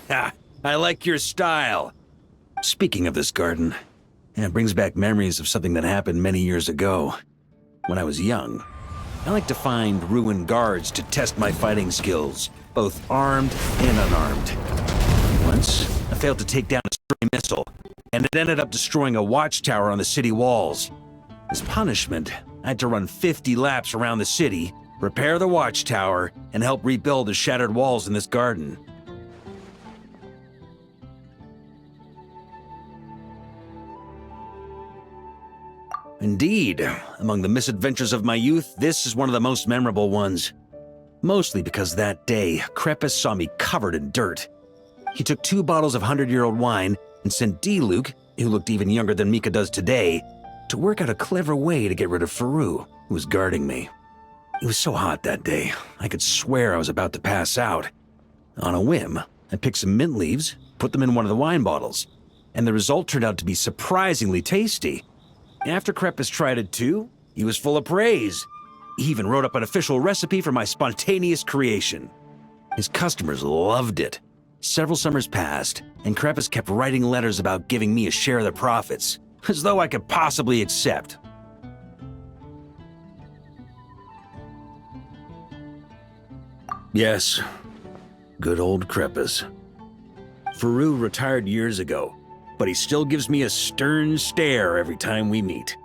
Ha! I like your style. Speaking of this garden, it brings back memories of something that happened many years ago. When I was young, I like to find ruined guards to test my fighting skills, both armed and unarmed. Once, I failed to take down a stray missile, and it ended up destroying a watchtower on the city walls. As punishment, I had to run 50 laps around the city, repair the watchtower, and help rebuild the shattered walls in this garden. Indeed, among the misadventures of my youth, this is one of the most memorable ones. Mostly because that day, Crepus saw me covered in dirt. He took 2 bottles of 100-year-old wine and sent D-Luke, who looked even younger than Mika does today, to work out a clever way to get rid of Faru, who was guarding me. It was so hot that day, I could swear I was about to pass out. On a whim, I picked some mint leaves, put them in one of the wine bottles, and the result turned out to be surprisingly tasty. After Crepus tried it too, he was full of praise. He even wrote up an official recipe for my spontaneous creation. His customers loved it. Several summers passed, and Crepus kept writing letters about giving me a share of the profits, as though I could possibly accept. Yes. Good old Crepus. Faru retired years ago, but he still gives me a stern stare every time we meet.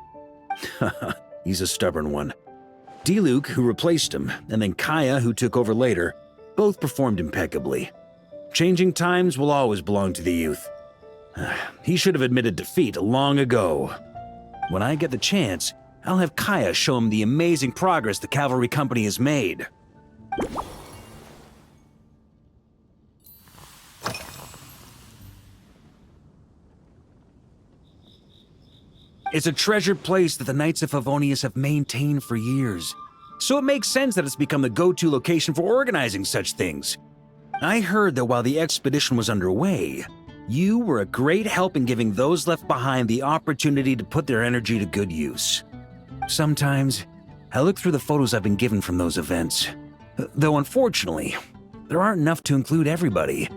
He's a stubborn one. Diluc, who replaced him, and then Kaya, who took over later, both performed impeccably. Changing times will always belong to the youth. He should have admitted defeat long ago. When I get the chance, I'll have Kaya show him the amazing progress the cavalry company has made. It's a treasured place that the Knights of Favonius have maintained for years, so it makes sense that it's become the go-to location for organizing such things. I heard that while the expedition was underway, you were a great help in giving those left behind the opportunity to put their energy to good use. Sometimes, I look through the photos I've been given from those events, though unfortunately, there aren't enough to include everybody.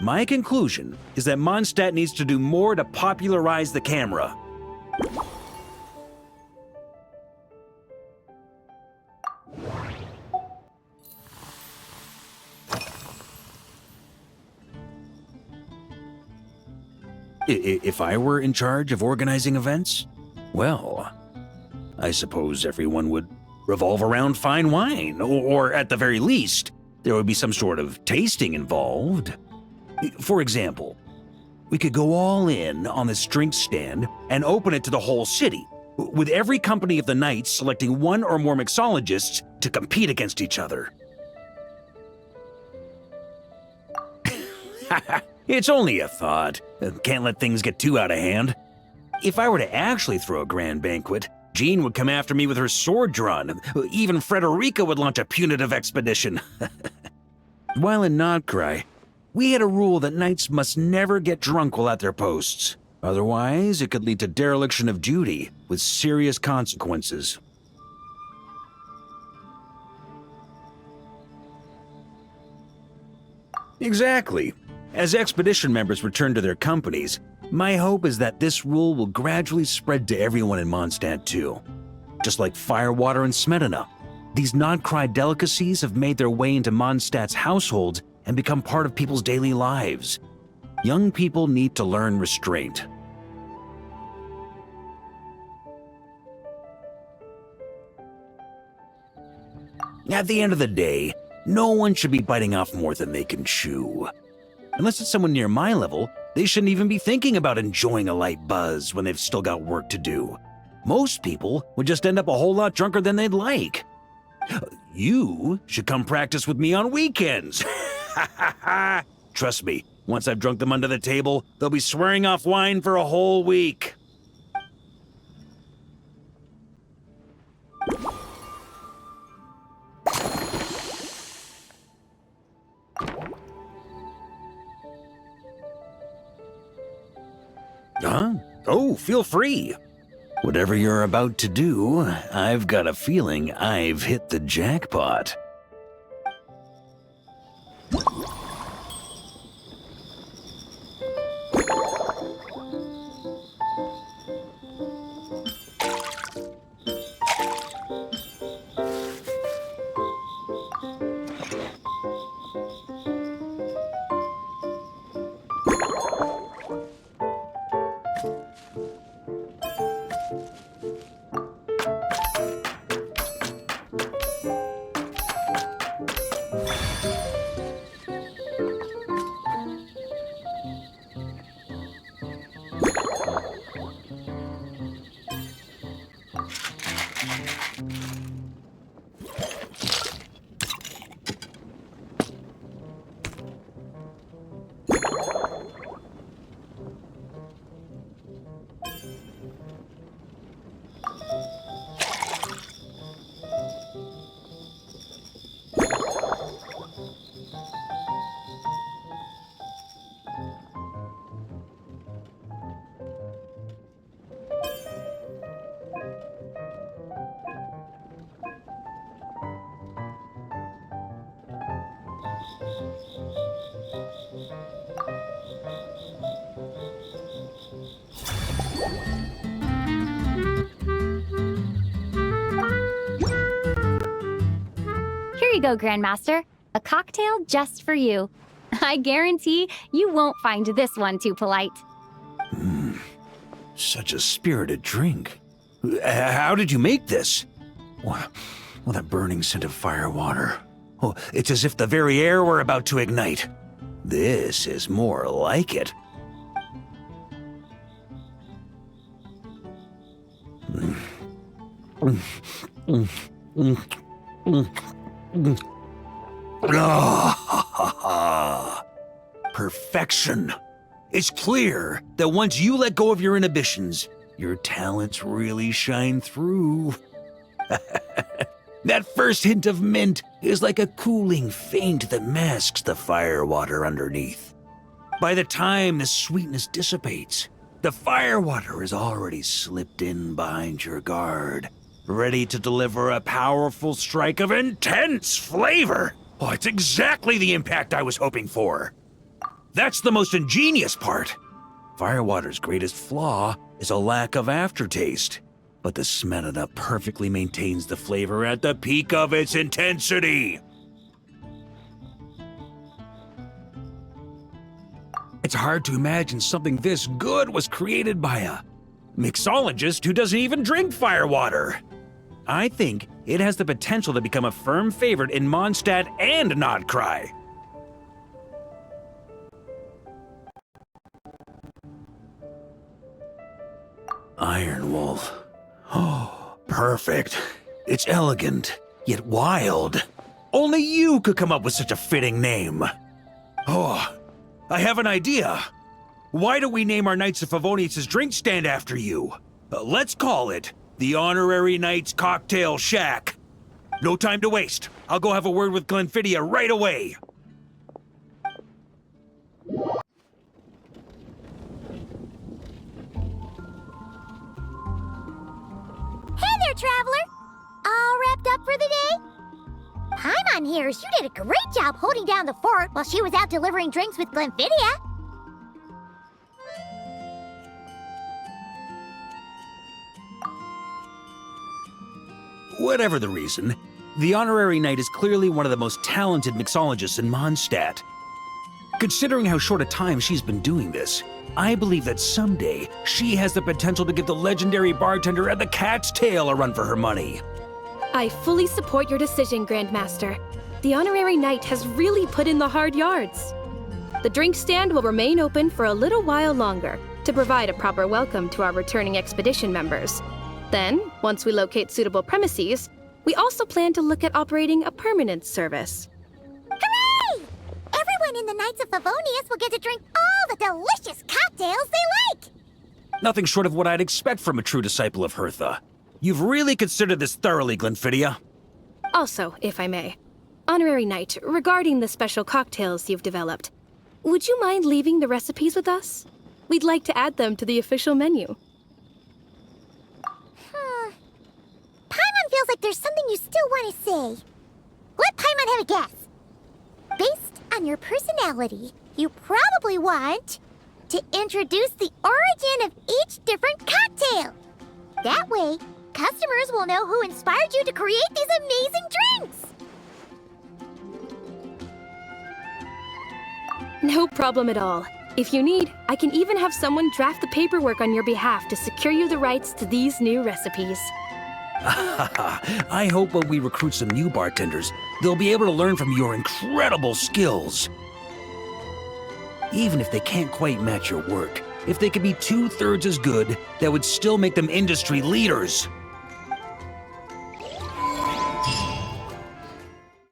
My conclusion is that Moндштадте needs to do more to popularize the camera. If I were in charge of organizing events, well, I suppose everyone would revolve around fine wine, or at the very least, there would be some sort of tasting involved. For example, we could go all in on this drink stand and open it to the whole city, with every company of the Knights selecting one or more mixologists to compete against each other. It's only a thought. Can't let things get too out of hand. If I were to actually throw a grand banquet, Jean would come after me with her sword drawn. Even Frederica would launch a punitive expedition. While in Nodcry, we had a rule that knights must never get drunk while at their posts. Otherwise, it could lead to dereliction of duty, with serious consequences. Exactly. As expedition members return to their companies, my hope is that this rule will gradually spread to everyone in Moндштадте too. Just like firewater and smetana, these Nodcry delicacies have made their way into Mondstadte's households and become part of people's daily lives. Young people need to learn restraint. At the end of the day, no one should be biting off more than they can chew. Unless it's someone near my level, they shouldn't even be thinking about enjoying a light buzz when they've still got work to do. Most people would just end up a whole lot drunker than they'd like. You should come practice with me on weekends. Trust me, once I've drunk them under the table, they'll be swearing off wine for a whole week. Huh? Oh, feel free. Whatever you're about to do, I've got a feeling I've hit the jackpot. Here you go, Grandmaster. A cocktail just for you. I guarantee you won't find this one too polite. Such a spirited drink. How did you make this? Well, that burning scent of firewater. Oh, it's as if the very air were about to ignite. This is more like it. Perfection. It's clear that once you let go of your inhibitions, your talents really shine through. That first hint of mint is like a cooling feint that masks the firewater underneath. By the time the sweetness dissipates, the firewater is already slipped in behind your guard, ready to deliver a powerful strike of intense flavor. Oh, it's exactly the impact I was hoping for. That's the most ingenious part. Firewater's greatest flaw is a lack of aftertaste, but the Smetana perfectly maintains the flavor at the peak of its intensity. It's hard to imagine something this good was created by a mixologist who doesn't even drink firewater. I think it has the potential to become a firm favorite in Moндштадте and Nordkrai. Iron Wolf. Oh, perfect. It's elegant, yet wild. Only you could come up with such a fitting name. Oh, I have an idea. Why don't we name our Knights of Favonius' drink stand after you? Let's call it the Honorary Knights Cocktail Shack. No time to waste. I'll go have a word with Glenfiddich right away. Hey there, traveler! All wrapped up for the day? Paimon hears you did a great job holding down the fort while she was out delivering drinks with Glenfiddich. Whatever the reason, the Honorary Knight is clearly one of the most talented mixologists in Moндштадте. Considering how short a time she's been doing this, I believe that someday she has the potential to give the legendary bartender at the Cat's Tail a run for her money. I fully support your decision, Grandmaster. The Honorary Knight has really put in the hard yards. The drink stand will remain open for a little while longer to provide a proper welcome to our returning expedition members. Then, once we locate suitable premises, we also plan to look at operating a permanent service. Hooray! Everyone in the Knights of Favonius will get to drink all the delicious cocktails they like! Nothing short of what I'd expect from a true disciple of Hertha. You've really considered this thoroughly, Glenfiddich. Also, if I may, Honorary Knight, regarding the special cocktails you've developed, would you mind leaving the recipes with us? We'd like to add them to the official menu. Paimon feels like there's something you still want to say. Let Paimon have a guess. Based on your personality, you probably want to introduce the origin of each different cocktail. That way, customers will know who inspired you to create these amazing drinks. No problem at all. If you need, I can even have someone draft the paperwork on your behalf to secure you the rights to these new recipes. I hope when we recruit some new bartenders, they'll be able to learn from your incredible skills. Even if they can't quite match your work, if they could be 2/3 as good, that would still make them industry leaders.